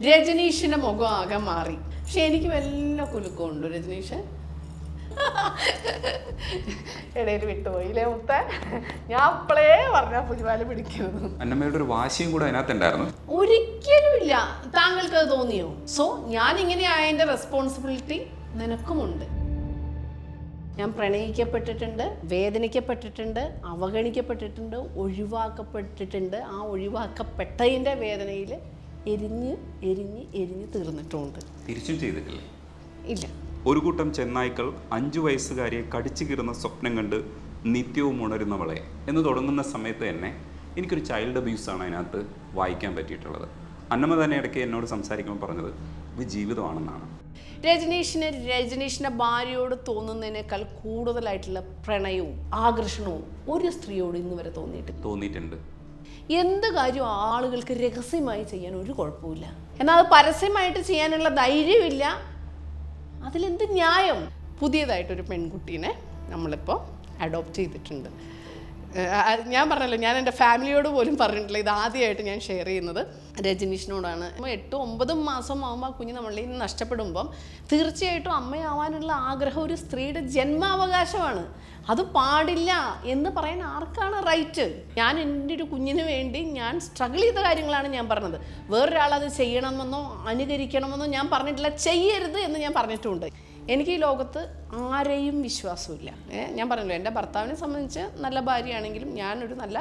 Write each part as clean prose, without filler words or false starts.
രജനീഷിന്റെ മുഖം ആകെ മാറി. പക്ഷെ എനിക്ക് വല്ല കുലുക്കമുണ്ട് രജനീഷ്. ഇടയിൽ വിട്ടുപോയില്ലേ മുത്ത? ഞാൻ അപ്പളേ പറഞ്ഞ പുലിവാല് പിടിക്കുന്നത്. അന്നമ്മയുടെ ഒരു വാശിയും കൂടെ അതിനകത്തുണ്ടായിരുന്നു. ഒരിക്കലും ഇല്ല. താങ്കൾക്ക് അത് തോന്നിയോ? സോ ഞാൻ ഇങ്ങനെ ആയതിന്റെ റെസ്പോൺസിബിലിറ്റി നിനക്കുമുണ്ട്. ഞാൻ പ്രണയിക്കപ്പെട്ടിട്ടുണ്ട്, വേദനിക്കപ്പെട്ടിട്ടുണ്ട്, അവഗണിക്കപ്പെട്ടിട്ടുണ്ട്, ഒഴിവാക്കപ്പെട്ടിട്ടുണ്ട്. ആ ഒഴിവാക്കപ്പെട്ടതിൻ്റെ വേദനയിൽ എരിഞ്ഞ് എരിഞ്ഞ് എരിഞ്ഞ് തീർന്നിട്ടുമുണ്ട്. തിരിച്ചും ചെയ്തിട്ടില്ലേ? ഇല്ല. ഒരു കൂട്ടം ചെന്നായ്ക്കൾ 5 വയസ്സുകാരിയെ കടിച്ചു കീറുന്ന സ്വപ്നം കണ്ട് നിത്യവും ഉണരുന്നവളെ എന്ന് തുടങ്ങുന്ന സമയത്ത് തന്നെ എനിക്കൊരു ചൈൽഡ് അബ്യൂസാണ് അതിനകത്ത് വായിക്കാൻ പറ്റിയിട്ടുള്ളത്. അന്നമ്മ തന്നെ ഇടയ്ക്ക് എന്നോട് സംസാരിക്കുമ്പോൾ പറഞ്ഞത് ഇത് ജീവിതമാണെന്നാണ്. രജനീഷിന്റെ ഭാര്യയോട് തോന്നുന്നതിനേക്കാൾ കൂടുതലായിട്ടുള്ള പ്രണയവും ആകർഷണവും ഒരു സ്ത്രീയോട് ഇന്ന് വരെ തോന്നിയിട്ടുണ്ട്. എന്ത് കാര്യം ആളുകൾക്ക് രഹസ്യമായി ചെയ്യാൻ ഒരു കുഴപ്പമില്ല, എന്നാൽ അത് പരസ്യമായിട്ട് ചെയ്യാനുള്ള ധൈര്യമില്ല. അതിലെന്ത് ന്യായം? പുതിയതായിട്ടൊരു പെൺകുട്ടീനെ നമ്മളിപ്പോൾ അഡോപ്റ്റ് ചെയ്തിട്ടുണ്ട്. ഞാൻ പറഞ്ഞല്ലോ, ഞാൻ എൻ്റെ ഫാമിലിയോട് പോലും പറഞ്ഞിട്ടില്ല. ഇത് ആദ്യമായിട്ട് ഞാൻ ഷെയർ ചെയ്യുന്നത് രജനീഷിനോടാണ്. 8-9 മാസം ആകുമ്പോൾ ആ കുഞ്ഞ് നമ്മളിൽ നിന്ന് നഷ്ടപ്പെടുമ്പം തീർച്ചയായിട്ടും അമ്മയാവാനുള്ള ആഗ്രഹം ഒരു സ്ത്രീയുടെ ജന്മാവകാശമാണ്. അത് പാടില്ല എന്ന് പറയാൻ ആർക്കാണ് റൈറ്റ്? ഞാൻ എൻ്റെ ഒരു കുഞ്ഞിന് വേണ്ടി ഞാൻ സ്ട്രഗിൾ ചെയ്ത കാര്യങ്ങളാണ് ഞാൻ പറഞ്ഞത്. വേറൊരാളത് ചെയ്യണമെന്നോ അനുകരിക്കണമെന്നോ ഞാൻ പറഞ്ഞിട്ടില്ല. ചെയ്യരുത് എന്ന് ഞാൻ പറഞ്ഞിട്ടുണ്ട്. എനിക്ക് ഈ ലോകത്ത് ആരെയും വിശ്വാസമില്ല. ഞാൻ പറഞ്ഞല്ലോ, എൻ്റെ ഭർത്താവിനെ സംബന്ധിച്ച് നല്ല ഭാര്യയാണെങ്കിലും ഞാനൊരു നല്ല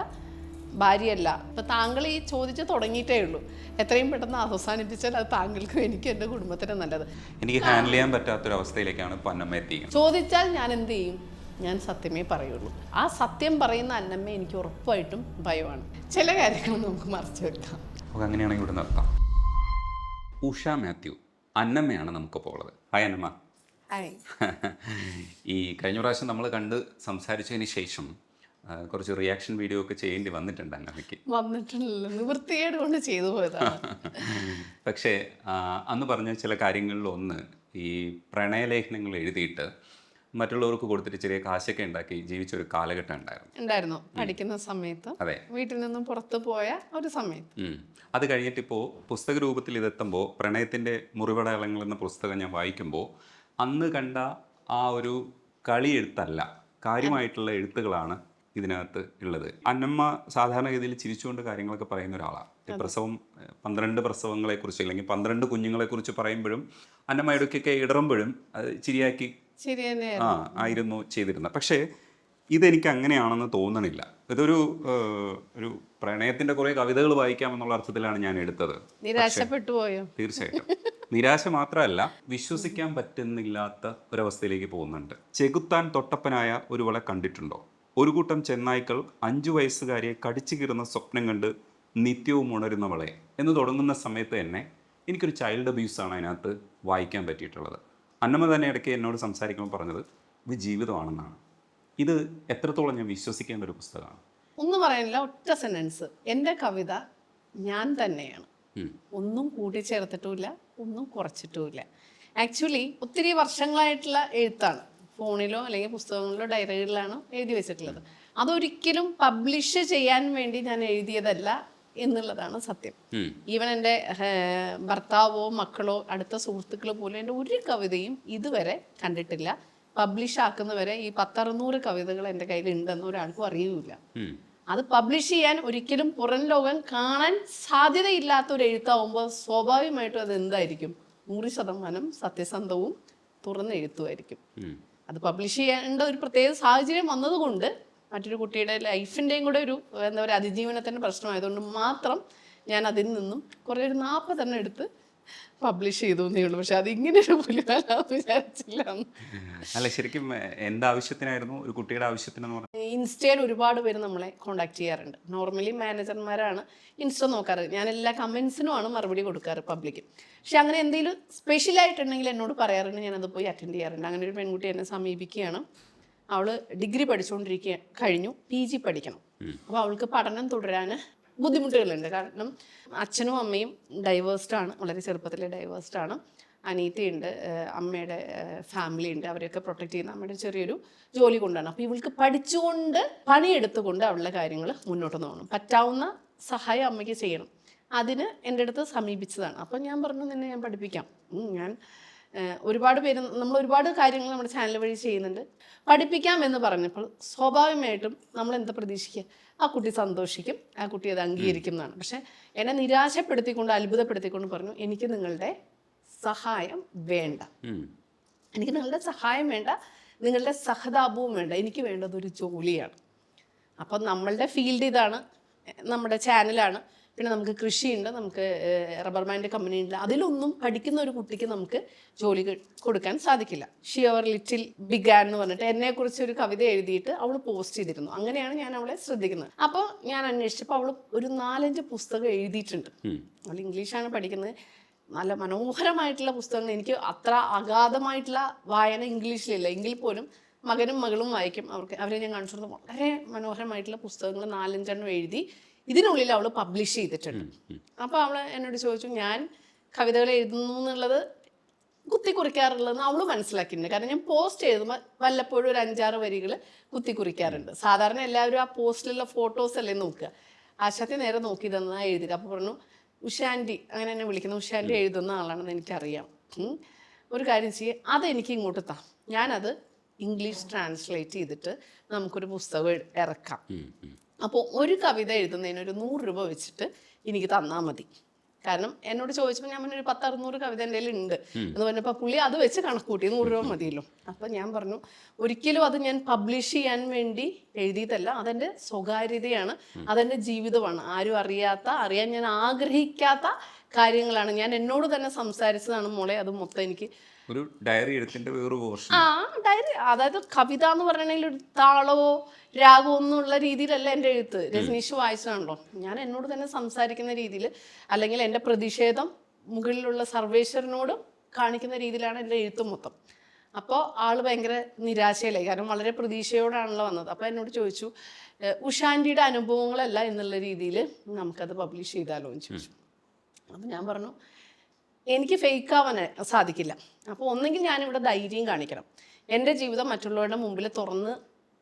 ഭാര്യയല്ല. ഇപ്പം താങ്കൾ ഈ ചോദിച്ച് തുടങ്ങിയിട്ടേ ഉള്ളൂ. എത്രയും പെട്ടെന്ന് അവസാനിപ്പിച്ചാൽ അത് താങ്കൾക്കും എനിക്കും എൻ്റെ കുടുംബത്തിനും നല്ലത്. എനിക്ക് ഹാൻഡിൽ ചെയ്യാൻ പറ്റാത്തൊരവസ്ഥയിലേക്കാണ് ഇപ്പം അന്നമ്മ എത്തിക്കുന്നത്. ചോദിച്ചാൽ ഞാൻ എന്ത് ചെയ്യും? ഞാൻ സത്യമേ പറയുള്ളൂ. ആ സത്യം പറയുന്ന അന്നമ്മ എനിക്ക് ഉറപ്പായിട്ടും ഭയമാണ്. ചില കാര്യങ്ങൾ നമുക്ക് മറച്ചു വെക്കാം. നമുക്ക് അങ്ങനെയാണെങ്കിൽ ഇവിടെ നിർത്താം. ഉഷ മാത്യു അന്നമ്മയാണ് നമുക്കിപ്പോൾ ഉള്ളത്. ഹായ് അന്നമ്മ. ഈ കഴിഞ്ഞ പ്രാവശ്യം നമ്മൾ കണ്ട് സംസാരിച്ചതിന് ശേഷം കുറച്ച് റിയാക്ഷൻ വീഡിയോ ഒക്കെ ചെയ്യേണ്ടി വന്നിട്ടുണ്ട് അന്നമ്മയ്ക്ക്. വന്നിട്ടില്ല, നിവൃത്തിയേട് കൊണ്ട് ചെയ്തു പോയതാണ്. പക്ഷേ അന്ന് പറഞ്ഞ ചില കാര്യങ്ങളിലൊന്ന്, ഈ പ്രണയലേഖനങ്ങൾ എഴുതിയിട്ട് മറ്റുള്ളവർക്ക് കൊടുത്തിട്ട് ചെറിയ കാശൊക്കെ ഉണ്ടാക്കി ജീവിച്ചൊരു കാലഘട്ടം ഉണ്ടായിരുന്നു പഠിക്കുന്ന സമയത്ത്. അതെ, വീട്ടിൽ നിന്നും പുറത്തു പോയ ഒരു സമയത്ത്. അത് കഴിഞ്ഞിട്ടിപ്പോൾ പുസ്തക രൂപത്തിൽ ഇതെത്തുമ്പോൾ പ്രണയത്തിൻ്റെ മുറിവടയാളങ്ങൾ എന്ന പുസ്തകം ഞാൻ വായിക്കുമ്പോൾ അന്ന് കണ്ട ആ ഒരു കളി എഴുത്തല്ല, കാര്യമായിട്ടുള്ള എഴുത്തുകളാണ് ഇതിനകത്ത് ഉള്ളത്. അന്നമ്മ സാധാരണഗതിയിൽ ചിരിച്ചുകൊണ്ട് കാര്യങ്ങളൊക്കെ പറയുന്ന ഒരാളാണ്. പ്രസവം 12 പ്രസവങ്ങളെക്കുറിച്ച് അല്ലെങ്കിൽ 12 കുഞ്ഞുങ്ങളെക്കുറിച്ച് പറയുമ്പോഴും അന്നമ്മ ഇടയ്ക്കൊക്കെ ഇടറുമ്പോഴും അത് ചിരിയാക്കി ആയിരുന്നു ചെയ്തിരുന്നത്. പക്ഷേ ഇതെനിക്ക് അങ്ങനെയാണെന്ന് തോന്നണില്ല. ഇതൊരു പ്രണയത്തിന്റെ കുറെ കവിതകൾ വായിക്കാമെന്നുള്ള അർത്ഥത്തിലാണ് ഞാൻ എടുത്തത്. നിരാശപ്പെട്ടു പോയോ? തീർച്ചയായിട്ടും നിരാശ മാത്രമല്ല, വിശ്വസിക്കാൻ പറ്റുന്നില്ലാത്ത ഒരവസ്ഥയിലേക്ക് പോകുന്നുണ്ട്. ചെകുത്താൻ തൊട്ടപ്പനായ ഒരുവളെ കണ്ടിട്ടുണ്ടോ? ഒരു കൂട്ടം ചെന്നായ്ക്കൾ 5 വയസ്സുകാരിയെ കടിച്ചു കീറുന്ന സ്വപ്നം കണ്ട് നിത്യവും ഉണരുന്നവളെ എന്ന് തുടങ്ങുന്ന സമയത്ത് തന്നെ എനിക്കൊരു ചൈൽഡ് അബ്യൂസാണ് അതിനകത്ത് വായിക്കാൻ പറ്റിയിട്ടുള്ളത്. അന്നമ്മ തന്നെ ഇടയ്ക്ക് എന്നോട് സംസാരിക്കുമ്പോൾ പറഞ്ഞത് ഇത് ജീവിതമാണെന്നാണ്. ഇത് എത്രത്തോളം ഞാൻ വിശ്വസിക്കേണ്ട ഒരു പുസ്തകമാണ്? ഒന്നും പറയാനില്ല, ഒറ്റ സെന്റൻസ്. എൻ്റെ കവിത ഞാൻ തന്നെയാണ്. ഒന്നും കൂട്ടിച്ചേർത്തിട്ടുമില്ല, ഒന്നും കുറച്ചിട്ടുമില്ല. ആക്ച്വലി ഒത്തിരി വർഷങ്ങളായിട്ടുള്ള എഴുത്താണ്. ഫോണിലോ അല്ലെങ്കിൽ പുസ്തകങ്ങളിലോ ഡയറികളിലാണോ എഴുതി വെച്ചിട്ടുള്ളത്. അതൊരിക്കലും പബ്ലിഷ് ചെയ്യാൻ വേണ്ടി ഞാൻ എഴുതിയതല്ല എന്നുള്ളതാണ് സത്യം. ഈവൻ എൻ്റെ ഭർത്താവോ മക്കളോ അടുത്ത സുഹൃത്തുക്കളോ പോലും എൻ്റെ ഒരു കവിതയും ഇതുവരെ കണ്ടിട്ടില്ല. പബ്ലിഷ് ആക്കുന്നവരെ ഈ 10-600 കവിതകൾ എൻ്റെ കയ്യിൽ ഉണ്ടെന്ന് ഒരാൾക്കും അറിയില്ല. അത് പബ്ലിഷ് ചെയ്യാൻ ഒരിക്കലും പുറം ലോകം കാണാൻ സാധ്യതയില്ലാത്ത ഒരു എഴുത്താവുമ്പോൾ സ്വാഭാവികമായിട്ടും അത് എന്തായിരിക്കും? 100% സത്യസന്ധവും തുറന്ന എഴുത്തുമായിരിക്കും. അത് പബ്ലിഷ് ചെയ്യേണ്ട ഒരു പ്രത്യേക സാഹചര്യം വന്നതുകൊണ്ട്, മറ്റൊരു കുട്ടിയുടെ ലൈഫിൻ്റെയും കൂടെ ഒരു എന്താ പറയുക അതിജീവനത്തിൻ്റെ പ്രശ്നമായതുകൊണ്ട് മാത്രം ഞാൻ അതിൽ നിന്നും കുറേ ഒരു 40 എടുത്ത് പബ്ലിഷ് ചെയ്തു എന്നേ ഉള്ളൂ. പക്ഷെ അതിങ്ങനെ ഒരു പുലിവാലാന്ന് വിചാരിച്ചില്ല. അല്ല, ശരിക്കും എൻ്റെ ആവശ്യത്തിനായിരുന്നു, ഒരു കുട്ടിയുടെ ആവശ്യത്തിനെന്ന് പറഞ്ഞു. ഇൻസ്റ്റയിൽ ഒരുപാട് പേര് നമ്മളെ കോണ്ടാക്ട് ചെയ്യാറുണ്ട്. നോർമലി മാനേജർമാരാണ് ഇൻസ്റ്റ നോക്കാറ്. ഞാൻ എല്ലാ കമൻസിനുമാണ് മറുപടി കൊടുക്കാറ് പബ്ലിക്ക്. പക്ഷെ അങ്ങനെ എന്തെങ്കിലും സ്പെഷ്യലായിട്ടുണ്ടെങ്കിൽ എന്നോട് പറയാറുണ്ട്, ഞാനത് പോയി അറ്റൻഡ് ചെയ്യാറുണ്ട്. അങ്ങനെ ഒരു പെൺകുട്ടി എന്നെ സമീപിക്കുകയാണ്. അവൾ ഡിഗ്രി കഴിഞ്ഞു, PG പഠിക്കണം. അപ്പോൾ അവൾക്ക് പഠനം തുടരാൻ ബുദ്ധിമുട്ടുകളുണ്ട്. കാരണം അച്ഛനും അമ്മയും ഡൈവേഴ്സ്ഡാണ്, വളരെ ചെറുപ്പത്തിലെ ഡൈവേഴ്സ്ഡാണ്. അനീത്തിയുണ്ട്, അമ്മയുടെ ഫാമിലി ഉണ്ട്, അവരെയൊക്കെ പ്രൊട്ടക്ട് ചെയ്യുന്ന അമ്മയുടെ ചെറിയൊരു ജോലി കൊണ്ടാണ്. അപ്പോൾ ഇവൾക്ക് പഠിച്ചുകൊണ്ട് പണിയെടുത്തുകൊണ്ട് അവളുടെ കാര്യങ്ങൾ മുന്നോട്ട് പോകണം. പറ്റാവുന്ന സഹായം അമ്മയ്ക്ക് ചെയ്യണം. അതിന് എൻ്റെ അടുത്ത് സമീപിച്ചതാണ്. അപ്പം ഞാൻ പറഞ്ഞു, നിന്നെ ഞാൻ പഠിപ്പിക്കാം. ഞാൻ ഒരുപാട് പേര്, നമ്മൾ ഒരുപാട് കാര്യങ്ങൾ നമ്മുടെ ചാനൽ വഴി ചെയ്യുന്നുണ്ട്, പഠിപ്പിക്കാം എന്ന് പറഞ്ഞപ്പോൾ സ്വാഭാവികമായിട്ടും നമ്മൾ എന്താ പ്രതീക്ഷിക്കുക, ആ കുട്ടി സന്തോഷിക്കും, ആ കുട്ടി അത് അംഗീകരിക്കും എന്നാണ്. പക്ഷെ എന്നെ നിരാശപ്പെടുത്തിക്കൊണ്ട്, അത്ഭുതപ്പെടുത്തിക്കൊണ്ട് പറഞ്ഞു, എനിക്ക് നിങ്ങളുടെ സഹായം വേണ്ട, എനിക്ക് നിങ്ങളുടെ സഹായം വേണ്ട, നിങ്ങളുടെ സഹതാപവും വേണ്ട, എനിക്ക് വേണ്ടത് ഒരു ജോലിയാണ്. അപ്പം നമ്മളുടെ ഫീൽഡ് ഇതാണ്, നമ്മുടെ ചാനലാണ്, പിന്നെ നമുക്ക് കൃഷിയുണ്ട്, നമുക്ക് റബ്ബർ ബാൻഡ് കമ്പനി ഉണ്ട്. അതിലൊന്നും പഠിക്കുന്ന ഒരു കുട്ടിക്ക് നമുക്ക് ജോലി കൊടുക്കാൻ സാധിക്കില്ല. ഷിയർ ലിറ്റിൽ ബിഗാൻ എന്ന് പറഞ്ഞിട്ട് എന്നെക്കുറിച്ച് ഒരു കവിത എഴുതിയിട്ട് അവൾ പോസ്റ്റ് ചെയ്തിരുന്നു. അങ്ങനെയാണ് ഞാൻ അവളെ ശ്രദ്ധിക്കുന്നത്. അപ്പോൾ ഞാൻ അന്വേഷിച്ചപ്പോൾ അവൾ ഒരു 4-5 പുസ്തകം എഴുതിയിട്ടുണ്ട്. അവൾ ഇംഗ്ലീഷാണ് പഠിക്കുന്നത്. നല്ല മനോഹരമായിട്ടുള്ള പുസ്തകങ്ങൾ. എനിക്ക് അത്ര അഗാധമായിട്ടുള്ള വായന ഇംഗ്ലീഷിലില്ല, എങ്കിൽ പോലും മകനും മകളും വായിക്കും. അവരെ ഞാൻ കാണിച്ചു കൊടുത്തു. വളരെ മനോഹരമായിട്ടുള്ള പുസ്തകങ്ങൾ 4-5 എഴുതി ഇതിനുള്ളിൽ അവൾ പബ്ലിഷ് ചെയ്തിട്ടുണ്ട്. അപ്പോൾ അവൾ എന്നോട് ചോദിച്ചു, ഞാൻ കവിതകൾ എഴുതുന്നു എന്നുള്ളത് കുത്തിക്കുറിക്കാറുള്ളതെന്ന് അവൾ മനസ്സിലാക്കിയിട്ടുണ്ട്. കാരണം ഞാൻ പോസ്റ്റ് എഴുതുമ്പോൾ വല്ലപ്പോഴും ഒരു 5-6 വരികൾ കുത്തിക്കുറിക്കാറുണ്ട്. സാധാരണ എല്ലാവരും ആ പോസ്റ്റിലുള്ള ഫോട്ടോസ് അല്ലേ നോക്കുക. ആശാത്തി നേരെ നോക്കി തന്നാ എഴുതുക. അപ്പോൾ പറഞ്ഞു, ഉഷാൻറ്റി, അങ്ങനെ എന്നെ വിളിക്കുന്ന ഉഷാൻറ്റി എഴുതുന്ന ആളാണെന്ന് എനിക്കറിയാം. ഒരു കാര്യം ചെയ്യേ, അതെനിക്ക് ഇങ്ങോട്ട് താ, ഞാനത് ഇംഗ്ലീഷ് ട്രാൻസ്ലേറ്റ് ചെയ്തിട്ട് നമുക്കൊരു പുസ്തകം ഇറക്കാം. അപ്പോൾ ഒരു കവിത എഴുതുന്നതിന് ഒരു 100 രൂപ വെച്ചിട്ട് എനിക്ക് തന്നാൽ മതി. കാരണം എന്നോട് ചോദിച്ചപ്പോൾ ഞാൻ ഒരു 10-600 കവിത എൻ്റെ കയ്യിൽ ഉണ്ട് എന്ന് പറഞ്ഞപ്പോൾ പുള്ളി അത് വെച്ച് കണക്ക് കൂട്ടി, 100 രൂപ മതിയല്ലോ. അപ്പം ഞാൻ പറഞ്ഞു, ഒരിക്കലും അത് ഞാൻ പബ്ലിഷ് ചെയ്യാൻ വേണ്ടി എഴുതിയതല്ല, അതെൻ്റെ സ്വകാര്യതയാണ്, അതെൻ്റെ ജീവിതമാണ്. ആരും അറിയാൻ ഞാൻ ആഗ്രഹിക്കാത്ത കാര്യങ്ങളാണ്. ഞാൻ എന്നോട് തന്നെ സംസാരിച്ചതാണ് മോളെ, അത് മൊത്തം എനിക്ക് ഒരു ഡയറി എഴുത്തിന്റെ വേറൊരു പോർഷൻ. ഡയറി, അതായത് കവിത എന്ന് പറഞ്ഞിട്ടുണ്ടെങ്കിൽ ഒരു താളമോ രാഗമോ ഒന്നുള്ള രീതിയിലല്ല എൻ്റെ എഴുത്ത്. രജനീഷ് വായിച്ചാണല്ലോ. ഞാൻ എന്നോട് തന്നെ സംസാരിക്കുന്ന രീതിയിൽ, അല്ലെങ്കിൽ എൻ്റെ പ്രതിഷേധം മുകളിലുള്ള സർവേശ്വരനോട് കാണിക്കുന്ന രീതിയിലാണ് എൻ്റെ എഴുത്ത് മൊത്തം. അപ്പോൾ ആള് ഭയങ്കര നിരാശയിലായി, കാരണം വളരെ പ്രതീക്ഷയോടാണല്ലോ വന്നത്. അപ്പോൾ എന്നോട് ചോദിച്ചു, ഉഷാൻറ്റിയുടെ അനുഭവങ്ങളല്ല എന്നുള്ള രീതിയിൽ നമുക്കത് പബ്ലിഷ് ചെയ്താലോ എന്ന് ചോദിച്ചു. അപ്പം ഞാൻ പറഞ്ഞു, എനിക്ക് ഫേക്ക് ആവാൻ സാധിക്കില്ല. അപ്പോൾ ഒന്നെങ്കിൽ ഞാനിവിടെ ധൈര്യം കാണിക്കണം, എൻ്റെ ജീവിതം മറ്റുള്ളവരുടെ മുമ്പിൽ തുറന്ന്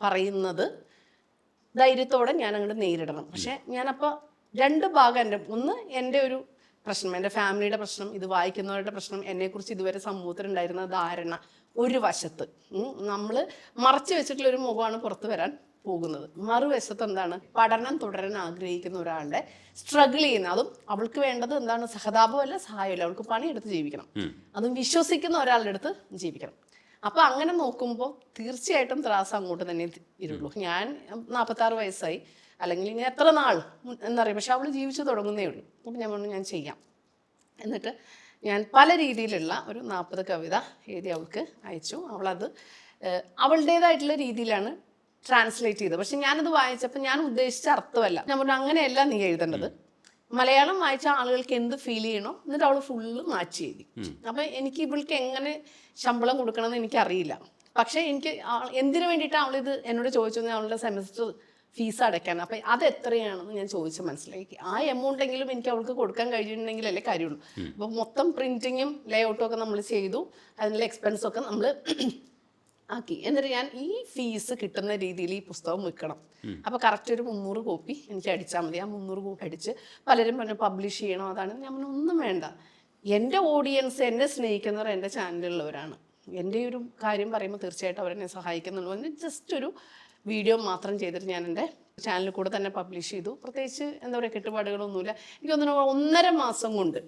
പറയുന്നത് ധൈര്യത്തോടെ ഞാൻ അങ്ങോട്ട് നേരിടണം. പക്ഷേ ഞാനപ്പോൾ 2 ഭാഗം, ഒന്ന് എൻ്റെ ഒരു പ്രശ്നം, എൻ്റെ ഫാമിലിയുടെ പ്രശ്നം, ഇത് വായിക്കുന്നവരുടെ പ്രശ്നം, എന്നെക്കുറിച്ച് ഇതുവരെ സമൂഹത്തിലുണ്ടായിരുന്ന ധാരണ ഒരു വശത്ത്, നമ്മൾ മറച്ചു വെച്ചിട്ടുള്ള ഒരു മുഖമാണ് പുറത്ത് വരാൻ പോകുന്നത്. മറുവശത്ത് എന്താണ്, പഠനം തുടരാൻ ആഗ്രഹിക്കുന്ന ഒരാളുടെ സ്ട്രഗിൾ ചെയ്യുന്ന, അതും അവൾക്ക് വേണ്ടത് എന്താണ്, സഹതാപമല്ല സഹായമല്ല, അവൾക്ക് പണിയെടുത്ത് ജീവിക്കണം, അതും വിശ്വസിക്കുന്ന ഒരാളുടെ അടുത്ത് ജീവിക്കണം. അപ്പം അങ്ങനെ നോക്കുമ്പോൾ തീർച്ചയായിട്ടും ത്രാസ് അങ്ങോട്ട് തന്നെ ഇരുള്ളൂ. ഞാൻ 46 വയസ്സായി, അല്ലെങ്കിൽ ഇനി എത്ര നാൾ എന്നറിയാം, പക്ഷെ അവൾ ജീവിച്ചു തുടങ്ങുന്നേ ഉള്ളൂ. അപ്പം ഞാൻ പറഞ്ഞു, ഞാൻ ചെയ്യാം. എന്നിട്ട് ഞാൻ പല രീതിയിലുള്ള ഒരു 40 കവിത എഴുതി അവൾക്ക് അയച്ചു. അവളത് അവളുടേതായിട്ടുള്ള രീതിയിലാണ് ട്രാൻസ്ലേറ്റ് ചെയ്തത്. പക്ഷെ ഞാനത് വായിച്ചപ്പോൾ ഞാൻ ഉദ്ദേശിച്ച അർത്ഥമല്ല. ഞാൻ പറഞ്ഞു, അങ്ങനെയല്ല നീ എഴുതേണ്ടത്, മലയാളം വായിച്ച ആളുകൾക്ക് എന്ത് ഫീൽ ചെയ്യണോ, എന്നിട്ട് അവൾ ഫുള്ള് മാച്ച് എഴുതി. അപ്പം എനിക്ക് ഇവൾക്ക് എങ്ങനെ ശമ്പളം കൊടുക്കണമെന്ന് എനിക്കറിയില്ല. പക്ഷേ എനിക്ക് എന്തിനു വേണ്ടിയിട്ടാണ് അവളിത് എന്നോട് ചോദിച്ചു, അവളുടെ സെമസ്റ്റർ ഫീസ് അടയ്ക്കാൻ. അപ്പം അത് എത്രയാണെന്ന് ഞാൻ ചോദിച്ച് മനസ്സിലാക്കി. ആ എമൗണ്ടെങ്കിലും എനിക്ക് അവൾക്ക് കൊടുക്കാൻ കഴിഞ്ഞിട്ടുണ്ടെങ്കിലല്ലേ കാര്യമുള്ളൂ. അപ്പം മൊത്തം പ്രിൻറ്റിങ്ങും ലേഔട്ടും ഒക്കെ നമ്മൾ ചെയ്തു, അതിനുള്ള എക്സ്പെൻസൊക്കെ നമ്മൾ ആക്കി. എന്നിട്ട് ഞാൻ ഈ ഫീസ് കിട്ടുന്ന രീതിയിൽ ഈ പുസ്തകം വിൽക്കണം. അപ്പോൾ കറക്റ്റ് ഒരു 300 കോപ്പി എനിക്ക് അടിച്ചാൽ മതി. ആ 300 കോപ്പി അടിച്ച് പലരും പറഞ്ഞു പബ്ലിഷ് ചെയ്യണം, അതാണ്. ഞാൻ പറഞ്ഞു, ഒന്നും വേണ്ട, എൻ്റെ ഓഡിയൻസ്, എന്നെ സ്നേഹിക്കുന്നവർ എൻ്റെ ചാനലിലുള്ളവരാണ്. എൻ്റെ ഒരു കാര്യം പറയുമ്പോൾ തീർച്ചയായിട്ടും അവരെന്നെ സഹായിക്കുന്നുള്ളൂ. എന്ന് ജസ്റ്റ് ഒരു വീഡിയോ മാത്രം ചെയ്തിട്ട് ഞാൻ എൻ്റെ ചാനലിൽ കൂടെ തന്നെ പബ്ലിഷ് ചെയ്തു. പ്രത്യേകിച്ച് എന്താ പറയുക, കെട്ടുപാടുകളൊന്നുമില്ല. എനിക്ക് 1.5 മാസം കൊണ്ട്,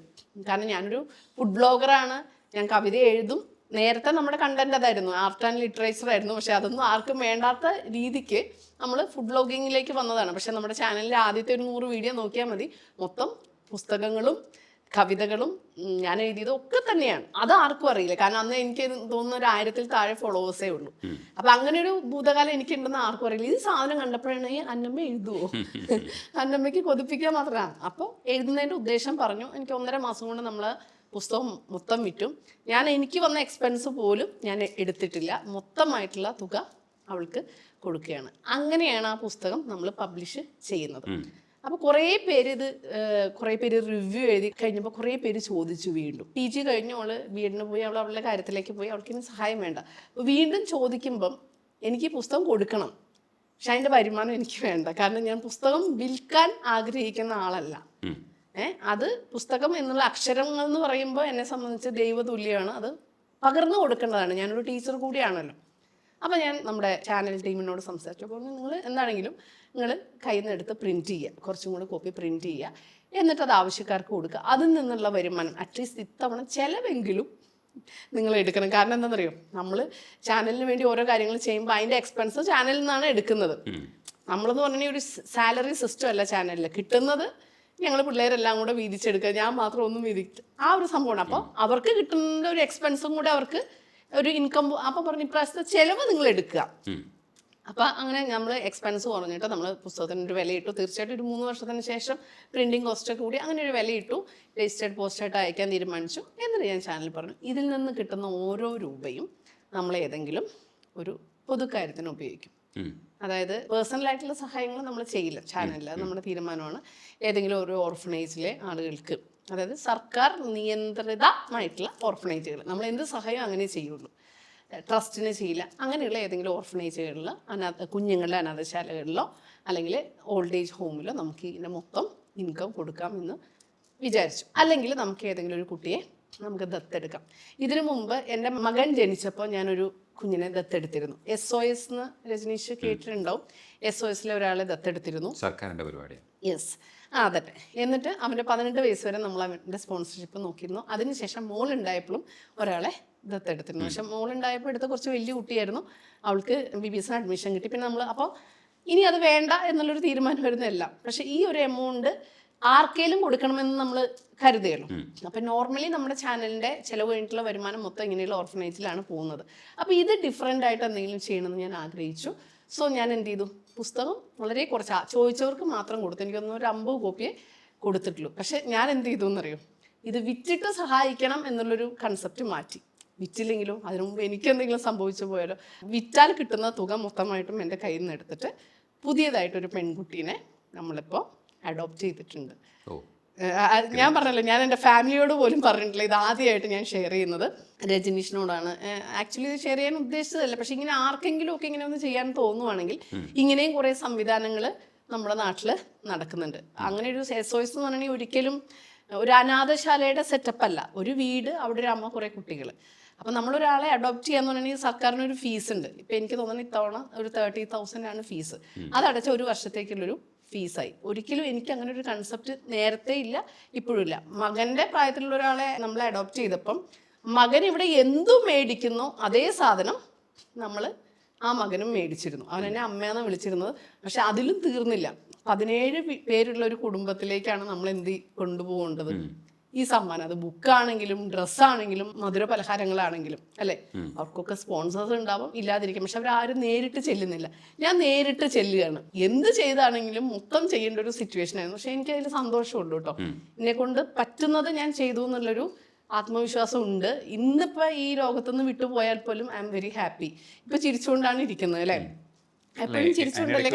കാരണം ഞാനൊരു ഫുഡ് ബ്ലോഗറാണ്, ഞാൻ കവിത എഴുതും. നേരത്തെ നമ്മുടെ കണ്ടന്റ് അതായിരുന്നു, ആർട്ട് ആൻഡ് ലിറ്ററേച്ചർ ആയിരുന്നു. പക്ഷെ അതൊന്നും ആർക്കും വേണ്ടാത്ത രീതിക്ക് നമ്മൾ ഫുഡ് ബ്ലോഗിങ്ങിലേക്ക് വന്നതാണ്. പക്ഷെ നമ്മുടെ ചാനലിലെ ആദ്യത്തെ ഒരു 100 വീഡിയോ നോക്കിയാൽ മതി, മൊത്തം പുസ്തകങ്ങളും കവിതകളും ഞാൻ എഴുതിയതും ഒക്കെ തന്നെയാണ്. അത് ആർക്കും അറിയില്ല, കാരണം അന്ന് എനിക്ക് തോന്നുന്ന ഒരു 1000-ൽ താഴെ ഫോളോവേഴ്സേ ഉള്ളൂ. അപ്പൊ അങ്ങനെ ഒരു ഭൂതകാലം എനിക്കുണ്ടെന്ന് ആർക്കും അറിയില്ല. ഈ സാധനം കണ്ടപ്പോഴാണ് ഈ അന്നമ്മ എഴുതുവോ, അന്നമ്മയ്ക്ക് കൊതിപ്പിക്കാൻ മാത്രമാണ്. അപ്പോൾ എഴുതുന്നതിൻ്റെ ഉദ്ദേശം പറഞ്ഞു. എനിക്ക് 1.5 മാസം കൊണ്ട് നമ്മൾ പുസ്തകം മൊത്തം വിറ്റും. എനിക്ക് വന്ന എക്സ്പെൻസ് പോലും ഞാൻ എടുത്തിട്ടില്ല, മൊത്തമായിട്ടുള്ള തുക അവൾക്ക് കൊടുക്കുകയാണ്. അങ്ങനെയാണ് ആ പുസ്തകം നമ്മൾ പബ്ലിഷ് ചെയ്യുന്നത്. അപ്പോൾ കുറേ പേര് റിവ്യൂ എഴുതി കഴിഞ്ഞപ്പോൾ കുറേ പേര് ചോദിച്ചു. വീണ്ടും PG കഴിഞ്ഞു അവൾ വീടിന് പോയി, അവളുടെ കാര്യത്തിലേക്ക് പോയി, അവൾക്കിനി സഹായം വേണ്ട. അപ്പോൾ വീണ്ടും ചോദിക്കുമ്പം എനിക്ക് പുസ്തകം കൊടുക്കണം, പക്ഷെ അതിൻ്റെ വരുമാനം എനിക്ക് വേണ്ട. കാരണം ഞാൻ പുസ്തകം വിൽക്കാൻ ആഗ്രഹിക്കുന്ന ആളല്ല, അത് പുസ്തകം എന്നുള്ള അക്ഷരങ്ങൾ എന്ന് പറയുമ്പോൾ എന്നെ സംബന്ധിച്ച് ദൈവതുല്യമാണ്. അത് പകർന്നു കൊടുക്കേണ്ടതാണ്. ഞാനൊരു ടീച്ചർ കൂടിയാണല്ലോ. അപ്പോൾ ഞാൻ നമ്മുടെ ചാനൽ ടീമിനോട് സംസാരിച്ചപ്പോൾ നിങ്ങൾ എന്താണെങ്കിലും നിങ്ങൾ കയ്യിൽ നിന്ന് എടുത്ത് പ്രിൻറ്റ് ചെയ്യുക, കുറച്ചും കൂടെ കോപ്പി പ്രിൻറ്റ് ചെയ്യുക, എന്നിട്ട് അത് ആവശ്യക്കാർക്ക് കൊടുക്കുക. അതിൽ നിന്നുള്ള വരുമാനം അറ്റ്ലീസ്റ്റ് ഇത്തവണ ചിലവെങ്കിലും നിങ്ങൾ എടുക്കണം. കാരണം എന്താണെന്നറിയോ, നമ്മൾ ചാനലിന് വേണ്ടി ഓരോ കാര്യങ്ങൾ ചെയ്യുമ്പോൾ അതിൻ്റെ എക്സ്പെൻസ് ചാനലിൽ നിന്നാണ് എടുക്കുന്നത്. നമ്മളെന്ന് പറഞ്ഞാൽ ഒരു സാലറി സിസ്റ്റം അല്ല ചാനലിൽ കിട്ടുന്നത്. ഞങ്ങൾ പിള്ളേരെല്ലാം കൂടെ വീതിച്ചെടുക്കുക, ഞാൻ മാത്രം ഒന്നും വീതിച്ച് ആ ഒരു സംഭവമാണ്. അപ്പോൾ അവർക്ക് കിട്ടുന്ന ഒരു എക്സ്പെൻസും കൂടെ അവർക്ക് ഒരു ഇൻകം. അപ്പോൾ പറഞ്ഞ ഇപ്രാവശ്യത്തെ ചിലവ് നിങ്ങൾ എടുക്കുക. അപ്പോൾ അങ്ങനെ നമ്മൾ എക്സ്പെൻസ് കുറഞ്ഞിട്ട് നമ്മൾ പുസ്തകത്തിന് ഒരു വിലയിട്ടു. തീർച്ചയായിട്ടും ഒരു 3 വർഷത്തിന് ശേഷം പ്രിൻറ്റിങ് കോസ്റ്റൊക്കെ കൂടി അങ്ങനെ ഒരു വിലയിട്ടു. രജിസ്റ്റേർഡ് പോസ്റ്റായിട്ട് അയക്കാൻ തീരുമാനിച്ചു. എന്നിട്ട് ഞാൻ ചാനലിൽ പറഞ്ഞു, ഇതിൽ നിന്ന് കിട്ടുന്ന ഓരോ രൂപയും നമ്മൾ ഏതെങ്കിലും ഒരു പൊതുക്കാര്യത്തിന് ഉപയോഗിക്കും. അതായത് പേഴ്സണലായിട്ടുള്ള സഹായങ്ങൾ നമ്മൾ ചെയ്യില്ല ചാനലിൽ, അത് നമ്മുടെ തീരുമാനമാണ്. ഏതെങ്കിലും ഒരു ഓർഫനേജിലെ ആളുകൾക്ക്, അതായത് സർക്കാർ നിയന്ത്രിതമായിട്ടുള്ള ഓർഫനേജുകൾ, നമ്മൾ എന്ത് സഹായം അങ്ങനെ ചെയ്യുള്ളൂ. ട്രസ്റ്റിന് ചെയ്യില്ല. അങ്ങനെയുള്ള ഏതെങ്കിലും ഓർഫനേജുകളിലോ കുഞ്ഞുങ്ങളുടെ അനാഥശാലകളിലോ അല്ലെങ്കിൽ ഓൾഡ് ഏജ് ഹോമിലോ നമുക്ക് ഇതിൻ്റെ മൊത്തം ഇൻകം കൊടുക്കാമെന്ന് വിചാരിച്ചു. അല്ലെങ്കിൽ നമുക്ക് ഏതെങ്കിലും ഒരു കുട്ടിയെ നമുക്ക് ദത്തെടുക്കാം. ഇതിനു മുമ്പ് എൻ്റെ മകൻ ജനിച്ചപ്പോൾ ഞാനൊരു കുഞ്ഞിനെ ദത്തെടുത്തിരുന്നു. SOS എന്ന് രജനീഷ് കേട്ടിട്ടുണ്ടാവും. SOSലെ ഒരാളെ ദത്തെടുത്തിരുന്നു, സർക്കാരിൻ്റെ പരിപാടിയാണ്. യെസ്, അതെ. എന്നിട്ട് അവൻ്റെ 18 വയസ്സ് വരെ നമ്മൾ അവൻ്റെ സ്പോൺസർഷിപ്പ് നോക്കിയിരുന്നു. അതിനുശേഷം മോളുണ്ടായപ്പോഴും ഒരാളെ ദത്തെടുത്തിരുന്നു. പക്ഷെ മോളുണ്ടായപ്പോൾ എടുത്ത കുറച്ച് വലിയ കുട്ടിയായിരുന്നു. അവൾക്ക് BBS അഡ്മിഷൻ കിട്ടി. പിന്നെ നമ്മൾ അപ്പോൾ ഇനി അത് വേണ്ട എന്നുള്ളൊരു തീരുമാനം വരുന്നതല്ല. പക്ഷെ ഈ ഒരു എമൗണ്ട് ആർക്കെങ്കിലും കൊടുക്കണമെന്ന് നമ്മൾ കരുതുകയുള്ളൂ. അപ്പം നോർമലി നമ്മുടെ ചാനലിൻ്റെ ചിലവ് കഴിഞ്ഞിട്ടുള്ള വരുമാനം മൊത്തം ഇങ്ങനെയുള്ള ഓർഫനേജിലാണ് പോകുന്നത്. അപ്പോൾ ഇത് ഡിഫറെൻ്റ് ആയിട്ട് എന്തെങ്കിലും ചെയ്യണമെന്ന് ഞാൻ ആഗ്രഹിച്ചു. സോ ഞാൻ എന്ത് ചെയ്തു, പുസ്തകം വളരെ കുറച്ച് ചോദിച്ചവർക്ക് മാത്രം കൊടുത്തു. എനിക്കൊന്നും ഒരു 50 കോപ്പിയെ കൊടുത്തിട്ടുള്ളൂ. പക്ഷെ ഞാൻ എന്ത് ചെയ്തു എന്നറിയോ, ഇത് വിറ്റിട്ട് സഹായിക്കണം എന്നുള്ളൊരു കൺസെപ്റ്റ് മാറ്റി. വിറ്റില്ലെങ്കിലും അതിനു മുമ്പ് എനിക്ക് എന്തെങ്കിലും സംഭവിച്ചു പോയാലോ, വിറ്റാൽ കിട്ടുന്ന തുക മൊത്തമായിട്ടും എൻ്റെ കയ്യിൽ നിന്ന് എടുത്തിട്ട് പുതിയതായിട്ടൊരു പെൺകുട്ടീനെ നമ്മളിപ്പോൾ അഡോപ്റ്റ് ചെയ്തിട്ടുണ്ട്. ഞാൻ പറഞ്ഞല്ലോ, ഞാൻ എൻ്റെ ഫാമിലിയോട് പോലും പറഞ്ഞിട്ടില്ല. ഇത് ആദ്യമായിട്ട് ഞാൻ ഷെയർ ചെയ്യുന്നത് രജനീഷിനോടാണ്. ആക്ച്വലി ഇത് ഷെയർ ചെയ്യാൻ ഉദ്ദേശിച്ചതല്ല. പക്ഷെ ഇങ്ങനെ ആർക്കെങ്കിലും ഒക്കെ ഇങ്ങനെ ഒന്ന് ചെയ്യാൻ തോന്നുവാണെങ്കിൽ ഇങ്ങനെയും കുറേ സംവിധാനങ്ങൾ നമ്മുടെ നാട്ടിൽ നടക്കുന്നുണ്ട്. അങ്ങനെ ഒരു SOS എന്ന് പറഞ്ഞാൽ ഒരിക്കലും ഒരു അനാഥശാലയുടെ സെറ്റപ്പ് അല്ല. ഒരു വീട്, അവിടെ ഒരു അമ്മ, കുറേ കുട്ടികൾ. അപ്പം നമ്മളൊരാളെ അഡോപ്റ്റ് ചെയ്യാന്ന് പറഞ്ഞാൽ സർക്കാരിനൊരു ഫീസ് ഉണ്ട്. ഇപ്പം എനിക്ക് തോന്നുന്നു ഇത്തവണ ഒരു 30,000 ആണ് ഫീസ്. അതടച്ച ഒരു വർഷത്തേക്കുള്ളൊരു ഫീസായി. ഒരിക്കലും എനിക്ക് അങ്ങനെ ഒരു കൺസെപ്റ്റ് നേരത്തെ ഇല്ല, ഇപ്പോഴും ഇല്ല. മകൻ്റെ പ്രായത്തിലുള്ള ഒരാളെ നമ്മളെ അഡോപ്റ്റ് ചെയ്തപ്പം മകൻ ഇവിടെ എന്തു മേടിക്കുന്നോ അതേ സാധനം നമ്മൾ ആ മകനും മേടിച്ചിരുന്നു. അവൻ എന്നെ അമ്മയെന്നാണ് വിളിച്ചിരുന്നത്. പക്ഷെ അതിലും തീർന്നില്ല. 17 പേരുള്ള ഒരു കുടുംബത്തിലേക്കാണ് നമ്മൾ എന്ത് കൊണ്ടുപോകേണ്ടത് ഈ സമ്മാനം. അത് ബുക്കാണെങ്കിലും ഡ്രസ്സാണെങ്കിലും മധുര പലഹാരങ്ങളാണെങ്കിലും അല്ലേ, അവർക്കൊക്കെ സ്പോൺസേഴ്സ് ഉണ്ടാവും, ഇല്ലാതിരിക്കും. പക്ഷെ അവരാരും നേരിട്ട് ചെല്ലുന്നില്ല. ഞാൻ നേരിട്ട് ചെല്ലുകയാണ്. എന്ത് ചെയ്താണെങ്കിലും മൊത്തം ചെയ്യേണ്ട ഒരു സിറ്റുവേഷൻ ആയിരുന്നു. പക്ഷെ എനിക്ക് അതിൽ സന്തോഷമുള്ളൂ കേട്ടോ. എന്നെ കൊണ്ട് പറ്റുന്നത് ഞാൻ ചെയ്തു എന്നുള്ളൊരു ആത്മവിശ്വാസം ഉണ്ട്. ഇന്നിപ്പോൾ ഈ ലോകത്തുനിന്ന് വിട്ടുപോയാൽ പോലും ഐ എം വെരി ഹാപ്പി. ഇപ്പൊ ചിരിച്ചുകൊണ്ടാണ് ഇരിക്കുന്നത് അല്ലേ, എപ്പോഴും ചിരിച്ചുകൊണ്ടല്ലേ.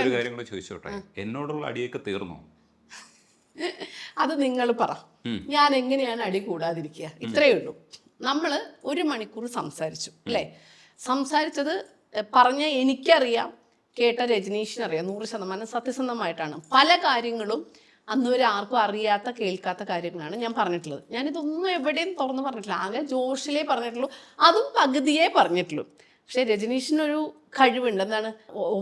ചോദിച്ചോട്ടെ, എന്നോടുള്ള അടിയൊക്കെ തീർന്നോ? അത് നിങ്ങൾ പറ, ഞാൻ എങ്ങനെയാണ് അടി കൂടാതിരിക്കുക? ഇത്രയേ ഉള്ളൂ. നമ്മൾ 1 മണിക്കൂർ സംസാരിച്ചു അല്ലേ. സംസാരിച്ചത് പറഞ്ഞ എനിക്കറിയാം, കേട്ട രജനീഷിനറിയാം. 100% സത്യസന്ധമായിട്ടാണ്. പല കാര്യങ്ങളും അന്ന് വരെ ആർക്കും അറിയാത്ത കേൾക്കാത്ത കാര്യങ്ങളാണ് ഞാൻ പറഞ്ഞിട്ടുള്ളത്. ഞാനിതൊന്നും എവിടെയും തുറന്ന് പറഞ്ഞിട്ടില്ല. ആകെ ജോഷിലേ പറഞ്ഞിട്ടുള്ളൂ, അതും പകുതിയേ പറഞ്ഞിട്ടുള്ളൂ. പക്ഷെ രജനീഷിനൊരു കഴിവുണ്ട്. എന്താണ്,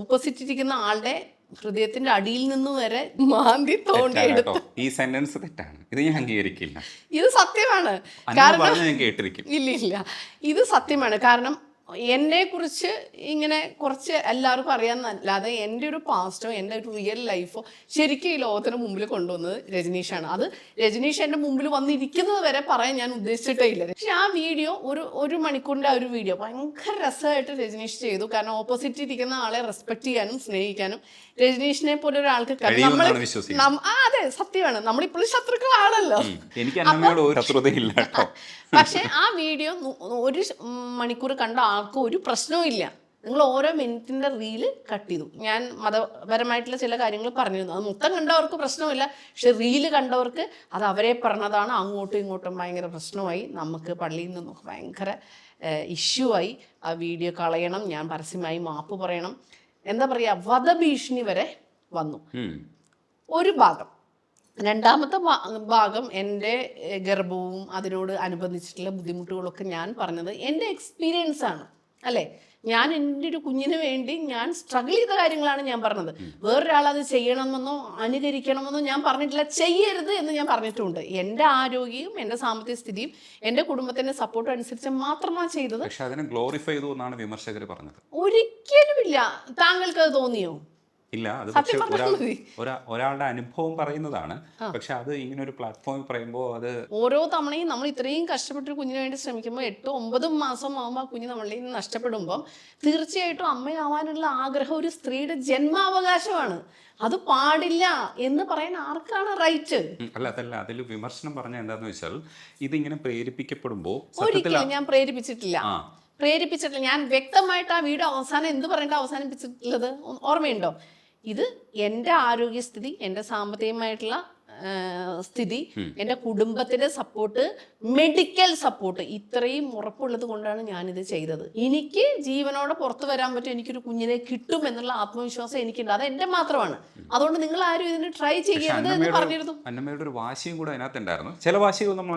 ഓപ്പോസിറ്റ് ഇരിക്കുന്ന ആളുടെ ഹൃദയത്തിന്റെ അടിയിൽ നിന്ന് വരെ മാന്തി തോണ്ടിയെടുത്തു. ഈ സെന്റൻസ് തെറ്റാണ്, ഇത് ഞാൻ അംഗീകരിക്കില്ല. ഇത് സത്യമാണ്. ഇല്ല, ഇത് സത്യമാണ്. കാരണം എന്നെ കുറിച്ച് ഇങ്ങനെ കുറച്ച് എല്ലാവർക്കും അറിയാമെന്നല്ലാതെ എൻ്റെ ഒരു പാസ്റ്റോ എൻ്റെ ഒരു റിയൽ ലൈഫോ ശരിക്കും ഈ ലോകത്തിന് മുമ്പിൽ കൊണ്ടുവന്നത് രജനീഷാണ്. അത് രജനീഷ് എൻ്റെ മുമ്പിൽ വന്നിരിക്കുന്നത് വരെ പറയാൻ ഞാൻ ഉദ്ദേശിച്ചിട്ടേ ഇല്ല. പക്ഷെ ആ വീഡിയോ ഒരു മണിക്കൂറിൻ്റെ ആ ഒരു വീഡിയോ ഭയങ്കര രസമായിട്ട് രജനീഷ് ചെയ്തു. കാരണം ഓപ്പോസിറ്റ് ഇരിക്കുന്ന ആളെ റെസ്പെക്ട് ചെയ്യാനും സ്നേഹിക്കാനും രജനീഷിനെ പോലെ ഒരാൾക്ക് അതെ സത്യമാണ്. നമ്മളിപ്പോഴും ശത്രുക്കളാണല്ലോ. പക്ഷെ ആ വീഡിയോ 1 മണിക്കൂർ കണ്ട ആർക്കും ഒരു പ്രശ്നവും ഇല്ല. നിങ്ങൾ ഓരോ മിനിറ്റിൻ്റെ റീല് കട്ട് ചെയ്തു. ഞാൻ മതപരമായിട്ടുള്ള ചില കാര്യങ്ങൾ പറഞ്ഞിരുന്നു. അത് മൊത്തം കണ്ടവർക്ക് പ്രശ്നമില്ല. പക്ഷെ റീല് കണ്ടവർക്ക് അത് അവരെ പറഞ്ഞതാണ്. അങ്ങോട്ടും ഇങ്ങോട്ടും ഭയങ്കര പ്രശ്നമായി. നമുക്ക് പള്ളിയിൽ നിന്നും ഭയങ്കര ഇഷ്യൂ ആയി. ആ വീഡിയോ കളയണം, ഞാൻ പരസ്യമായി മാപ്പ് പറയണം, എന്താ പറയുക, വധഭീഷണി വരെ വന്നു. ഒരു ഭാഗം രണ്ടാമത്തെ ഭാഗം എൻ്റെ ഗർഭവും അതിനോട് അനുബന്ധിച്ചിട്ടുള്ള ബുദ്ധിമുട്ടുകളൊക്കെ ഞാൻ പറഞ്ഞത് എൻ്റെ എക്സ്പീരിയൻസ് ആണ്, അല്ലേ? ഞാൻ എൻ്റെ ഒരു കുഞ്ഞിന് വേണ്ടി ഞാൻ സ്ട്രഗിൾ ചെയ്ത കാര്യങ്ങളാണ് ഞാൻ പറഞ്ഞത്. വേറൊരാൾ അത് ചെയ്യണമെന്നോ അനുകരിക്കണമെന്നോ ഞാൻ പറഞ്ഞിട്ടില്ല, ചെയ്യരുത് എന്ന് ഞാൻ പറഞ്ഞിട്ടുണ്ട്. എൻ്റെ ആരോഗ്യവും എൻ്റെ സാമ്പത്തിക സ്ഥിതിയും എൻ്റെ കുടുംബത്തിൻ്റെ സപ്പോർട്ടും അനുസരിച്ച് മാത്രമാണ് ചെയ്തത്. പക്ഷെ അതിനെ ഗ്ലോറിഫൈ ചെയ്തു എന്നാണ് വിമർശകർ പറഞ്ഞത്. ഒരിക്കലുമില്ല. താങ്കൾക്ക് അത് തോന്നിയോ? ഇല്ല, അത് പക്ഷെ ഒരാളുടെ അനുഭവം പറയുന്നതാണ്. പക്ഷെ അത് ഇങ്ങനെ ഒരു പ്ലാറ്റ്ഫോമിൽ പറയുമ്പോൾ അത് ഓരോ തവണയും നമ്മൾ ഇത്രയും കഷ്ടപ്പെട്ടൊരു കുഞ്ഞിന് വേണ്ടി ശ്രമിക്കുമ്പോൾ 8-9 മാസം ആകുമ്പോൾ ആ കുഞ്ഞ് നമ്മളിൽ നിന്ന് നഷ്ടപ്പെടുമ്പം തീർച്ചയായിട്ടും അമ്മയാവാനുള്ള ആഗ്രഹം ഒരു സ്ത്രീയുടെ ജന്മാവകാശമാണ്. അത് പാടില്ല എന്ന് പറയാൻ ആർക്കാണ് റൈറ്റ്? അതല്ല, അതിൽ വിമർശനം പറഞ്ഞ എന്താന്ന് വെച്ചാൽ ഇതിങ്ങനെ പ്രേരിപ്പിക്കപ്പെടുമ്പോൾ ഒരിക്കലും ഞാൻ പ്രേരിപ്പിച്ചിട്ടില്ല. ഞാൻ വ്യക്തമായിട്ട് ആ വീഡിയോ അവസാനം എന്ത് പറഞ്ഞിട്ട് അവസാനിപ്പിച്ചിട്ടുള്ളത് ഓർമ്മയുണ്ടോ? ഇത് എൻ്റെ ആരോഗ്യസ്ഥിതി, എൻ്റെ സാമ്പത്തികമായിട്ടുള്ള സ്ഥിതി, എൻ്റെ കുടുംബത്തിൻ്റെ സപ്പോർട്ട്, മെഡിക്കൽ സപ്പോർട്ട് ഇത്രയും ഉറപ്പുള്ളത് കൊണ്ടാണ് ഞാനിത് ചെയ്തത്. എനിക്ക് ജീവനോടെ പുറത്തു വരാൻ പറ്റും, എനിക്കൊരു കുഞ്ഞിനെ കിട്ടും എന്നുള്ള ആത്മവിശ്വാസം എനിക്കുണ്ട്. അത് എൻ്റെ മാത്രമാണ്. അതുകൊണ്ട് നിങ്ങൾ ആരും ഇതിന് ട്രൈ ചെയ്യരുത് എന്ന് പറഞ്ഞിരുന്നു. അന്നമ്മയുടെ ഒരു വാശിയും കൂടെ അതിനകത്തുണ്ടായിരുന്നു. ചില വാശികൾ നമ്മൾ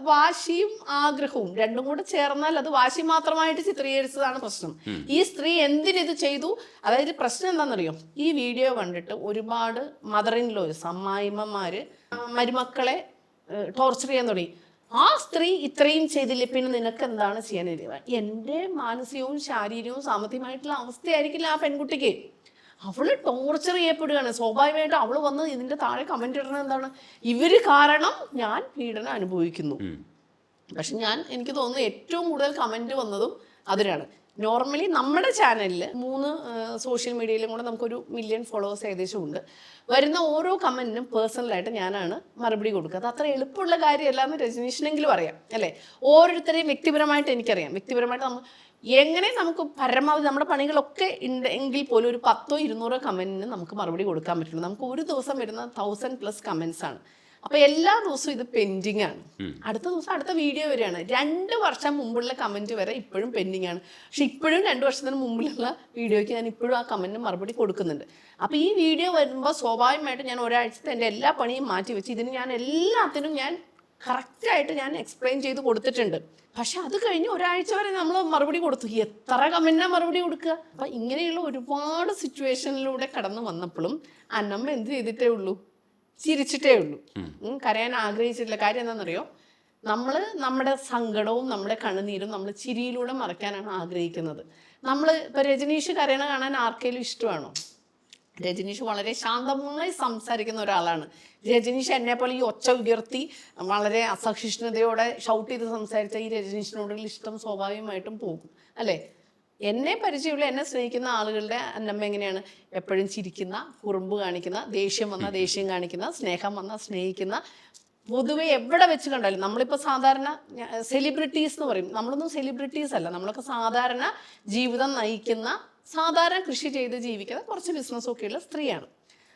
വാശിയും ആഗ്രഹവും രണ്ടും കൂടെ ചേർന്നാൽ അത് വാശി മാത്രമായിട്ട് ചിത്രീകരിച്ചതാണ് പ്രശ്നം. ഈ സ്ത്രീ എന്തിനിത് ചെയ്തു? അതായത് പ്രശ്നം എന്താണെന്നറിയോ? ഈ വീഡിയോ കണ്ടിട്ട് ഒരുപാട് മദർ ഇൻ ലോസ്, അമ്മായിമ്മമാര് മരുമക്കളെ ടോർച്ചർ ചെയ്യാൻ തുടങ്ങി. ആ സ്ത്രീ ഇത്രയും ചെയ്തില്ലേ, പിന്നെ നിനക്ക് എന്താണ് ചെയ്യാനില്ല? എൻ്റെ മാനസികവും ശാരീരികവും സാമ്പത്തികമായിട്ടുള്ള അവസ്ഥയായിരിക്കില്ല ആ പെൺകുട്ടിക്ക്. അവള് ടോർച്ചർ ചെയ്യപ്പെടുകയാണ്. സ്വാഭാവികമായിട്ട് അവള് വന്ന് ഇതിന്റെ താഴെ കമന്റ് ഇടുന്നത് എന്താണ്? ഇവര് കാരണം ഞാൻ പീഡനം അനുഭവിക്കുന്നു. പക്ഷെ എനിക്ക് തോന്നുന്നു ഏറ്റവും കൂടുതൽ കമന്റ് വന്നതും അതിനാണ്. നോർമലി നമ്മുടെ ചാനലിൽ 3 സോഷ്യൽ മീഡിയയിലും കൂടെ നമുക്കൊരു 1 മില്യൺ ഫോളോവേഴ്സ് ഏകദേശം ഉണ്ട്. വരുന്ന ഓരോ കമന്റിനും പേഴ്സണലായിട്ട് ഞാനാണ് മറുപടി കൊടുക്കുക. അത് അത്ര എളുപ്പമുള്ള കാര്യമല്ല എന്ന് രജനീഷിനെങ്കിലും അറിയാം, അല്ലേ? ഓരോരുത്തരെയും വ്യക്തിപരമായിട്ട് എനിക്കറിയാം. വ്യക്തിപരമായിട്ട് എങ്ങനെ നമുക്ക് പരമാവധി നമ്മുടെ പണികളൊക്കെ ഉണ്ടെങ്കിൽ പോലും ഒരു 100-200 കമന്റിന് നമുക്ക് മറുപടി കൊടുക്കാൻ പറ്റുള്ളൂ. നമുക്ക് ഒരു ദിവസം വരുന്ന 1000+ കമന്റ്സ് ആണ്. അപ്പൊ എല്ലാ ദിവസവും ഇത് പെൻഡിങ് ആണ്. അടുത്ത ദിവസം അടുത്ത വീഡിയോ വരെയാണ്. 2 വർഷം മുമ്പുള്ള കമന്റ് വരെ ഇപ്പോഴും പെൻഡിങ് ആണ്. പക്ഷെ ഇപ്പോഴും 2 വർഷത്തിന് മുമ്പിലുള്ള വീഡിയോയ്ക്ക് ഞാൻ ഇപ്പോഴും ആ കമന്റിന് മറുപടി കൊടുക്കുന്നുണ്ട്. അപ്പൊ ഈ വീഡിയോ വരുമ്പോൾ സ്വാഭാവികമായിട്ട് ഞാൻ ഒരാഴ്ചത്തെ എൻ്റെ എല്ലാ പണിയും മാറ്റി വെച്ച് ഇതിന് ഞാൻ എല്ലാത്തിനും ഞാൻ കറക്റ്റായിട്ട് ഞാൻ എക്സ്പ്ലെയിൻ ചെയ്ത് കൊടുത്തിട്ടുണ്ട്. പക്ഷെ അത് കഴിഞ്ഞ് ഒരാഴ്ച വരെ നമ്മൾ മറുപടി കൊടുത്തു. എത്ര കമന്റിനാ മറുപടി കൊടുക്കുക? അപ്പൊ ഇങ്ങനെയുള്ള ഒരുപാട് സിറ്റുവേഷനിലൂടെ കടന്നു വന്നപ്പോഴും അന്നമ്മ എന്ത് ചെയ്തിട്ടേ ഉള്ളൂ? ചിരിച്ചിട്ടേ ഉള്ളൂ. കരയാൻ ആഗ്രഹിച്ചിട്ടില്ല. കാര്യം എന്താണെന്നറിയോ? നമ്മൾ നമ്മുടെ സങ്കടവും നമ്മുടെ കണ്ണുനീരും നമ്മൾ ചിരിയിലൂടെ മറയ്ക്കാനാണ് ആഗ്രഹിക്കുന്നത്. ഇപ്പൊ രജനീഷ് കരയണ കാണാൻ ആർക്കെങ്കിലും ഇഷ്ടമാണോ? രജനീഷ് വളരെ ശാന്തമായി സംസാരിക്കുന്ന ഒരാളാണ്. രജനീഷ് എന്നെ പോലെ ഈ ഒച്ച ഉയർത്തി വളരെ അസഹിഷ്ണുതയോടെ ഷൗട്ട് ചെയ്ത് സംസാരിച്ച ഈ രജനീഷിനോടുള്ള ഇഷ്ടം സ്വാഭാവികമായിട്ടും പോകും, അല്ലേ? എന്നെ പരിചയമുള്ള, എന്നെ സ്നേഹിക്കുന്ന ആളുകളുടെ അന്നമ്മ എങ്ങനെയാണ്? എപ്പോഴും ചിരിക്കുന്ന, കുറുമ്പ് കാണിക്കുന്ന, ദേഷ്യം വന്നാൽ ദേഷ്യം കാണിക്കുന്ന, സ്നേഹം വന്നാൽ സ്നേഹിക്കുന്ന. പൊതുവെ എവിടെ വെച്ച് കണ്ടാലും നമ്മളിപ്പോൾ സാധാരണ സെലിബ്രിറ്റീസ് എന്ന് പറയും. നമ്മളൊന്നും സെലിബ്രിറ്റീസ് അല്ല. നമ്മളൊക്കെ സാധാരണ ജീവിതം നയിക്കുന്ന, സാധാരണ കൃഷി ചെയ്ത് ജീവിക്കുന്ന, കുറച്ച് ബിസിനസ്സൊക്കെ ഉള്ള സ്ത്രീയാണ്.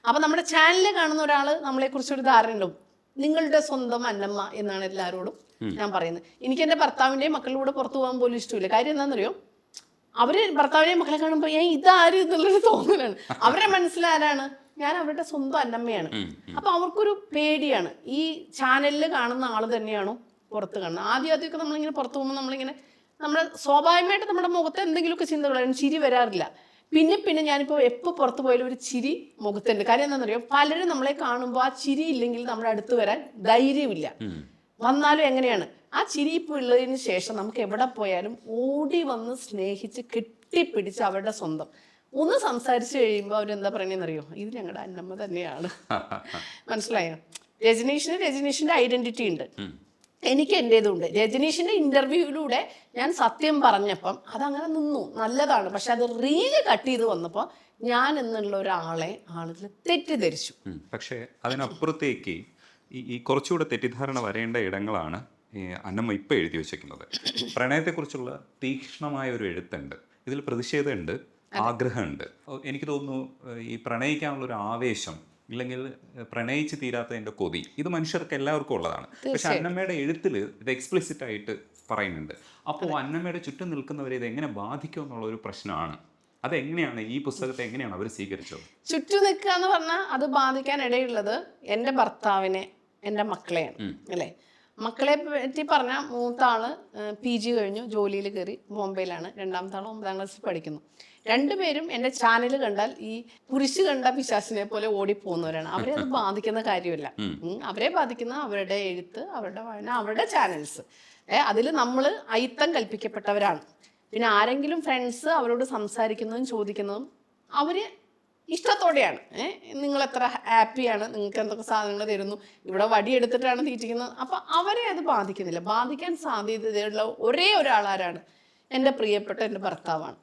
അപ്പം നമ്മുടെ ചാനലിൽ കാണുന്ന ഒരാൾ നമ്മളെക്കുറിച്ചൊരു ധാരണ ഉണ്ടാവും. നിങ്ങളുടെ സ്വന്തം അന്നമ്മ എന്നാണ് എല്ലാവരോടും ഞാൻ പറയുന്നത്. എനിക്ക് എൻ്റെ ഭർത്താവിൻ്റെയും മക്കളുടെ കൂടെ പുറത്തു പോകാൻ പോലും ഇഷ്ടമില്ല. കാര്യം എന്താണെന്നറിയോ? അവര് ഭർത്താവിനെയും മക്കളെ കാണുമ്പോൾ ഇതാര് എന്നുള്ളൊരു തോന്നലാണ്. അവരെ മനസ്സിലാരാണ്? ഞാൻ അവരുടെ സ്വന്തം അന്നമ്മയാണ്. അപ്പൊ അവർക്കൊരു പേടിയാണ്. ഈ ചാനലിൽ കാണുന്ന ആള് തന്നെയാണോ പുറത്ത് കാണുന്നത്? ആദ്യമൊക്കെ നമ്മളിങ്ങനെ പുറത്തു പോകുമ്പോൾ നമ്മുടെ സ്വാഭാവികമായിട്ട് നമ്മുടെ മുഖത്ത് എന്തെങ്കിലുമൊക്കെ ചിന്തകളാണ്. ചിരി വരാറില്ല. പിന്നെ ഞാനിപ്പോൾ എപ്പോൾ പുറത്ത് പോയാലും ഒരു ചിരി മുഖത്തുണ്ട്. കാര്യം എന്താണെന്നറിയോ? പലരും നമ്മളെ കാണുമ്പോൾ ആ ചിരി ഇല്ലെങ്കിൽ നമ്മുടെ അടുത്ത് വരാൻ ധൈര്യമില്ല. വന്നാലും എങ്ങനെയാണ്? ആ ചിരി ഇപ്പോൾ ഉള്ളതിന് ശേഷം നമുക്ക് എവിടെ പോയാലും ഓടി വന്ന് സ്നേഹിച്ച് കെട്ടിപ്പിടിച്ച് അവരുടെ സ്വന്തം ഒന്ന് സംസാരിച്ചു കഴിയുമ്പോൾ അവരെന്താ പറയണെന്നറിയോ? ഇത് ഞങ്ങളുടെ അന്നമ്മ തന്നെയാണ്. മനസ്സിലായോ? രജനീഷിന്റെ ഐഡന്റിറ്റി ഉണ്ട്, എനിക്ക് എൻ്റേതുണ്ട്. രജനീഷിന്റെ ഇന്റർവ്യൂവിലൂടെ ഞാൻ സത്യം പറഞ്ഞപ്പം അതങ്ങനെ നിന്നു, നല്ലതാണ്. പക്ഷെ അത് റീല് കട്ട് ചെയ്ത് വന്നപ്പോൾ ഞാൻ എന്നുള്ള ഒരാളെ ആളുകൾ തെറ്റിദ്ധരിച്ചു. പക്ഷേ അതിനപ്പുറത്തേക്ക് ഈ കുറച്ചുകൂടെ തെറ്റിദ്ധാരണ വരേണ്ട ഇടങ്ങളാണ് അന്നമ്മ ഇപ്പം എഴുതി വെച്ചിരിക്കുന്നത്. പ്രണയത്തെക്കുറിച്ചുള്ള തീക്ഷ്ണമായ ഒരു എഴുത്തുണ്ട്, ഇതിൽ പ്രതിഷേധമുണ്ട്, ആഗ്രഹമുണ്ട്. എനിക്ക് തോന്നുന്നു ഈ പ്രണയിക്കാനുള്ളൊരു ആവേശം, ഇല്ലെങ്കിൽ പ്രണയിച്ച് തീരാത്തതിൻ്റെ കൊതി, ഇത് മനുഷ്യർക്ക് എല്ലാവർക്കും ഉള്ളതാണ്. പക്ഷെ അന്നമ്മയുടെ എഴുത്തിൽ ഇത് എക്സ്പ്ലിസിറ്റ് ആയിട്ട് പറയുന്നുണ്ട്. അപ്പോൾ അന്നമ്മയുടെ ചുറ്റും നിൽക്കുന്നവരെ ഇത് എങ്ങനെ ബാധിക്കും എന്നുള്ള ഒരു പ്രശ്നമാണ് അതെങ്ങനെയാണ് ഈ പുസ്തകത്തെ എങ്ങനെയാണ് അവർ സ്വീകരിച്ചത്? ചുറ്റു നിൽക്കുക എന്ന് പറഞ്ഞാൽ അത് ബാധിക്കാൻ ഇടയുള്ളത് എൻ്റെ ഭർത്താവിനെ, എൻ്റെ മക്കളെയാണ് അല്ലേ. മക്കളെ പറ്റി പറഞ്ഞാൽ മൂത്ത ആള് PG കഴിഞ്ഞു, ജോലിയിൽ കയറി ബോംബെയിലാണ്. രണ്ടാമത്തെ ആൾ 9ാം ക്ലാസ്സിൽ പഠിക്കുന്നു. രണ്ടുപേരും എൻ്റെ ചാനൽ കണ്ടാൽ ഈ കുരിശ് കണ്ട പിശാചിനെ പോലെ ഓടിപ്പോകുന്നവരാണ്. അവരെ അത് ബാധിക്കുന്ന കാര്യമില്ല. അവരെ ബാധിക്കുന്ന അവരുടെ എഴുത്ത്, അവരുടെ വായന, അവരുടെ ചാനൽസ്. അതിൽ നമ്മൾ അയിത്തം കൽപ്പിക്കപ്പെട്ടവരാണ്. പിന്നെ ആരെങ്കിലും ഫ്രണ്ട്സ് അവരോട് സംസാരിക്കുന്നതും ചോദിക്കുന്നതും അവര് ഇഷ്ടത്തോടെയാണ്. നിങ്ങൾ എത്ര ഹാപ്പിയാണ്, നിങ്ങൾക്ക് എന്തൊക്കെ സാധനങ്ങൾ തരുന്നു, ഇവിടെ വടിയെടുത്തിട്ടാണ് തീറ്റിക്കുന്നത്. അപ്പം അവരെ അത് ബാധിക്കുന്നില്ല. ബാധിക്കാൻ സാധ്യതയുള്ള ഒരേ ഒരാളാരാണ്? എൻ്റെ പ്രിയപ്പെട്ട എൻ്റെ ഭർത്താവാണ്.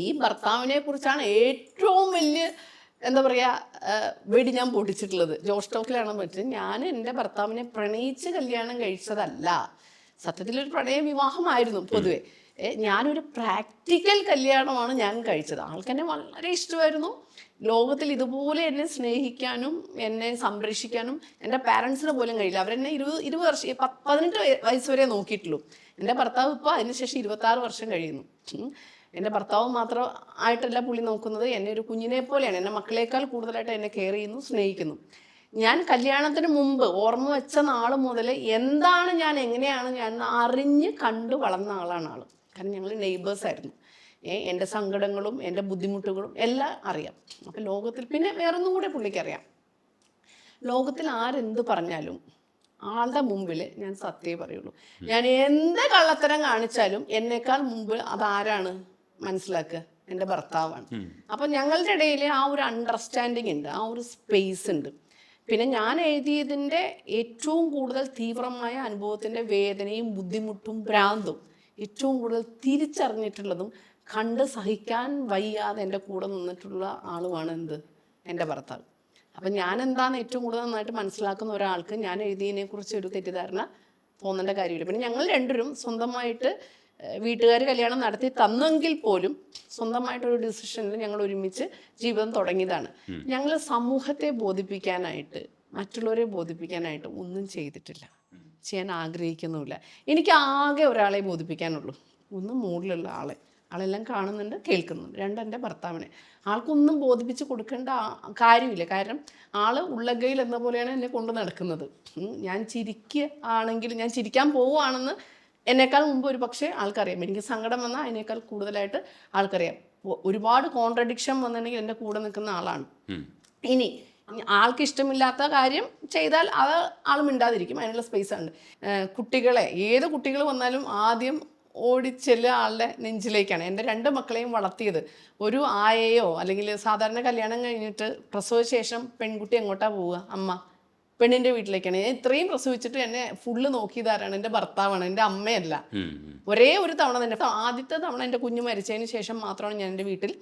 ഈ ഭർത്താവിനെ കുറിച്ചാണ് ഏറ്റവും വലിയ എന്താ പറയുക വെടി ഞാൻ പൊട്ടിച്ചിട്ടുള്ളത്. ജോഷ് ടോക്കിലാണ് പറ്റുന്നത്. ഞാൻ എൻ്റെ ഭർത്താവിനെ പ്രണയിച്ച് കല്യാണം കഴിച്ചതല്ല. സത്യത്തിലൊരു പ്രണയ വിവാഹമായിരുന്നു പൊതുവെ. ഞാനൊരു പ്രാക്ടിക്കൽ കല്യാണമാണ് ഞാൻ കഴിച്ചത്. ആൾക്കെന്നെ വളരെ ഇഷ്ടമായിരുന്നു. ലോകത്തിൽ ഇതുപോലെ എന്നെ സ്നേഹിക്കാനും എന്നെ സംരക്ഷിക്കാനും എൻ്റെ പാരൻസിന് പോലും കഴിയില്ല. അവരെന്നെ 20 വർഷം 18 വയസ്സ് വരെ നോക്കിയിട്ടുള്ളൂ. എൻ്റെ ഭർത്താവ് ഇപ്പോൾ അതിനുശേഷം 26 വർഷം കഴിയുന്നു. എൻ്റെ ഭർത്താവ് മാത്രം ആയിട്ടല്ല പുള്ളി നോക്കുന്നത്, എന്നെ ഒരു കുഞ്ഞിനെ പോലെയാണ്. എൻ്റെ മക്കളേക്കാൾ കൂടുതലായിട്ട് എന്നെ കെയർ ചെയ്യുന്നു, സ്നേഹിക്കുന്നു. ഞാൻ കല്യാണത്തിന് മുമ്പ് ഓർമ്മ വെച്ച നാൾ മുതൽ എന്താണ് ഞാൻ, എങ്ങനെയാണ് ഞാൻ അറിഞ്ഞ് കണ്ടു വളർന്ന ആളാണ് ആൾ. കാരണം ഞങ്ങൾ നെയ്ബേഴ്സായിരുന്നു. എൻ്റെ സങ്കടങ്ങളും എൻ്റെ ബുദ്ധിമുട്ടുകളും എല്ലാം അറിയാം. അപ്പം ലോകത്തിൽ പിന്നെ വേറൊന്നും കൂടെ പുള്ളിക്കറിയാം. ലോകത്തിൽ ആരെന്ത് പറഞ്ഞാലും ആളുടെ മുമ്പിൽ ഞാൻ സത്യമേ പറയുള്ളൂ. ഞാൻ എന്ത് കള്ളത്തരം കാണിച്ചാലും എന്നേക്കാൾ മുമ്പ് അതാരാണ് മനസ്സിലാക്കുക? എൻ്റെ ഭർത്താവാണ്. അപ്പം ഞങ്ങളുടെ ഇടയിൽ ആ ഒരു അണ്ടർസ്റ്റാൻഡിങ് ഉണ്ട്, ആ ഒരു സ്പേസ് ഉണ്ട്. പിന്നെ ഞാൻ എഴുതിയതിൻ്റെ ഏറ്റവും കൂടുതൽ തീവ്രമായ അനുഭവത്തിൻ്റെ വേദനയും ബുദ്ധിമുട്ടും ഭ്രാന്തും ഏറ്റവും കൂടുതൽ തിരിച്ചറിഞ്ഞിട്ടുള്ളതും കണ്ട് സഹിക്കാൻ വയ്യാതെ എൻ്റെ കൂടെ നിന്നിട്ടുള്ള ആളുമാണ് എന്ത്? എൻ്റെ ഭർത്താവ്. അപ്പം ഞാൻ എന്താണെന്ന് ഏറ്റവും കൂടുതൽ നന്നായിട്ട് മനസ്സിലാക്കുന്ന ഒരാൾക്ക് ഞാൻ എഴുതിയതിനെക്കുറിച്ച് ഒരു തെറ്റിദ്ധാരണ തോന്നേണ്ട കാര്യമില്ല. പിന്നെ ഞങ്ങൾ രണ്ടുപേരും സ്വന്തമായിട്ട് വീട്ടുകാർ കല്യാണം നടത്തി തന്നെങ്കിൽ പോലും സ്വന്തമായിട്ടൊരു ഡിസിഷനിൽ ഞങ്ങൾ ഒരുമിച്ച് ജീവിതം തുടങ്ങിയതാണ്. ഞങ്ങൾ സമൂഹത്തെ ബോധിപ്പിക്കാനായിട്ട്, മറ്റുള്ളവരെ ബോധിപ്പിക്കാനായിട്ട് ഒന്നും ചെയ്തിട്ടില്ല, ചെയ്യാൻ ആഗ്രഹിക്കുന്നുമില്ല. എനിക്ക് ആകെ ഒരാളെ ബോധിപ്പിക്കാനുള്ളൂ. ഒന്ന് മുകളിലുള്ള ആളെല്ലാം കാണുന്നുണ്ട്, കേൾക്കുന്നുണ്ട്. 2 എൻ്റെ ഭർത്താവിനെ. ആൾക്കൊന്നും ബോധിപ്പിച്ച് കൊടുക്കേണ്ട കാര്യമില്ല. കാരണം ആൾ ഉള്ളകയിൽ എന്ന പോലെയാണ് എന്നെ കൊണ്ട് നടക്കുന്നത്. ഞാൻ ഞാൻ ചിരിക്കാൻ പോവുകയാണെന്ന് എന്നേക്കാൾ മുമ്പ് ഒരു പക്ഷേ ആൾക്കറിയാം. എനിക്ക് സങ്കടം വന്നാൽ അതിനേക്കാൾ കൂടുതലായിട്ട് ആൾക്കറിയാം. ഒരുപാട് കോൺട്രഡിക്ഷൻ വന്നിട്ടുണ്ടെങ്കിൽ എൻ്റെ കൂടെ നിൽക്കുന്ന ആളാണ്. ഇനി ആൾക്ക് ഇഷ്ടമില്ലാത്ത കാര്യം ചെയ്താൽ അത് ആൾ മിണ്ടാതിരിക്കും, അതിനുള്ള സ്പേസ് ഉണ്ട്. കുട്ടികളെ, ഏത് കുട്ടികൾ വന്നാലും ആദ്യം ഓടിച്ചെല്ലുക ആളുടെ നെഞ്ചിലേക്കാണ്. എൻ്റെ 2 മക്കളെയും വളർത്തിയത് ഒരു ആയയോ അല്ലെങ്കിൽ സാധാരണ കല്യാണം കഴിഞ്ഞിട്ട് പ്രസവ ശേഷം പെൺകുട്ടി എങ്ങോട്ടാണ് പോവുക? അമ്മ പെണ്ണിൻ്റെ വീട്ടിലേക്കാണ്. ഞാൻ ഇത്രയും പ്രസവിച്ചിട്ട് എന്നെ ഫുള്ള് നോക്കിയതാരാണ്? എൻ്റെ ഭർത്താവാണ്, എൻ്റെ അമ്മയല്ല. ഒരേ ഒരു തവണ തന്നെ, ആദ്യത്തെ തവണ എൻ്റെ കുഞ്ഞ് മരിച്ചതിന് ശേഷം മാത്രമാണ് ഞാൻ എൻ്റെ വീട്ടിൽ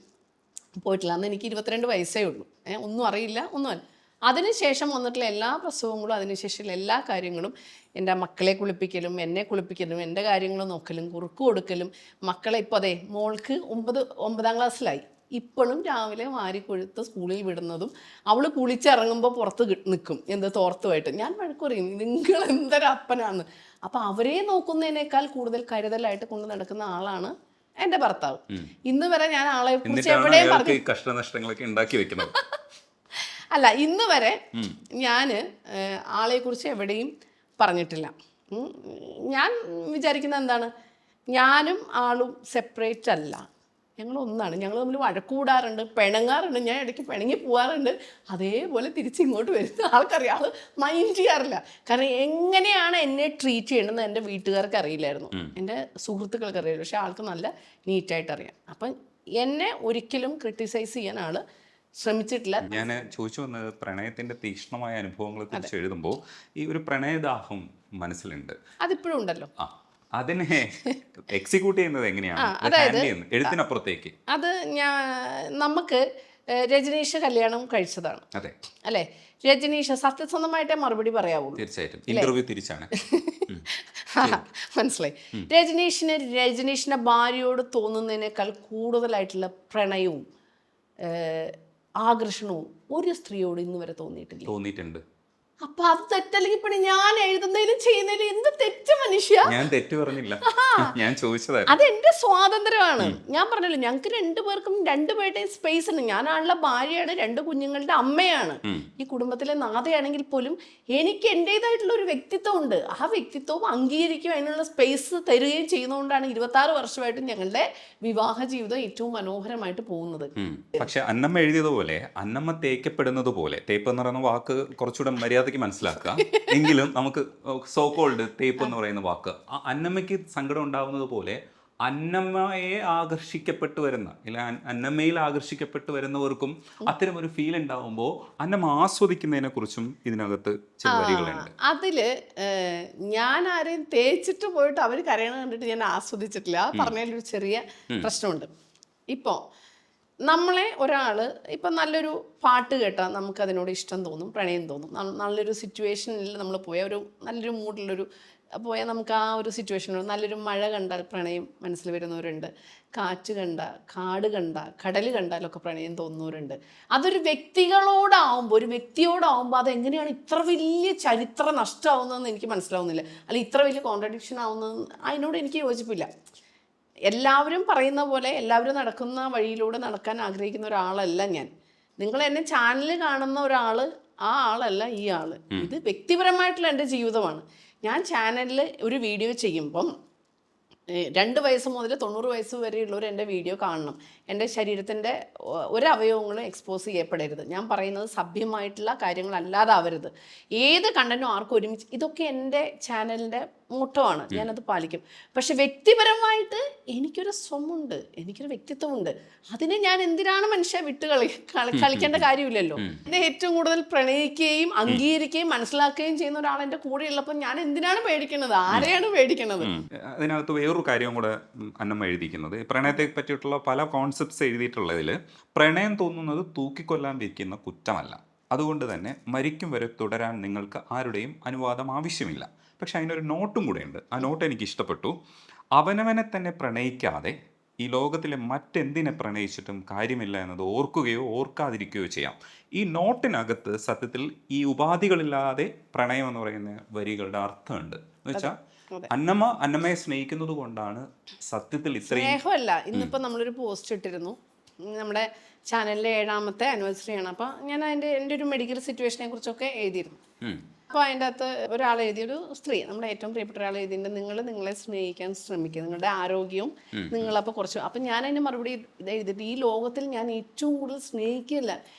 പോയിട്ടില്ല. അന്ന് എനിക്ക് 22 വയസ്സേ ഉള്ളൂ. ഒന്നും അറിയില്ല, ഒന്നുമല്ല. അതിനുശേഷം വന്നിട്ടുള്ള എല്ലാ പ്രസവങ്ങളും അതിനുശേഷം എല്ലാ കാര്യങ്ങളും എൻ്റെ മക്കളെ കുളിപ്പിക്കലും എന്നെ കുളിപ്പിക്കലും എൻ്റെ കാര്യങ്ങൾ നോക്കലും കുറുക്ക് കൊടുക്കലും. മക്കളെ ഇപ്പോൾ അതെ മോൾക്ക് 9ാം ക്ലാസ്സിലായി. ഇപ്പോഴും രാവിലെ വാരിക്കൊഴുത്ത് സ്കൂളിൽ വിടുന്നതും അവൾ കുളിച്ചിറങ്ങുമ്പോൾ പുറത്ത് നിൽക്കും തോർത്തുമായിട്ട്. ഞാൻ വഴക്ക് പറയും, നിങ്ങൾ എന്തൊരു അപ്പനാണ്. അപ്പം അവരെ നോക്കുന്നതിനേക്കാൾ കൂടുതൽ കരുതലായിട്ട് കൊണ്ട് നടക്കുന്ന ആളാണ് എൻ്റെ ഭർത്താവ്. ഇന്ന് വരെ ഞാൻ ആളെ കുറിച്ച് എവിടെയും പറഞ്ഞു കഷ്ടനഷ്ടങ്ങളൊക്കെ ഉണ്ടാക്കി വെക്കുന്നത് അല്ല, ഇന്ന് വരെ ഞാൻ ആളെക്കുറിച്ച് എവിടെയും പറഞ്ഞിട്ടില്ല. ഞാൻ വിചാരിക്കുന്നത് എന്താണ്, ഞാനും ആളും സെപ്പറേറ്റ് അല്ല, ഞങ്ങൾ ഒന്നാണ്. ഞങ്ങൾ തമ്മിൽ വഴക്കൂടാറുണ്ട്, പിണങ്ങാറുണ്ട്. ഞാൻ ഇടയ്ക്ക് പിണങ്ങി പോകാറുണ്ട്. അതേപോലെ തിരിച്ചിങ്ങോട്ട് വരുന്ന ആൾക്കറിയാം. ആൾ മൈൻഡ് ചെയ്യാറില്ല. കാരണം എങ്ങനെയാണ് എന്നെ ട്രീറ്റ് ചെയ്യണമെന്ന് എൻ്റെ വീട്ടുകാർക്ക് അറിയില്ലായിരുന്നു, എൻ്റെ സുഹൃത്തുക്കൾക്ക് അറിയില്ല. പക്ഷെ ആൾക്ക് നല്ല നീറ്റായിട്ട് അറിയാം. അപ്പം എന്നെ ഒരിക്കലും ക്രിട്ടിസൈസ് ചെയ്യാൻ ആൾ ശ്രമിച്ചിട്ടില്ല. ഞാൻ ചോദിച്ചു വന്നത് പ്രണയത്തിന്റെ തീക്ഷ്ണമായ അനുഭവങ്ങളെ കുറിച്ച് എഴുതുമ്പോൾ ഈ ഒരു പ്രണയദാഹം മനസ്സിലുണ്ട്. അതിപ്പോഴും ഉണ്ടല്ലോ. അതിനെ എക്സിക്യൂട്ട് ചെയ്യുന്നത് എങ്ങനെയാണ് എഴുത്തിനപ്പുറത്തേക്ക്? അത് നമുക്ക് രജനീഷ് കല്യാണം കഴിച്ചതാണ് അല്ലേ? രജനീഷ് സത്യസന്ധമായിട്ടേ മറുപടി പറയാവുള്ളൂ. തീർച്ചയായിട്ടും ഇന്റർവ്യൂ തിരിച്ചാണ്. മനസ്സിലായി. രജനീഷിന്റെ ഭാര്യയോട് തോന്നുന്നതിനേക്കാൾ കൂടുതലായിട്ടുള്ള പ്രണയവും ആകർഷണവും ഒരു സ്ത്രീയോട് ഇന്ന് വരെ തോന്നിയിട്ടുണ്ട്. തോന്നിയിട്ടുണ്ട്. അപ്പൊ അത് തെറ്റല്ലെങ്കിൽ പിന്നെ ഞാൻ എഴുതുന്നതിലും ചെയ്യുന്നതിലും എന്ത് തെറ്റ് മനുഷ്യ. ഞാൻ തെറ്റ് പറഞ്ഞില്ല, ഞാൻ ചോദിച്ചതായിരുന്നു. അതെന്റെ സ്വാതന്ത്ര്യമാണ്. ഞാൻ പറഞ്ഞല്ലോ, ഞങ്ങൾക്ക് രണ്ടുപേർക്കും രണ്ടുപേരുടെയും സ്പേസ് ഉണ്ട്. ഞാനാണുള്ള ഭാര്യയാണ്, 2 കുഞ്ഞുങ്ങളുടെ അമ്മയാണ്, ഈ കുടുംബത്തിലെ നാഥയാണെങ്കിൽ പോലും എനിക്ക് എൻ്റെതായിട്ടുള്ള ഒരു വ്യക്തിത്വം ഉണ്ട്. ആ വ്യക്തിത്വവും അംഗീകരിക്കും അതിനുള്ള സ്പേസ് തരികയും ചെയ്യുന്നതുകൊണ്ടാണ് 26 വർഷമായിട്ട് ഞങ്ങളുടെ വിവാഹ ജീവിതം ഏറ്റവും മനോഹരമായിട്ട് പോകുന്നത്. പക്ഷെ അന്നമ്മ എഴുതിയതുപോലെ, അന്നമ്മ തേക്കപ്പെടുന്നത് പോലെ, തേപ്പ് എന്ന് പറയുന്ന വാക്ക് കുറച്ചുകൂടെ മര്യാദയ്ക്ക് മനസ്സിലാക്കുക, എങ്കിലും നമുക്ക് സോ കോൾഡ് തേപ്പ് എന്ന് പറയുന്ന വാക്ക്, ആ അന്നമ്മയ്ക്ക് സങ്കടം ഉണ്ടാവുന്നത് പോലെ അന്നമ്മയെ ആകർഷിക്കപ്പെട്ടു വരുന്ന, ഇല്ല അന്നമ്മയിൽ ആകർഷിക്കപ്പെട്ടു വരുന്നവർക്കും അത്തരം ഒരു ഫീൽ ഉണ്ടാവുമ്പോൾ അന്നമ്മ ആസ്വദിക്കുന്നതിനെ കുറിച്ചും ഇതിനകത്ത് ചില വരികളുണ്ട്. അതില് ഞാൻ ആരെയും തേച്ചിട്ട് പോയിട്ട് അവർ കരയണ കണ്ടിട്ട് ഞാൻ ആസ്വദിച്ചിട്ടില്ല. പറഞ്ഞതിലൊരു ചെറിയ പ്രശ്നമുണ്ട്. ഇപ്പോൾ നമ്മളെ ഒരാൾ ഇപ്പം നല്ലൊരു പാട്ട് കേട്ടാൽ നമുക്കതിനോട് ഇഷ്ടം തോന്നും, പ്രണയം തോന്നും. നല്ലൊരു സിറ്റുവേഷനിൽ നമ്മൾ പോയ ഒരു നല്ലൊരു മൂഡിലൊരു പോയാൽ നമുക്ക് ആ ഒരു സിറ്റുവേഷനിൽ നല്ലൊരു മഴ കണ്ടാൽ പ്രണയം മനസ്സിൽ വരുന്നവരുണ്ട്, കാറ്റ് കണ്ട, കാട് കണ്ട, കടൽ കണ്ടാലൊക്കെ പ്രണയം തോന്നുന്നവരുണ്ട്. അതൊരു വ്യക്തികളോടാവുമ്പോൾ, ഒരു വ്യക്തിയോടാവുമ്പോൾ അതെങ്ങനെയാണ് ഇത്ര വലിയ ചരിത്ര നഷ്ടമാവുന്നതെന്ന് എനിക്ക് മനസ്സിലാവുന്നില്ല. അല്ലെങ്കിൽ ഇത്ര വലിയ കോൺട്രഡിക്ഷൻ ആവുന്നത്, അതിനോട് എനിക്ക് യോജിപ്പില്ല. എല്ലാവരും പറയുന്ന പോലെ എല്ലാവരും നടക്കുന്ന വഴിയിലൂടെ നടക്കാൻ ആഗ്രഹിക്കുന്ന ഒരാളല്ല ഞാൻ. നിങ്ങൾ എന്നെ ചാനൽ കാണുന്ന ഒരാൾ, ആ ആളല്ല ഈ ആള്. ഇത് വ്യക്തിപരമായിട്ടുള്ള എൻ്റെ ജീവിതമാണ്. ഞാൻ ചാനലിൽ ഒരു വീഡിയോ ചെയ്യുമ്പം 2 വയസ്സ് മുതൽ 90 വയസ്സ് വരെയുള്ളവർ എൻ്റെ വീഡിയോ കാണണം. എൻ്റെ ശരീരത്തിൻ്റെ ഒരവയവങ്ങളും എക്സ്പോസ് ചെയ്യപ്പെടരുത്. ഞാൻ പറയുന്നത് സഭ്യമായിട്ടുള്ള കാര്യങ്ങളല്ലാതാവരുത്. ഏത് കണ്ടന്റും ആർക്കും ഒരുമിച്ച്, ഇതൊക്കെ എൻ്റെ ചാനലിൻ്റെ മോട്ടോവാണ്, ഞാനത് പാലിക്കും. പക്ഷെ വ്യക്തിപരമായിട്ട് എനിക്കൊരു സ്വമുണ്ട്, എനിക്കൊരു വ്യക്തിത്വമുണ്ട്. അതിനെ ഞാൻ എന്തിനാണ് മനുഷ്യ വിട്ട് കളിക്കേണ്ട കാര്യമില്ലല്ലോ. എന്നെ ഏറ്റവും കൂടുതൽ പ്രണയിക്കുകയും അംഗീകരിക്കുകയും മനസ്സിലാക്കുകയും ചെയ്യുന്ന ഒരാൾ എൻ്റെ കൂടെ ഉള്ളപ്പോൾ ഞാൻ എന്തിനാണ് പേടിക്കുന്നത്? ആരെയാണ് പേടിക്കുന്നത്? അതിനകത്ത് വേറൊരു കാര്യം കൂടെ അന്നമ്മ എഴുതിക്കുന്നത്, പ്രണയത്തെ പറ്റിയിട്ടുള്ള പല കോൺസെപ്റ്റ്സ് എഴുതിയിട്ടുള്ളതിൽ പ്രണയം തോന്നുന്നത് തൂക്കിക്കൊല്ലാൻ വിധിക്കുന്ന കുറ്റമല്ല, അതുകൊണ്ട് തന്നെ മരിക്കും വരെ തുടരാൻ നിങ്ങൾക്ക് ആരുടെയും അനുവാദം ആവശ്യമില്ല. പക്ഷെ അതിനൊരു നോട്ടും കൂടെ ഉണ്ട്. ആ നോട്ട് എനിക്ക് ഇഷ്ടപ്പെട്ടു. അവനവനെ തന്നെ പ്രണയിക്കാതെ ഈ ലോകത്തിലെ മറ്റെന്തിനെ പ്രണയിച്ചിട്ടും കാര്യമില്ല എന്നത് ഓർക്കുകയോ ഓർക്കാതിരിക്കുകയോ ചെയ്യാം. ഈ നോട്ടിനകത്ത് സത്യത്തിൽ ഈ ഉപാധികളില്ലാതെ പ്രണയം എന്ന് പറയുന്ന വരികളുടെ അർത്ഥമുണ്ട്. എന്ന് വെച്ചാൽ അന്നമ്മയെ സ്നേഹിക്കുന്നത് കൊണ്ടാണ് സത്യത്തിൽ ഇത്രയും സ്നേഹമല്ല. ഇന്നിപ്പോൾ നമ്മളൊരു പോസ്റ്റ് ഇട്ടിരുന്നു, നമ്മുടെ ചാനലിലെ 7ാമത്തെ ആനിവേഴ്സറി ആണ്. അപ്പോൾ ഞാൻ എൻ്റെ ഒരു മെഡിക്കൽ സിറ്റുവേഷനെ കുറിച്ചൊക്കെ എഴുതിയിരുന്നു. അപ്പോൾ അതിൻ്റെ അകത്ത് ഒരാൾ എഴുതിയൊരു സ്ത്രീ, നമ്മുടെ ഏറ്റവും പ്രിയപ്പെട്ട ഒരാൾ എഴുതിയിട്ടുണ്ട്, നിങ്ങൾ നിങ്ങളെ സ്നേഹിക്കാൻ ശ്രമിക്കുക, നിങ്ങളുടെ ആരോഗ്യവും നിങ്ങളപ്പോൾ കുറച്ച്. അപ്പം ഞാൻ അതിന് മറുപടി എഴുതിയിട്ട്, ഈ ലോകത്തിൽ ഞാൻ ഏറ്റവും കൂടുതൽ സ്നേഹിക്കില്ല,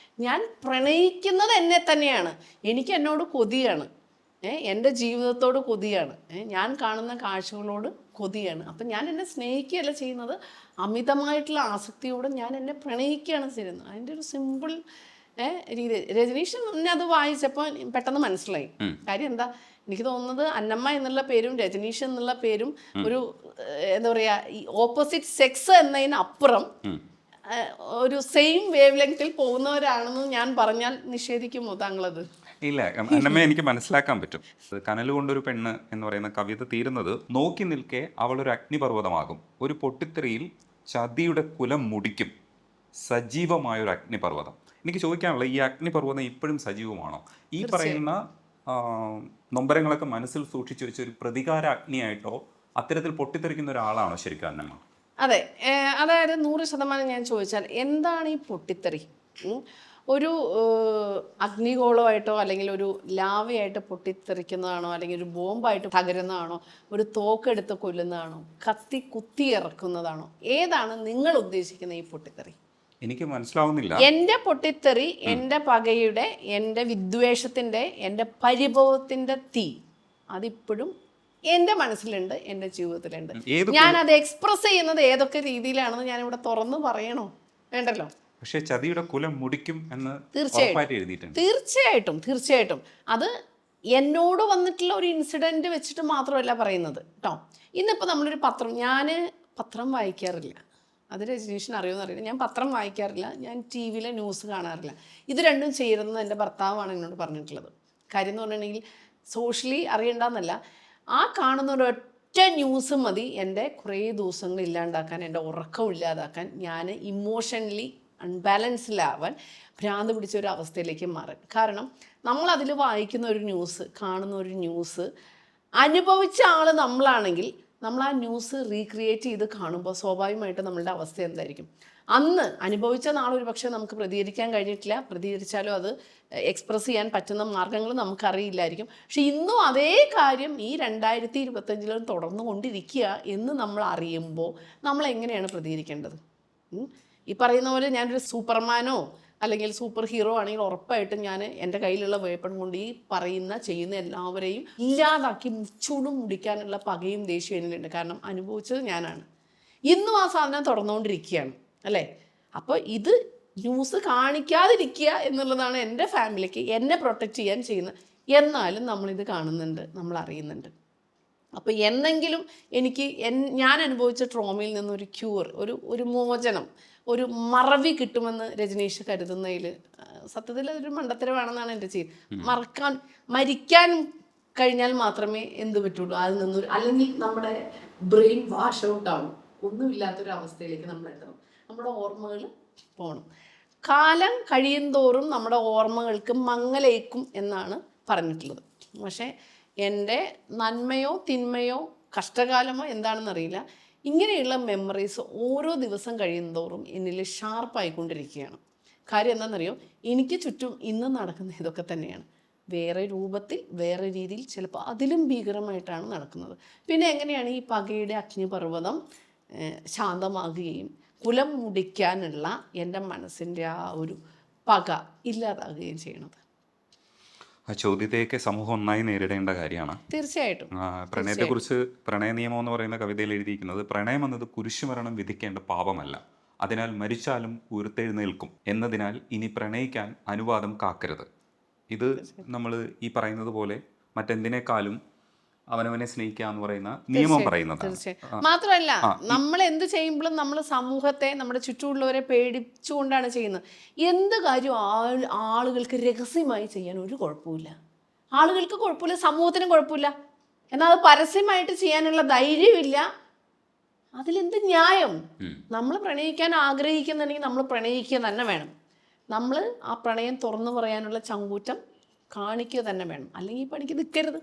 ഞാൻ പ്രണയിക്കുന്നത് എന്നെ തന്നെയാണ്. എനിക്ക് എന്നോട് കൊതിയാണ്, എൻ്റെ ജീവിതത്തോട് കൊതിയാണ്, ഞാൻ കാണുന്ന കാഴ്ചകളോട് കൊതിയാണ്. അപ്പം ഞാൻ എന്നെ സ്നേഹിക്കുകയല്ല ചെയ്യുന്നത്, അമിതമായിട്ടുള്ള ആസക്തിയോടെ ഞാൻ എന്നെ പ്രണയിക്കുകയാണ് ചെയ്യുന്നത്. അതിൻ്റെ ഒരു സിമ്പിൾ രീതി. രജനീഷ് അത് വായിച്ചപ്പോൾ പെട്ടെന്ന് മനസ്സിലായി. കാര്യം എന്താ, എനിക്ക് തോന്നുന്നത് അന്നമ്മ എന്നുള്ള പേരും രജനീഷ് എന്നുള്ള പേരും ഒരു എന്താ പറയുക, ഈ ഓപ്പോസിറ്റ് സെക്സ് എന്നതിനപ്പുറം ഒരു സെയിം വേവ് ലെങ്ത്തിൽ പോകുന്നവരാണെന്ന് ഞാൻ പറഞ്ഞാൽ നിഷേധിക്കുമോ താങ്കളത്? ഇല്ല, അന്നമ്മ എനിക്ക് മനസ്സിലാക്കാൻ പറ്റും. കനലുകൊണ്ടൊരു പെണ്ണ് എന്ന് പറയുന്ന കവിത തീരുന്നത്, നോക്കി നിൽക്കെ അവളൊരു അഗ്നിപർവ്വതമാകും, ഒരു പൊട്ടിത്തെറിയിൽ ചതിയുടെ കുലം മുടിക്കും, സജീവമായൊരു അഗ്നിപർവ്വതം. എനിക്ക് ചോദിക്കാനുള്ള, ഈ അഗ്നിപർവ്വതം ഇപ്പോഴും സജീവമാണോ? ഈ പറയുന്ന നൊമ്പരങ്ങളൊക്കെ മനസ്സിൽ സൂക്ഷിച്ചു വെച്ച ഒരു പ്രതികാര അഗ്നിയായിട്ടോ അത്തരത്തിൽ പൊട്ടിത്തെറിക്കുന്ന ഒരാളാണോ ശരിക്കും അന്നമ്മ? അതെ, അതായത് 100% ഞാൻ ചോദിച്ചാൽ എന്താണ് ഈ പൊട്ടിത്തെറി? ഒരു അഗ്നിഗോളമായിട്ടോ അല്ലെങ്കിൽ ഒരു ലാവയായിട്ട് പൊട്ടിത്തെറിക്കുന്നതാണോ, അല്ലെങ്കിൽ ഒരു ബോംബായിട്ട് തകരുന്നതാണോ, ഒരു തോക്കെടുത്ത് കൊല്ലുന്നതാണോ, കത്തി കുത്തി ഇറക്കുന്നതാണോ? ഏതാണ് നിങ്ങൾ ഉദ്ദേശിക്കുന്ന ഈ പൊട്ടിത്തെറി? എനിക്ക് മനസ്സിലാവുന്നില്ല. എൻ്റെ പൊട്ടിത്തെറി എൻ്റെ പകയുടെ, എൻ്റെ വിദ്വേഷത്തിൻ്റെ, എൻ്റെ പരിഭവത്തിൻ്റെ തീ അതിപ്പോഴും എൻ്റെ മനസ്സിലുണ്ട്, എൻ്റെ ജീവിതത്തിലുണ്ട്. ഞാൻ അത് എക്സ്പ്രസ് ചെയ്യുന്നത് ഏതൊക്കെ രീതിയിലാണെന്ന് ഞാനിവിടെ തുറന്ന് പറയണോ? വേണ്ടല്ലോ. പക്ഷേ ചതിയുടെ കുലം മുടിക്കും എന്ന് തീർച്ചയായിട്ടും അത് എന്നോട് വന്നിട്ടുള്ള ഒരു ഇൻസിഡൻറ്റ് വെച്ചിട്ട് മാത്രമല്ല പറയുന്നത് കേട്ടോ. ഇന്നിപ്പോൾ നമ്മളൊരു പത്രം, ഞാൻ പത്രം വായിക്കാറില്ല, അത് രജനീഷിന് അറിയുമെന്ന് അറിയില്ല. ഞാൻ പത്രം വായിക്കാറില്ല, ഞാൻ TV-യിലെ ന്യൂസ് കാണാറില്ല. ഇത് രണ്ടും ചെയ്യുന്നത് എൻ്റെ ഭർത്താവാണ് എന്നോട് പറഞ്ഞിട്ടുള്ളത്. കാര്യം എന്ന് പറഞ്ഞിട്ടുണ്ടെങ്കിൽ സോഷ്യലി അറിയണ്ടെന്നല്ല, ആ കാണുന്ന ഒരൊറ്റ ന്യൂസ് മതി എൻ്റെ കുറേ ദിവസങ്ങൾ ഇല്ലാണ്ടാക്കാൻ, എൻ്റെ ഉറക്കം ഇല്ലാതാക്കാൻ, ഞാൻ ഇമോഷണലി അൺബാലൻസ്ഡിലാവാൻ, ഭ്രാന്ത് പിടിച്ച ഒരു അവസ്ഥയിലേക്ക് മാറാൻ. കാരണം നമ്മളതിൽ വായിക്കുന്ന ഒരു ന്യൂസ്, കാണുന്ന ഒരു ന്യൂസ്, അനുഭവിച്ച ആൾ നമ്മളാണെങ്കിൽ നമ്മൾ ആ ന്യൂസ് റീക്രിയേറ്റ് ചെയ്ത് കാണുമ്പോൾ സ്വാഭാവികമായിട്ട് നമ്മളുടെ അവസ്ഥ എന്തായിരിക്കും? അന്ന് അനുഭവിച്ച നാൾ ഒരു പക്ഷേ നമുക്ക് പ്രതികരിക്കാൻ കഴിഞ്ഞിട്ടില്ല, പ്രതികരിച്ചാലും അത് എക്സ്പ്രസ് ചെയ്യാൻ പറ്റുന്ന മാർഗങ്ങൾ നമുക്കറിയില്ലായിരിക്കും. പക്ഷെ ഇന്നും അതേ കാര്യം ഈ 2025 തുടർന്നു കൊണ്ടിരിക്കുക എന്ന് നമ്മൾ അറിയുമ്പോൾ നമ്മൾ എങ്ങനെയാണ് പ്രതികരിക്കേണ്ടത്? ഈ പറയുന്ന പോലെ ഞാനൊരു സൂപ്പർമാനോ അല്ലെങ്കിൽ സൂപ്പർ ഹീറോ ആണെങ്കിൽ ഉറപ്പായിട്ടും ഞാൻ എൻ്റെ കയ്യിലുള്ള വേപ്പൺ കൊണ്ട് ഈ ചെയ്യുന്ന എല്ലാവരെയും ഇല്ലാതാക്കി മുച്ചൂടും മുടിക്കാനുള്ള പകയും ദേഷ്യവും എന്നിലുണ്ട്. കാരണം അനുഭവിച്ചത് ഞാനാണ്. ഇന്നും ആ സാധനം തുറന്നുകൊണ്ടിരിക്കുകയാണ് അല്ലേ? അപ്പോൾ ഇത് ന്യൂസ് കാണിക്കാതിരിക്കുക എന്നുള്ളതാണ് എൻ്റെ ഫാമിലിക്ക് എന്നെ പ്രൊട്ടക്റ്റ് ചെയ്യാൻ ചെയ്യുന്നത്. എന്നാലും നമ്മളിത് കാണുന്നുണ്ട്, നമ്മൾ അറിയുന്നുണ്ട്. അപ്പോൾ എന്നെങ്കിലും എനിക്ക് ഞാൻ അനുഭവിച്ച ട്രോമയിൽ നിന്നൊരു ക്യൂർ, ഒരു മോചനം, ഒരു മറവി കിട്ടുമെന്ന് രജനീഷ് കരുതുന്നതിൽ സത്യത്തിൽ അതൊരു മണ്ടത്തരമാണെന്നാണ് എൻ്റെ മരിക്കാൻ കഴിഞ്ഞാൽ മാത്രമേ എന്ത് പറ്റുള്ളൂ, അതിൽ നിന്നൊരു, അല്ലെങ്കിൽ നമ്മുടെ ബ്രെയിൻ വാഷ് ഔട്ട് ആവും, ഒന്നുമില്ലാത്തൊരു അവസ്ഥയിലേക്ക് നമ്മൾ എത്തണം, നമ്മുടെ ഓർമ്മകൾ പോകണം. കാലം കഴിയുന്തോറും നമ്മുടെ ഓർമ്മകൾക്ക് മങ്ങലേക്കും എന്നാണ് പറഞ്ഞിട്ടുള്ളത്. പക്ഷേ എൻ്റെ നന്മയോ തിന്മയോ കഷ്ടകാലമോ എന്താണെന്നറിയില്ല, ഇങ്ങനെയുള്ള മെമ്മറീസ് ഓരോ ദിവസം കഴിയുന്തോറും എന്നിൽ ഷാർപ്പായിക്കൊണ്ടിരിക്കുകയാണ്. കാര്യം എന്താണെന്നറിയോ? എനിക്ക് ചുറ്റും ഇന്ന് നടക്കുന്ന ഇതൊക്കെ തന്നെയാണ്, വേറെ രൂപത്തിൽ വേറെ രീതിയിൽ, ചിലപ്പോൾ അതിലും ഭീകരമായിട്ടാണ് നടക്കുന്നത്. പിന്നെ എങ്ങനെയാണ് ഈ പകയുടെ അഗ്നിപർവ്വതം ശാന്തമാകുകയും കുലം മുടിക്കാനുള്ള എൻ്റെ മനസ്സിൻ്റെ ആ ഒരു പക ഇല്ലാതാകുകയും ചെയ്യണത്? ആ ചോദ്യത്തെയൊക്കെ സമൂഹം ഒന്നായി നേരിടേണ്ട കാര്യമാണ്. തീർച്ചയായിട്ടും. പ്രണയത്തെക്കുറിച്ച് പ്രണയ നിയമം എന്ന് പറയുന്ന കവിതയിൽ എഴുതിയിരിക്കുന്നത്, പ്രണയം എന്നത് കുരിശുമരണം വിധിക്കേണ്ട പാപമല്ല, അതിനാൽ മരിച്ചാലും ഉയർത്തെഴുന്നേൽക്കും എന്നതിനാൽ ഇനി പ്രണയിക്കാൻ അനുവാദം കാക്കരുത്. ഇത് നമ്മൾ ഈ പറയുന്നത് പോലെ മറ്റെന്തിനേക്കാളും അവനവനെ സ്നേഹിക്കുക എന്ന് പറയുന്ന നിയമം പറയുന്നതാണ്. മാത്രമല്ല, നമ്മൾ എന്ത് ചെയ്യുമ്പോഴും നമ്മൾ സമൂഹത്തെ, നമ്മുടെ ചുറ്റുമുള്ളവരെ പേടിച്ചുകൊണ്ടാണ് ചെയ്യുന്നത്. എന്ത് കാര്യം ആളുകൾക്ക് രഹസ്യമായി ചെയ്യാൻ ഒരു കുഴപ്പമില്ല. ആളുകൾക്ക് കുഴപ്പമില്ല, സമൂഹത്തിനും കുഴപ്പമില്ല. എന്നാൽ അത് പരസ്യമായിട്ട് ചെയ്യാനുള്ള ധൈര്യമില്ല. അതിലെന്ത് ന്യായം? നമ്മൾ പ്രണയിക്കാൻ ആഗ്രഹിക്കുന്നുണ്ടെങ്കിൽ നമ്മൾ പ്രണയിക്കുക തന്നെ വേണം. നമ്മൾ ആ പ്രണയം തുറന്നു പറയാനുള്ള ചങ്കൂറ്റം കാണിക്കുക തന്നെ വേണം, അല്ലെങ്കിൽ ഈ പണിക്ക് നിൽക്കരുത്.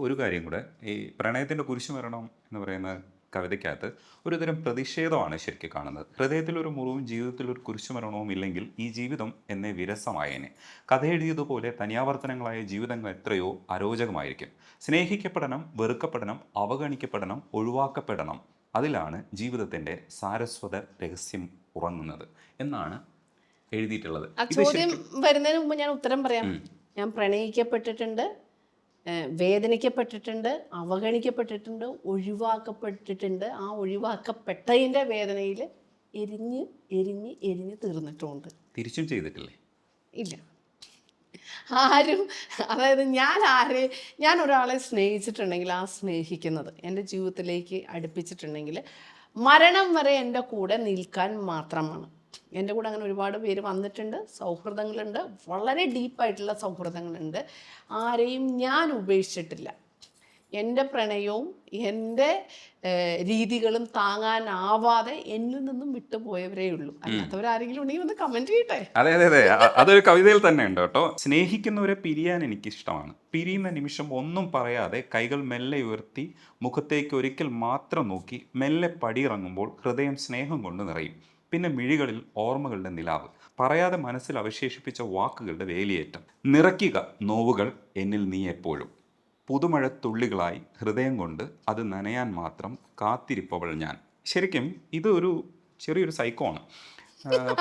ഒരു കാര്യം കൂടെ, ഈ പ്രണയത്തിൻ്റെ കുരിശുമരണം എന്ന് പറയുന്ന കവിതയ്ക്കകത്ത് ഒരു തരം പ്രതിഷേധമാണ് ശരിക്കും കാണുന്നത്. ഹൃദയത്തിലൊരു മുറിവും ജീവിതത്തിലൊരു കുരിശുമരണവും ഇല്ലെങ്കിൽ ഈ ജീവിതം എന്നെ വിരസമായേനെ. കഥ എഴുതിയതുപോലെ തനിയാവർത്തനങ്ങളായ ജീവിതങ്ങൾ എത്രയോ അരോചകമായിരിക്കും. സ്നേഹിക്കപ്പെടണം, വെറുക്കപ്പെടണം, അവഗണിക്കപ്പെടണം, ഒഴിവാക്കപ്പെടണം, അതിലാണ് ജീവിതത്തിൻ്റെ സാരസ്വത രഹസ്യം ഉറങ്ങുന്നത് എന്നാണ് എഴുതിയിട്ടുള്ളത്. ആ ചോദ്യം വരുന്നതിന് മുമ്പ് ഞാൻ ഉത്തരം പറയാം. ഞാൻ പ്രണയിക്കപ്പെട്ടിട്ടുണ്ട്, വേദനിക്കപ്പെട്ടിട്ടുണ്ട്, അവഗണിക്കപ്പെട്ടിട്ടുണ്ട്, ഒഴിവാക്കപ്പെട്ടിട്ടുണ്ട്. ആ ഒഴിവാക്കപ്പെട്ടതിൻ്റെ വേദനയിൽ എരിഞ്ഞ് എരിഞ്ഞ് എരിഞ്ഞ് തീർന്നിട്ടുമുണ്ട്. തിരിച്ചും ചെയ്തിട്ടില്ലേ? ഇല്ല. ആരും, അതായത് ഞാൻ ഒരാളെ സ്നേഹിച്ചിട്ടുണ്ടെങ്കിൽ ആ സ്നേഹിക്കുന്നത് എൻ്റെ ജീവിതത്തിലേക്ക് അടുപ്പിച്ചിട്ടുണ്ടെങ്കിൽ മരണം വരെ എൻ്റെ കൂടെ നിൽക്കാൻ മാത്രമാണ്. എൻ്റെ കൂടെ അങ്ങനെ ഒരുപാട് പേര് വന്നിട്ടുണ്ട്, സൗഹൃദങ്ങളുണ്ട്, വളരെ ഡീപ്പായിട്ടുള്ള സൗഹൃദങ്ങളുണ്ട്. ആരെയും ഞാൻ ഉപേക്ഷിച്ചിട്ടില്ല. എൻ്റെ പ്രണയവും എൻ്റെ രീതികളും താങ്ങാനാവാതെ എന്നിൽ നിന്നും വിട്ടുപോയവരേ ഉള്ളൂ. അല്ലാത്തവരാരെങ്കിലും ഉണ്ടെങ്കിൽ ഒന്ന് കമൻറ്റ് ചെയ്യട്ടെ. അതെ, അതൊരു കവിതയിൽ തന്നെ ഉണ്ട് കേട്ടോ. സ്നേഹിക്കുന്നവരെ പിരിയാൻ എനിക്കിഷ്ടമാണ്. പിരിയുന്ന നിമിഷം ഒന്നും പറയാതെ കൈകൾ മെല്ലെ ഉയർത്തി മുഖത്തേക്ക് ഒരിക്കൽ മാത്രം നോക്കി മെല്ലെ പടിയിറങ്ങുമ്പോൾ ഹൃദയം സ്നേഹം കൊണ്ട് നിറയും. പിന്നെ മിഴികളിൽ ഓർമ്മകളുടെ നിലാവ്, പറയാതെ മനസ്സിൽ അവശേഷിപ്പിച്ച വാക്കുകളുടെ വേലിയേറ്റം. നിറയ്ക്കുക നോവുകൾ എന്നിൽ നീ എപ്പോഴും, പുതുമഴത്തുള്ളികളായി ഹൃദയം കൊണ്ട് അത് നനയാൻ മാത്രം കാത്തിരിപ്പവൾ ഞാൻ. ശരിക്കും ഇത് ഒരു ചെറിയൊരു സൈക്കോ ആണ്.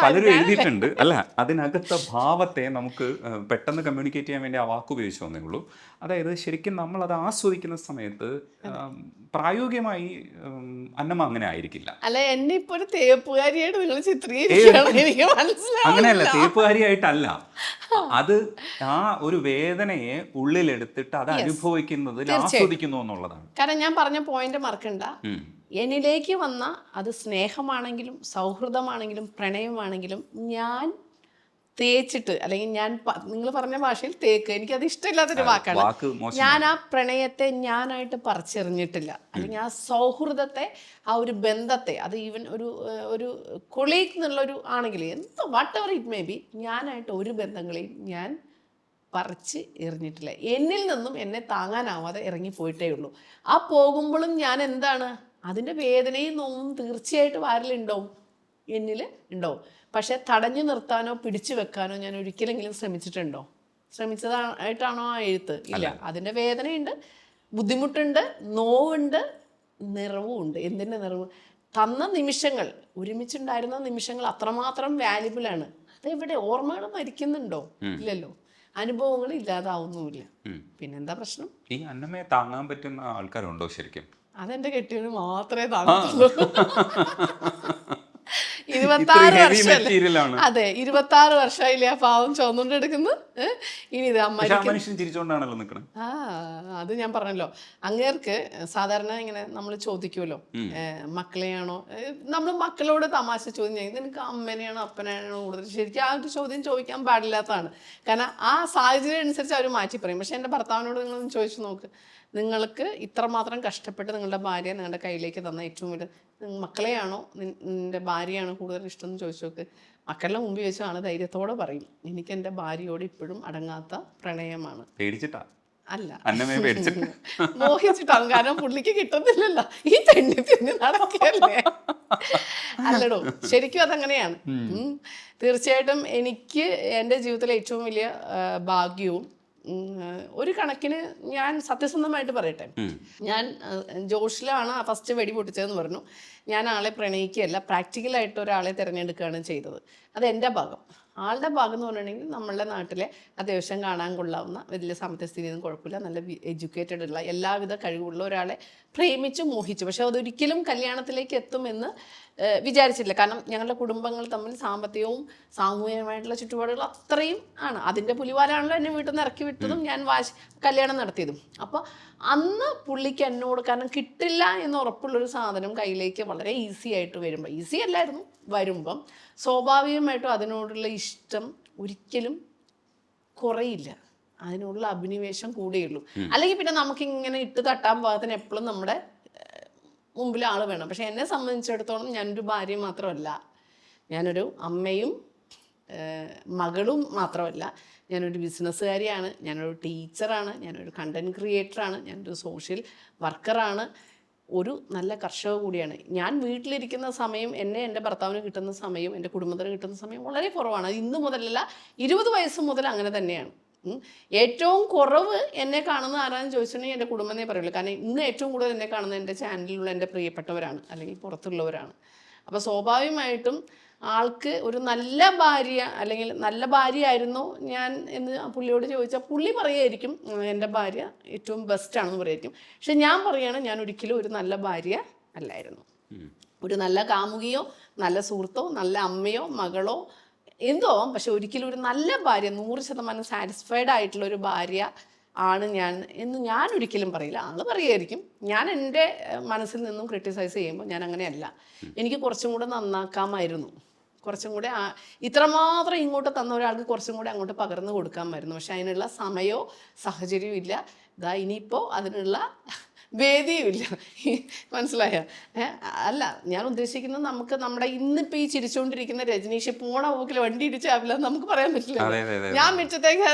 പലരും എഴുതിയിട്ടുണ്ട്. അല്ല, അതിനകത്തെ ഭാവത്തെ നമുക്ക് പെട്ടെന്ന് കമ്മ്യൂണിക്കേറ്റ് ചെയ്യാൻ വേണ്ടി ആ വാക്ക് ഉപയോഗിച്ചു വന്നേ ഉള്ളൂ. അതായത് ശരിക്കും നമ്മളത് ആസ്വദിക്കുന്ന സമയത്ത് പ്രായോഗികമായി അന്നമ്മ അങ്ങനെ ആയിരിക്കില്ല. അല്ല, എന്നെ ഇപ്പോൾ ഒരു തേപ്പുകാരിയായിട്ട് നിങ്ങൾ ചിത്രീകരിക്കുകയാണ്, എനിക്ക് മനസ്സിലായി. അങ്ങനെയല്ല, തേപ്പുകാരിയായിട്ടല്ല. അത് ആ ഒരു വേദനയെ ഉള്ളിലെടുത്തിട്ട് അത് അനുഭവിക്കുന്നതിൽ ആസ്വദിക്കുന്നു എന്നുള്ളതാണ്. കാരണം ഞാൻ പറഞ്ഞ പോയിന്റ് മറക്കണ്ട. എന്നിലേക്ക് വന്ന അത് സ്നേഹമാണെങ്കിലും സൗഹൃദമാണെങ്കിലും പ്രണയമാണെങ്കിലും ഞാൻ തേച്ചിട്ട്, അല്ലെങ്കിൽ ഞാൻ നിങ്ങൾ പറഞ്ഞ ഭാഷയിൽ തേക്ക്, എനിക്കത് ഇഷ്ടമില്ലാത്തൊരു വാക്കാണ്. ഞാൻ ആ പ്രണയത്തെ ഞാനായിട്ട് പറിച്ചെറിഞ്ഞിട്ടില്ല, അല്ലെങ്കിൽ ആ സൗഹൃദത്തെ, ആ ഒരു ബന്ധത്തെ, അത് ഈവൻ ഒരു കൊളീഗ് എന്നുള്ളൊരു ആണെങ്കിൽ എന്തോ what ever it may be, ഞാനായിട്ട് ഒരു ബന്ധങ്ങളെയും ഞാൻ പറിച്ച് എറിഞ്ഞിട്ടില്ല. എന്നിൽ നിന്നും എന്നെ താങ്ങാനാവാതെ ഇറങ്ങിപ്പോയിട്ടേ ഉള്ളൂ. ആ പോകുമ്പോഴും ഞാൻ എന്താണ്, അതിൻ്റെ വേദനയും നോവും തീർച്ചയായിട്ടും ആരിലുണ്ടാവും, എന്നിൽ ഉണ്ടാവും. പക്ഷെ തടഞ്ഞു നിർത്താനോ പിടിച്ചു വെക്കാനോ ഞാൻ ഒരിക്കലെങ്കിലും ശ്രമിച്ചിട്ടുണ്ടോ? ശ്രമിച്ചതായിട്ടാണോ ആ എഴുത്ത്? ഇല്ല. അതിൻ്റെ വേദനയുണ്ട്, ബുദ്ധിമുട്ടുണ്ട്, നോവുണ്ട്, നിറവുമുണ്ട്. എന്തിൻ്റെ നിറവ്? തന്ന നിമിഷങ്ങൾ, ഒരുമിച്ചുണ്ടായിരുന്ന നിമിഷങ്ങൾ അത്രമാത്രം വാല്യുബിളാണ്. അതെവിടെ? ഓർമ്മകൾ മരിക്കുന്നുണ്ടോ? ഇല്ലല്ലോ. അനുഭവങ്ങൾ ഇല്ലാതാവുന്നുമില്ല. പിന്നെന്താ പ്രശ്നം? ഈ അന്നമ്മയെ താങ്ങാൻ പറ്റുന്ന ആൾക്കാരുണ്ടോ ശരിക്കും? അതെന്റെ കെട്ടിയവന് മാത്രമേ താങ്ങത്തുള്ളൂ. 26 വർഷം. അതെ, 26 വർഷമായില്ലേ ആ പാവം ചുവന്നുകൊണ്ടെടുക്കുന്നു. ഇനി ഇത് മനുഷ്യൻ ചിരിച്ചോണ്ടാണല്ലോ നിൽക്കുന്നത്. അത് ഞാൻ പറഞ്ഞല്ലോ. അങ്ങേർക്ക് സാധാരണ ഇങ്ങനെ നമ്മൾ ചോദിക്കുമല്ലോ, മക്കളെയാണോ, നമ്മൾ മക്കളോട് തമാശ ചോദ്യം ചെയ്യും, നിനക്ക് അമ്മനെയാണോ അപ്പനെയാണോ കൂടുതൽ? ശരിക്കും ആ ഒരു ചോദ്യം ചോദിക്കാൻ പാടില്ലാത്തതാണ്. കാരണം ആ സാഹചര്യം അനുസരിച്ച് അവർ മാറ്റി പറയും. പക്ഷെ എൻ്റെ ഭർത്താവിനോട് നിങ്ങളൊന്ന് ചോദിച്ചു നോക്ക്, നിങ്ങൾക്ക് ഇത്രമാത്രം കഷ്ടപ്പെട്ട് നിങ്ങളുടെ ഭാര്യ നിങ്ങളുടെ കയ്യിലേക്ക് തന്ന ഏറ്റവും വലിയ മക്കളെയാണോ നിൻ്റെ ഭാര്യയാണോ കൂടുതൽ ഇഷ്ടം എന്ന് ചോദിച്ചു നോക്ക്. മക്കളുടെ മുമ്പ് ചോദിച്ചാൽ ആൾ ധൈര്യത്തോടെ പറയും, എനിക്ക് എൻ്റെ ഭാര്യയോട് ഇപ്പോഴും അടങ്ങാത്ത പ്രണയമാണ്. പേടിച്ചിട്ടാ? അല്ല, മോഹിച്ചിട്ടാണ്. കാരണം പുള്ളിക്ക് കിട്ടുന്നില്ലല്ലോ, ഈ തെണ്ടി തിരിഞ്ഞ് നടക്കല്ലേ. അല്ലടോ, ശരിക്കും അതങ്ങനെയാണ്. തീർച്ചയായിട്ടും എനിക്ക് എൻ്റെ ജീവിതത്തിലെ ഏറ്റവും വലിയ ഭാഗ്യവും, ഒരു കണക്കിന് ഞാൻ സത്യസന്ധമായിട്ട് പറയട്ടെ, ഞാൻ ജോഷിലാണ് ഫസ്റ്റ് വെടി പൊട്ടിച്ചതെന്ന് പറഞ്ഞു. ഞാൻ ആളെ പ്രണയിക്കുകയല്ല, പ്രാക്ടിക്കലായിട്ട് ഒരാളെ തിരഞ്ഞെടുക്കുകയാണ് ചെയ്തത്. അത് എൻ്റെ ഭാഗം. ആളുടെ ഭാഗം എന്ന് പറഞ്ഞിട്ടുണ്ടെങ്കിൽ നമ്മളുടെ നാട്ടിലെ അത്യാവശ്യം കാണാൻ കൊള്ളാവുന്ന, വലിയ സാമ്പത്തിക സ്ഥിതിയൊന്നും കുഴപ്പമില്ല, നല്ല എഡ്യൂക്കേറ്റഡ് ഉള്ള എല്ലാവിധ കഴിവുള്ള ഒരാളെ പ്രേമിച്ച് മോഹിച്ചു. പക്ഷെ അതൊരിക്കലും കല്യാണത്തിലേക്ക് എത്തുമെന്ന് വിചാരിച്ചില്ല. കാരണം ഞങ്ങളുടെ കുടുംബങ്ങൾ തമ്മിൽ സാമ്പത്തികവും സാമൂഹികമായിട്ടുള്ള ചുറ്റുപാടുകൾ അത്രയും ആണ്. അതിൻ്റെ പുലിവാലാണല്ലോ എന്നെ വീട്ടിൽ നിന്ന് ഇറക്കി വിട്ടതും ഞാൻ കല്യാണം നടത്തിയതും. അപ്പോൾ അന്ന് പുള്ളിക്ക് എന്നോട്, കാരണം കിട്ടില്ല എന്ന് ഉറപ്പുള്ളൊരു സാധനം കയ്യിലേക്ക് വളരെ ഈസി ആയിട്ട് വരുമ്പോൾ, ഈസി അല്ലായിരുന്നു, വരുമ്പം സ്വാഭാവികമായിട്ടും അതിനോടുള്ള ഇഷ്ടം ഒരിക്കലും കുറയില്ല, അതിനുള്ള അഭിനിവേശം കൂടെയുള്ളൂ. അല്ലെങ്കിൽ പിന്നെ നമുക്കിങ്ങനെ ഇട്ട് തട്ടാൻ പാകത്തിന് എപ്പോഴും നമ്മുടെ മുമ്പിൽ ആൾ വേണം. പക്ഷെ എന്നെ സംബന്ധിച്ചിടത്തോളം ഞാനൊരു ഭാര്യ മാത്രമല്ല, ഞാനൊരു അമ്മയും മകളും മാത്രമല്ല, ഞാനൊരു ബിസിനസ്സുകാരിയാണ്, ഞാനൊരു ടീച്ചറാണ്, ഞാനൊരു കണ്ടൻറ് ക്രിയേറ്ററാണ്, ഞാനൊരു സോഷ്യൽ വർക്കറാണ്, ഒരു നല്ല കർഷക കൂടിയാണ്. ഞാൻ വീട്ടിലിരിക്കുന്ന സമയം, എൻ്റെ ഭർത്താവിന് കിട്ടുന്ന സമയം, എൻ്റെ കുടുംബത്തിന് കിട്ടുന്ന സമയം വളരെ കുറവാണ്. അത് ഇന്ന് മുതലല്ല, 20 വയസ്സ് മുതൽ അങ്ങനെ തന്നെയാണ്. ഏറ്റവും കുറവ് എന്നെ കാണുന്ന ആരാന്ന് ചോദിച്ചിട്ടുണ്ടെങ്കിൽ എൻ്റെ കുടുംബമേ പറയുള്ളൂ. കാരണം ഇന്ന് ഏറ്റവും കൂടുതൽ എന്നെ കാണുന്നത് എൻ്റെ ചാനലിലുള്ള എൻ്റെ പ്രിയപ്പെട്ടവരാണ്, അല്ലെങ്കിൽ പുറത്തുള്ളവരാണ്. അപ്പോൾ സ്വാഭാവികമായിട്ടും ആൾക്ക് ഒരു നല്ല ഭാര്യ, അല്ലെങ്കിൽ നല്ല ഭാര്യയായിരുന്നു ഞാൻ എന്ന് പുള്ളിയോട് ചോദിച്ചാൽ പുള്ളി പറയുമായിരിക്കും എൻ്റെ ഭാര്യ ഏറ്റവും ബെസ്റ്റാണെന്ന് പറയുമായിരിക്കും. പക്ഷെ ഞാൻ പറയുകയാണ്, ഞാൻ ഒരിക്കലും ഒരു നല്ല ഭാര്യ അല്ലായിരുന്നു. ഒരു നല്ല കാമുകിയോ നല്ല സുഹൃത്തോ നല്ല അമ്മയോ മകളോ എന്തോ, പക്ഷെ ഒരിക്കലും ഒരു നല്ല ഭാര്യ, 100% സാറ്റിസ്ഫൈഡ് ആയിട്ടുള്ള ഒരു ഭാര്യ ആണ് ഞാൻ എന്ന് ഞാൻ ഒരിക്കലും പറയില്ല. ആൾ പറയുമായിരിക്കും. ഞാൻ എൻ്റെ മനസ്സിൽ നിന്നും ക്രിട്ടിസൈസ് ചെയ്യുമ്പോൾ ഞാൻ അങ്ങനെയല്ല, എനിക്ക് കുറച്ചും കൂടെ നന്നാക്കാമായിരുന്നു, കുറച്ചും കൂടെ ഇത്രമാത്രം ഇങ്ങോട്ട് തന്ന ഒരാൾക്ക് കുറച്ചും കൂടെ അങ്ങോട്ട് പകർന്നു കൊടുക്കാമായിരുന്നു. പക്ഷെ അതിനുള്ള സമയമോ സാഹചര്യവും ഇല്ല. ഇതാ ഇനിയിപ്പോൾ അതിനുള്ള വേദിയുമില്ല. മനസ്സിലായ? അല്ല, ഞാൻ ഉദ്ദേശിക്കുന്നത് നമുക്ക് നമ്മുടെ ഇന്നിപ്പോൾ ഈ ചിരിച്ചുകൊണ്ടിരിക്കുന്ന രജനീഷ് പോണ പോക്കിൽ വണ്ടി ഇടിച്ചാവില്ല നമുക്ക് പറയാൻ പറ്റില്ല. ഞാൻ മിച്ചത്തേക്ക്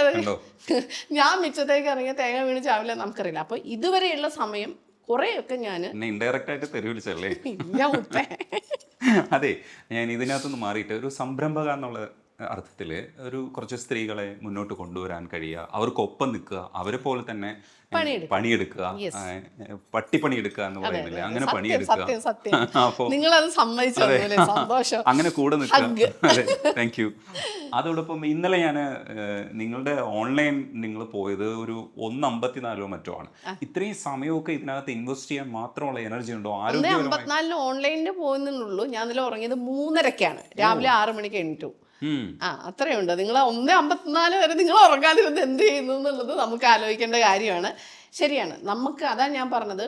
ഇറങ്ങിയ തേങ്ങ വീണ് ചാവില്ല നമുക്കറിയില്ല. അപ്പോൾ ഇതുവരെയുള്ള സമയം കുറേയൊക്കെ ഞാൻ ഇൻഡയറക്റ്റ് ആയിട്ട് തെരുവിളിച്ചല്ലേ? അതെ, ഞാൻ ഇതിനകത്തുനിന്ന് മാറിയിട്ട് ഒരു സംരംഭക എന്നുള്ള അർത്ഥത്തിൽ ഒരു കുറച്ച് സ്ത്രീകളെ മുന്നോട്ട് കൊണ്ടുവരാൻ കഴിയുക, അവർക്കൊപ്പം നിൽക്കുക, അവരെ പോലെ തന്നെ പണിയെടുക്കുക, പട്ടിപ്പണിയെടുക്കുക എന്ന് പറയുന്നില്ലേ, അങ്ങനെ പണിയെടുക്കുക. അങ്ങനെ കൂടെ നിൽക്കുക. അതെ, താങ്ക് യു. അതോടൊപ്പം ഇന്നലെ ഞാൻ നിങ്ങളുടെ ഓൺലൈൻ നിങ്ങൾ പോയത് ഒരു 1:54 മറ്റോ ആണ്. ഇത്രയും സമയമൊക്കെ ഇതിനകത്ത് ഇൻവെസ്റ്റ് ചെയ്യാൻ മാത്രമുള്ള എനർജി ഉണ്ടോ? 54 ഓൺലൈനിൽ പോകുന്നുള്ളൂ. ഞാൻ ഇന്നലെ ഉറങ്ങിയത് 3:30-ക്കാണ്, രാവിലെ 6 മണിക്ക് എണീറ്റു. അത്രയുണ്ട്. നിങ്ങൾ 1:54 വരെ നിങ്ങൾ ഉറങ്ങാതിരുന്ന് എന്ത് ചെയ്യുന്നു എന്നുള്ളത് നമുക്ക് ആലോചിക്കേണ്ട കാര്യമാണ്. ശരിയാണ്, നമുക്ക് അതാ ഞാൻ പറഞ്ഞത്,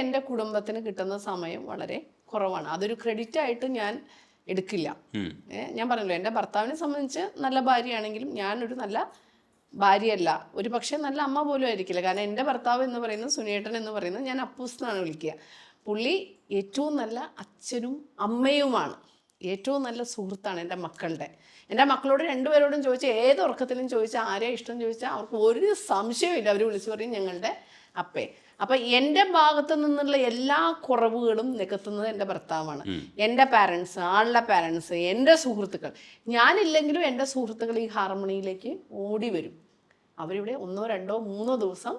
എൻ്റെ കുടുംബത്തിന് കിട്ടുന്ന സമയം വളരെ കുറവാണ്. അതൊരു ക്രെഡിറ്റ് ആയിട്ട് ഞാൻ എടുക്കില്ല. ഞാൻ പറഞ്ഞല്ലോ, എൻ്റെ ഭർത്താവിനെ സംബന്ധിച്ച് നല്ല ഭാര്യയാണെങ്കിലും ഞാനൊരു നല്ല ഭാര്യയല്ല, ഒരു പക്ഷേ നല്ല അമ്മ പോലും ആയിരിക്കില്ല. കാരണം എൻ്റെ ഭർത്താവ് എന്ന് പറയുന്നത്, സുനിയേട്ടൻ എന്ന് പറയുന്നത്, ഞാൻ അപ്പൂസ് എന്നാണ് വിളിക്കുക. പുള്ളി ഏറ്റവും നല്ല അച്ഛനും അമ്മയുമാണ്. ഏറ്റവും നല്ല സുഹൃത്താണ് എൻ്റെ മക്കളുടെ. എൻ്റെ മക്കളോട് രണ്ടുപേരോടും ചോദിച്ചാൽ, ഏത് ഉറക്കത്തിലും ചോദിച്ചാൽ ആരെയും ഇഷ്ടം ചോദിച്ചാൽ അവർക്ക് ഒരു സംശയമില്ല, അവർ വിളിച്ചു പറയും ഞങ്ങളുടെ അപ്പേ. അപ്പം എൻ്റെ ഭാഗത്തു നിന്നുള്ള എല്ലാ കുറവുകളും നികത്തുന്നത് എൻ്റെ ഭർത്താവാണ്. എൻ്റെ പാരൻസ്, ആളുടെ പാരൻസ്, എൻ്റെ സുഹൃത്തുക്കൾ. ഞാനില്ലെങ്കിലും എൻ്റെ സുഹൃത്തുക്കൾ ഈ ഹാർമണിയിലേക്ക് ഓടി വരും. അവരിവിടെ 1, 2, 3 ദിവസം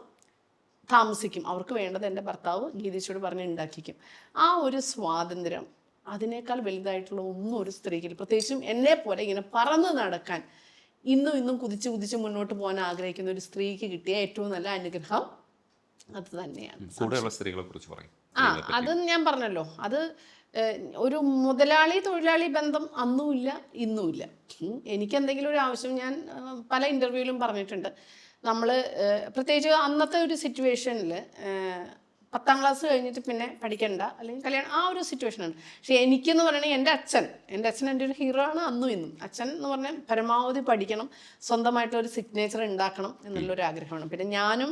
താമസിക്കും. അവർക്ക് വേണ്ടത് എൻ്റെ ഭർത്താവ് ഗീതീശോട് പറഞ്ഞ് ഉണ്ടാക്കിക്കും. ആ ഒരു സ്വാതന്ത്ര്യം അതിനേക്കാൾ വലുതായിട്ടുള്ള ഒന്നും ഒരു സ്ത്രീക്ക്, പ്രത്യേകിച്ചും എന്നെ പോലെ ഇങ്ങനെ പറന്ന് നടക്കാൻ ഇന്നും കുതിച്ച് കുതിച്ച് മുന്നോട്ട് പോകാൻ ആഗ്രഹിക്കുന്ന ഒരു സ്ത്രീക്ക് കിട്ടിയ ഏറ്റവും നല്ല അനുഗ്രഹം അത് തന്നെയാണ്. കൂടെയുള്ള സ്ത്രീകളെ കുറിച്ച് പറയും. അത് ഞാൻ പറഞ്ഞല്ലോ, അത് ഒരു മുതലാളി തൊഴിലാളി ബന്ധം അന്നുമില്ല ഇന്നുമില്ല. എനിക്കെന്തെങ്കിലും ഒരു ആവശ്യം, ഞാൻ പല ഇൻ്റർവ്യൂവിലും പറഞ്ഞിട്ടുണ്ട്, നമ്മൾ പ്രത്യേകിച്ച് അന്നത്തെ ഒരു സിറ്റുവേഷനിൽ 10ാം ക്ലാസ് കഴിഞ്ഞിട്ട് പിന്നെ പഠിക്കണ്ട അല്ലെങ്കിൽ കല്യാണം, ആ ഒരു സിറ്റുവേഷനാണ്. പക്ഷേ എനിക്കെന്ന് പറയണേ എൻ്റെ അച്ഛൻ എൻ്റെ ഒരു ഹീറോ ആണ് അന്നും ഇന്നും. അച്ഛൻ എന്ന് പറഞ്ഞാൽ പരമാവധി പഠിക്കണം, സ്വന്തമായിട്ടൊരു സിഗ്നേച്ചർ ഉണ്ടാക്കണം എന്നുള്ളൊരു ആഗ്രഹമാണ്. പിന്നെ ഞാനും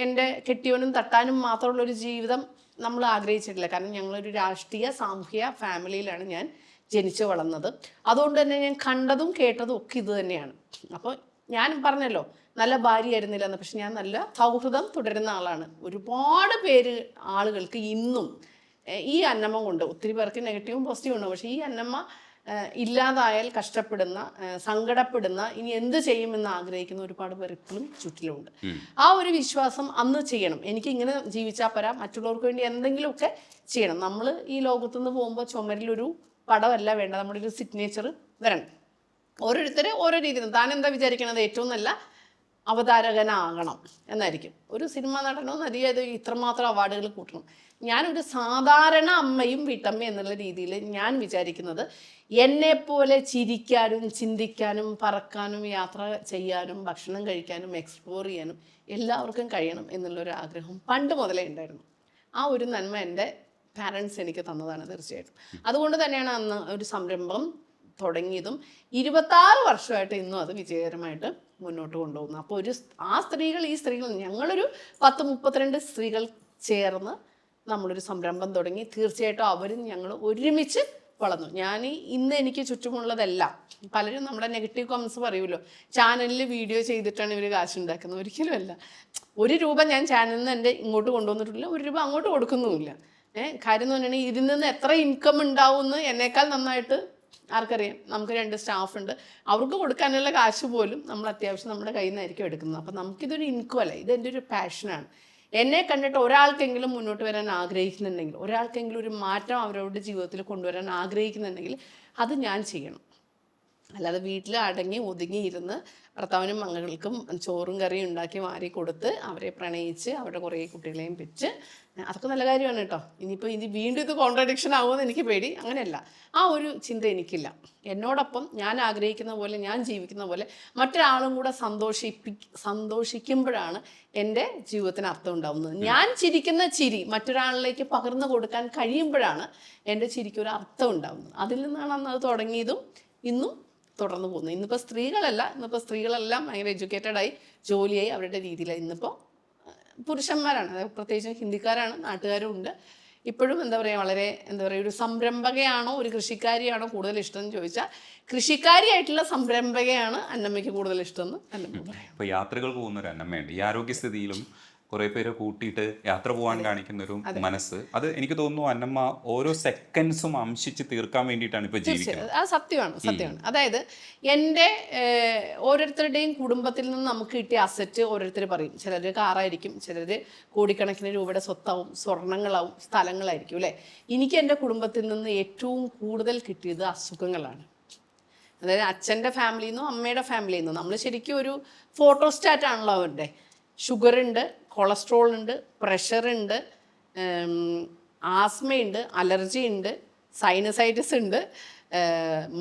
എൻ്റെ കെട്ടിയവനും തട്ടാനും മാത്രമുള്ളൊരു ജീവിതം നമ്മൾ ആഗ്രഹിച്ചിട്ടില്ല. കാരണം ഞങ്ങളൊരു രാഷ്ട്രീയ സാമൂഹിക ഫാമിലിയിലാണ് ഞാൻ ജനിച്ചു വളർന്നത്. അതുകൊണ്ട് തന്നെ ഞാൻ കണ്ടതും കേട്ടതും ഒക്കെ ഇത് തന്നെയാണ്. അപ്പോൾ ഞാൻ പറഞ്ഞല്ലോ, നല്ല ഭാര്യയായിരുന്നില്ല എന്ന്, പക്ഷെ ഞാൻ നല്ല സൗഹൃദം തുടരുന്ന ആളാണ്. ഒരുപാട് ആളുകൾക്ക് ഇന്നും ഈ അന്നമ്മ കൊണ്ട്, ഒത്തിരി പേർക്ക് നെഗറ്റീവും പോസിറ്റീവും ഉണ്ടാവും, പക്ഷേ ഈ അന്നമ്മ ഇല്ലാതായാൽ കഷ്ടപ്പെടുന്ന, സങ്കടപ്പെടുന്ന, ഇനി എന്ത് ചെയ്യുമെന്ന് ആഗ്രഹിക്കുന്ന ഒരുപാട് പേർ ഇപ്പോഴും ചുറ്റിലുമുണ്ട്. ആ ഒരു വിശ്വാസം അന്ന് ചെയ്യണം. എനിക്ക് ഇങ്ങനെ ജീവിച്ചാൽ പോരാ, മറ്റുള്ളവർക്ക് വേണ്ടി എന്തെങ്കിലുമൊക്കെ ചെയ്യണം. നമ്മൾ ഈ ലോകത്തുനിന്ന് പോകുമ്പോൾ ചുമരിലൊരു പടമല്ല വേണ്ട, നമ്മുടെ ഒരു സിഗ്നേച്ചർ വരണം. ഓരോരുത്തർ ഓരോ രീതിയിൽ, താൻ എന്താ വിചാരിക്കണത്, ഏറ്റവും നല്ല അവതാരകനാകണം എന്നായിരിക്കും. ഒരു സിനിമാ നടനോ നടിയോ ഇത്രമാത്രം അവാർഡുകൾ കൂട്ടണം. ഞാനൊരു സാധാരണ അമ്മയും വീട്ടമ്മയും എന്നുള്ള രീതിയിൽ ഞാൻ വിചാരിക്കുന്നത്, എന്നെപ്പോലെ ചിരിക്കാനും ചിന്തിക്കാനും പറക്കാനും യാത്ര ചെയ്യാനും ഭക്ഷണം കഴിക്കാനും എക്സ്പ്ലോർ ചെയ്യാനും എല്ലാവർക്കും കഴിയണം എന്നുള്ളൊരു ആഗ്രഹം പണ്ട് മുതലേ ഉണ്ടായിരുന്നു. ആ ഒരു നന്മ എൻ്റെ പാരൻസ് എനിക്ക് തന്നതാണ് തീർച്ചയായിട്ടും. അതുകൊണ്ട് തന്നെയാണ് അന്ന് ഒരു സംരംഭം തുടങ്ങിയതും 26 വർഷമായിട്ട് ഇന്നും അത് വിജയകരമായിട്ട് മുന്നോട്ട് കൊണ്ടുപോകുന്നു. അപ്പോൾ ഈ സ്ത്രീകൾ ഞങ്ങളൊരു 10-32 സ്ത്രീകൾ ചേർന്ന് നമ്മളൊരു സംരംഭം തുടങ്ങി. തീർച്ചയായിട്ടും അവരും ഞങ്ങൾ ഒരുമിച്ച് വളർന്നു. ഇന്ന് എനിക്ക് ചുറ്റുമുള്ളതെല്ലാം, പലരും നമ്മുടെ നെഗറ്റീവ് കമൻസ് പറയുമല്ലോ, ചാനലിൽ വീഡിയോ ചെയ്തിട്ടാണ് ഇവർ കാശുണ്ടാക്കുന്നത്. ഒരിക്കലും അല്ല. 1 രൂപ ഞാൻ ചാനലിൽ നിന്ന് എൻ്റെ ഇങ്ങോട്ട് കൊണ്ടുവന്നിട്ടില്ല, 1 രൂപ അങ്ങോട്ട് കൊടുക്കുന്നുമില്ല. കാര്യം എന്ന് പറഞ്ഞിട്ടുണ്ടെങ്കിൽ ഇതിൽ നിന്ന് എത്ര ഇൻകം ഉണ്ടാവുമെന്ന് എന്നേക്കാൾ നന്നായിട്ട് ആർക്കറിയാം. നമുക്ക് 2 സ്റ്റാഫ് ഉണ്ട്, അവർക്ക് കൊടുക്കാനുള്ള കാശ് പോലും നമ്മൾ അത്യാവശ്യം നമ്മുടെ കയ്യിൽ നിന്നായിരിക്കും എടുക്കുന്നത്. അപ്പം നമുക്കിതൊരു ഇൻകം അല്ല, ഇതെൻ്റെ ഒരു പാഷനാണ്. എന്നെ കണ്ടിട്ട് ഒരാൾക്കെങ്കിലും മുന്നോട്ട് വരാൻ ആഗ്രഹിക്കുന്നുണ്ടെങ്കിൽ, ഒരാൾക്കെങ്കിലും ഒരു മാറ്റം അവരവരുടെ ജീവിതത്തിൽ കൊണ്ടുവരാൻ ആഗ്രഹിക്കുന്നുണ്ടെങ്കിൽ അത് ഞാൻ ചെയ്യണം. അല്ലാതെ വീട്ടിൽ അടങ്ങി ഒതുങ്ങിയിരുന്ന് ഭർത്താവിനും മക്കൾക്കും ചോറും കറിയും ഉണ്ടാക്കി വാരി കൊടുത്ത് അവരെ പ്രണയിച്ച് അവരുടെ കുറേ കുട്ടികളെയും പെറ്റ്, അതൊക്കെ നല്ല കാര്യമാണ് കേട്ടോ. ഇനിയിപ്പോൾ വീണ്ടും ഇത് കോൺട്രഡിക്ഷൻ ആവുമെന്ന് എനിക്ക് പേടി. അങ്ങനെയല്ല, ആ ഒരു ചിന്ത എനിക്കില്ല. എന്നോടൊപ്പം ഞാൻ ആഗ്രഹിക്കുന്ന പോലെ, ഞാൻ ജീവിക്കുന്ന പോലെ മറ്റൊരാളും കൂടെ സന്തോഷിക്കുമ്പോഴാണ് എൻ്റെ ജീവിതത്തിന് അർത്ഥം ഉണ്ടാവുന്നത്. ഞാൻ ചിരിക്കുന്ന ചിരി മറ്റൊരാളിലേക്ക് പകർന്നു കൊടുക്കാൻ കഴിയുമ്പോഴാണ് എൻ്റെ ചിരിക്ക് ഒരു അർത്ഥം ഉണ്ടാവുന്നത്. അതിൽ നിന്നാണ് അന്ന് അത് തുടങ്ങിയതും ഇന്നും തുടർന്ന് പോകുന്നത്. ഇന്നിപ്പോൾ സ്ത്രീകളെല്ലാം ഭയങ്കര എഡ്യൂക്കേറ്റഡായി ജോലിയായി അവരുടെ രീതിയിലായി. ഇന്നിപ്പോൾ പുരുഷന്മാരാണ്, അതായത് പ്രത്യേകിച്ചും ഹിന്ദിക്കാരാണ്, നാട്ടുകാരും ഉണ്ട്. ഇപ്പോഴും വളരെ ഒരു സംരംഭകയാണോ ഒരു കൃഷിക്കാരിയാണോ കൂടുതൽ ഇഷ്ടം എന്ന് ചോദിച്ചാൽ, കൃഷിക്കാരിയായിട്ടുള്ള സംരംഭകയാണ് അന്നമ്മയ്ക്ക് കൂടുതൽ ഇഷ്ടമെന്ന് അന്നമ്മ പറയാം. ഇപ്പോൾ യാത്രകൾ പോകുന്ന ഒരു അന്നമ്മയുണ്ട്. ഈ ആരോഗ്യസ്ഥിതിയിലും കുറേ പേരെ കൂട്ടിയിട്ട് യാത്ര പോകാൻ കാണിക്കുന്ന ഒരു മനസ്സ്, അത് എനിക്ക് തോന്നുന്നു അന്നമ്മ ഓരോ സെക്കൻഡ്സും അംശിച്ച് തീർക്കാൻ വേണ്ടിയിട്ടാണ് ഇപ്പോൾ ജീവിക്കുന്നത്. അത് സത്യമാണ്. അതായത് എൻ്റെ ഓരോരുത്തരുടെയും കുടുംബത്തിൽ നിന്ന് നമുക്ക് കിട്ടിയ അസറ്റ് ഓരോരുത്തർ പറയും. ചിലർ കാറായിരിക്കും, ചിലർ കോടിക്കണക്കിന് രൂപയുടെ സ്വത്താവും, സ്വർണ്ണങ്ങളാവും, സ്ഥലങ്ങളായിരിക്കും അല്ലേ. എനിക്ക് എൻ്റെ കുടുംബത്തിൽ നിന്ന് ഏറ്റവും കൂടുതൽ കിട്ടിയത് അസുഖങ്ങളാണ്. അതായത് അച്ഛൻ്റെ ഫാമിലിയിൽ നിന്നും അമ്മയുടെ ഫാമിലിയിൽ നിന്നും നമ്മൾ ശരിക്കും ഒരു ഫോട്ടോസ്റ്റാറ്റാണല്ലോ അവരുടെ. ഷുഗർ ഉണ്ട്, കൊളസ്ട്രോൾ ഉണ്ട്, പ്രഷർ ഉണ്ട്, ആസ്മയുണ്ട്, അലർജി ഉണ്ട്, സൈനസൈറ്റിസ് ഉണ്ട്,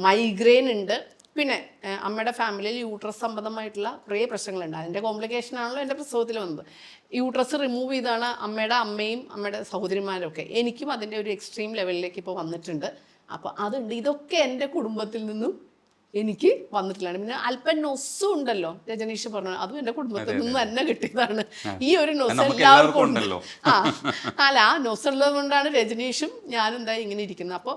മൈഗ്രെയിൻ ഉണ്ട്. പിന്നെ അമ്മയുടെ ഫാമിലിയിൽ യൂട്രസ് സംബന്ധമായിട്ടുള്ള കുറേ പ്രശ്നങ്ങളുണ്ട്. അതിൻ്റെ കോംപ്ലിക്കേഷനാണല്ലോ എൻ്റെ പ്രസവത്തിൽ വന്നത്. യൂട്രസ് റിമൂവ് ചെയ്താണ് അമ്മയും അമ്മയുടെ സഹോദരിമാരൊക്കെ. എനിക്കും അതിൻ്റെ ഒരു എക്സ്ട്രീം ലെവലിലേക്ക് ഇപ്പോൾ വന്നിട്ടുണ്ട്. അപ്പോൾ അതുണ്ട്. ഇതൊക്കെ എൻ്റെ കുടുംബത്തിൽ നിന്നും എനിക്ക് വന്നിട്ടില്ലാണ്. പിന്നെ അല്പം നൊസ്സും ഉണ്ടല്ലോ, രജനീഷ് പറഞ്ഞു, അതും എൻ്റെ കുടുംബത്തിൽ നിന്ന് തന്നെ കിട്ടിയതാണ്. ഈ ഒരു നൊസ് എല്ലാവർക്കും ഉണ്ട്. ആ നൊസ്സുള്ളത് കൊണ്ടാണ് രജനീഷും ഞാനും ഇങ്ങനെ ഇരിക്കുന്നത്. അപ്പോൾ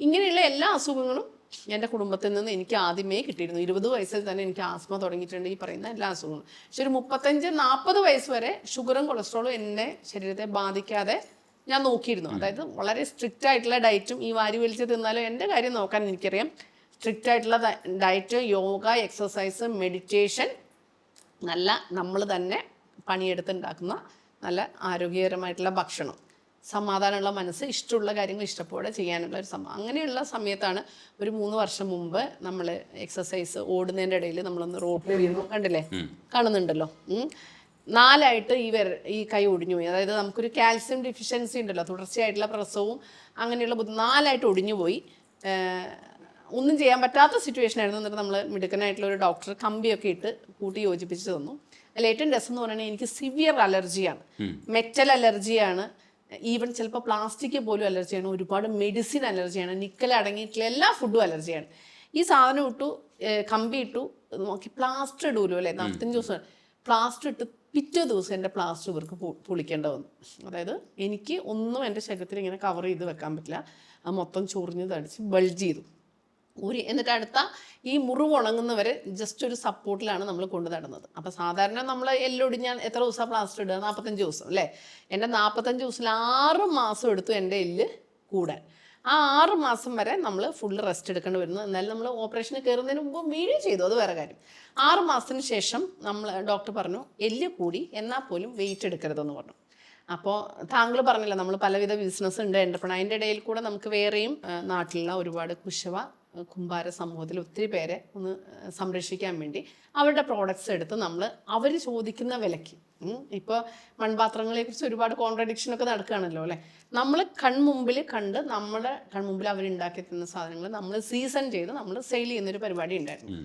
ഇങ്ങനെയുള്ള എല്ലാ അസുഖങ്ങളും എൻ്റെ കുടുംബത്തിൽ നിന്ന് എനിക്ക് ആദ്യമേ കിട്ടിയിരുന്നു. 20 വയസ്സിൽ തന്നെ എനിക്ക് ആസ്മ തുടങ്ങിയിട്ടുണ്ട്, ഈ പറയുന്ന എല്ലാ അസുഖങ്ങളും. പക്ഷെ ഒരു 35-40 വയസ്സ് വരെ ഷുഗറും കൊളസ്ട്രോളും എൻ്റെ ശരീരത്തെ ബാധിക്കാതെ ഞാൻ നോക്കിയിരുന്നു. അതായത് വളരെ സ്ട്രിക്റ്റ് ആയിട്ടുള്ള ഡയറ്റും ഈ വാരി വലിച്ച് തിന്നാലും എൻ്റെ കാര്യം നോക്കാൻ എനിക്കറിയാം. സ്ട്രിക്റ്റ് ആയിട്ടുള്ള ഡയറ്റ്, യോഗ, എക്സസൈസ്, മെഡിറ്റേഷൻ, നല്ല നമ്മൾ തന്നെ പണിയെടുത്തുണ്ടാക്കുന്ന നല്ല ആരോഗ്യകരമായിട്ടുള്ള ഭക്ഷണം, സമാധാനമുള്ള മനസ്സ്, ഇഷ്ടമുള്ള കാര്യങ്ങൾ ഇഷ്ടത്തോടെ ചെയ്യാനുള്ള ഒരു അങ്ങനെയുള്ള സമയത്താണ് ഒരു 3 വർഷം മുമ്പ് നമ്മൾ എക്സസൈസ് ഓടുന്നതിൻ്റെ ഇടയിൽ നമ്മളൊന്ന് റോഡിൽ വീഴുന്നു, കണ്ടില്ലേ, കാണുന്നുണ്ടല്ലോ. 4ആയിട്ട് ഈ കൈ ഒടിഞ്ഞു പോയി. അതായത് നമുക്കൊരു കാൽസ്യം ഡെഫിഷ്യൻസി ഉണ്ടല്ലോ, തുടർച്ചയായിട്ടുള്ള പ്രസവവും അങ്ങനെയുള്ള 4ആയിട്ട് ഒടിഞ്ഞു പോയി. ഒന്നും ചെയ്യാൻ പറ്റാത്ത സിറ്റുവേഷൻ ആയിരുന്നു. എന്നിട്ട് നമ്മൾ മിടുക്കനായിട്ടുള്ള ഒരു ഡോക്ടർ കമ്പിയൊക്കെ ഇട്ട് കൂട്ടി യോജിപ്പിച്ച് തന്നു. അതിൽ ഏറ്റവും രസം എന്ന് പറയുന്നത് എനിക്ക് സിവിയർ അലർജിയാണ്, മെറ്റൽ അലർജിയാണ്, ഈവൻ ചിലപ്പോൾ പ്ലാസ്റ്റിക് പോലും അലർജിയാണ്, ഒരുപാട് മെഡിസിൻ അലർജിയാണ്, നിക്കൽ അടങ്ങിയിട്ടുള്ള എല്ലാ ഫുഡും അലർജിയാണ്. ഈ സാധനം ഇട്ടു, കമ്പി ഇട്ടു, നോക്കി പ്ലാസ്റ്റർ ഇടുമല്ലോ അല്ലേ, 45 ദിവസം പ്ലാസ്റ്റർ ഇട്ട് പിറ്റേ ദിവസം എൻ്റെ പ്ലാസ്റ്റർ ഇവർക്ക് പൊളിക്കേണ്ട വന്നു. അതായത് എനിക്ക് ഒന്നും എൻ്റെ ശരീരത്തിൽ ഇങ്ങനെ കവർ ചെയ്ത് വെക്കാൻ പറ്റില്ല. അത് മൊത്തം ചൊറിഞ്ഞ് തടിച്ച് ബൾജ് ചെയ്തു. എന്നിട്ട് അടുത്ത ഈ മുറിവ് ഉണങ്ങുന്നവരെ ജസ്റ്റ് ഒരു സപ്പോർട്ടിലാണ് നമ്മൾ കൊണ്ടു നടന്നത്. അപ്പോൾ സാധാരണ നമ്മൾ എല്ലൊടിഞ്ഞാൽ എത്ര ദിവസം പ്ലാസ്റ്റർ ഇടുക? 45 ദിവസം അല്ലേ. എൻ്റെ 45 ദിവസത്തിൽ 6 മാസം എടുത്തു എൻ്റെ എല്ല് കൂടാൻ. ആ 6 മാസം വരെ നമ്മൾ ഫുൾ റെസ്റ്റ് എടുക്കേണ്ടി വരുന്നു. എന്നാലും നമ്മൾ ഓപ്പറേഷന് കയറുന്നതിന് മുമ്പ് വീഴുകയും ചെയ്തു, അത് വേറെ കാര്യം. 6 മാസത്തിന് ശേഷം ഡോക്ടർ പറഞ്ഞു എല്ല് കൂടി, എന്നാൽ പോലും വെയിറ്റ് എടുക്കരുതെന്ന് പറഞ്ഞു. അപ്പോൾ താങ്കൾ പറഞ്ഞില്ല, നമ്മൾ പലവിധ ബിസിനസ് ഉണ്ട്, എൻ്റർപ്രണർ. അതിൻ്റെ ഇടയിൽ കൂടെ നമുക്ക് വേറെയും നാട്ടിലുള്ള ഒരുപാട് കുശവ കുംഭാര സമൂഹത്തിൽ ഒത്തിരി പേരെ ഒന്ന് സംരക്ഷിക്കാൻ വേണ്ടി അവരുടെ പ്രോഡക്റ്റ്സ് എടുത്ത് നമ്മൾ അവർ ചോദിക്കുന്ന വിലയ്ക്ക്, ഇപ്പോൾ മൺപാത്രങ്ങളെ കുറിച്ച് ഒരുപാട് കോൺട്രഡിക്ഷനൊക്കെ നടക്കുകയാണല്ലോ അല്ലേ, നമ്മൾ കൺമുമ്പിൽ കണ്ട് നമ്മുടെ കൺമുമ്പിൽ അവരുണ്ടാക്കി തരുന്ന സാധനങ്ങൾ നമ്മൾ സീസൺ ചെയ്ത് നമ്മൾ സെയിൽ ചെയ്യുന്നൊരു പരിപാടി ഉണ്ടായിരുന്നു.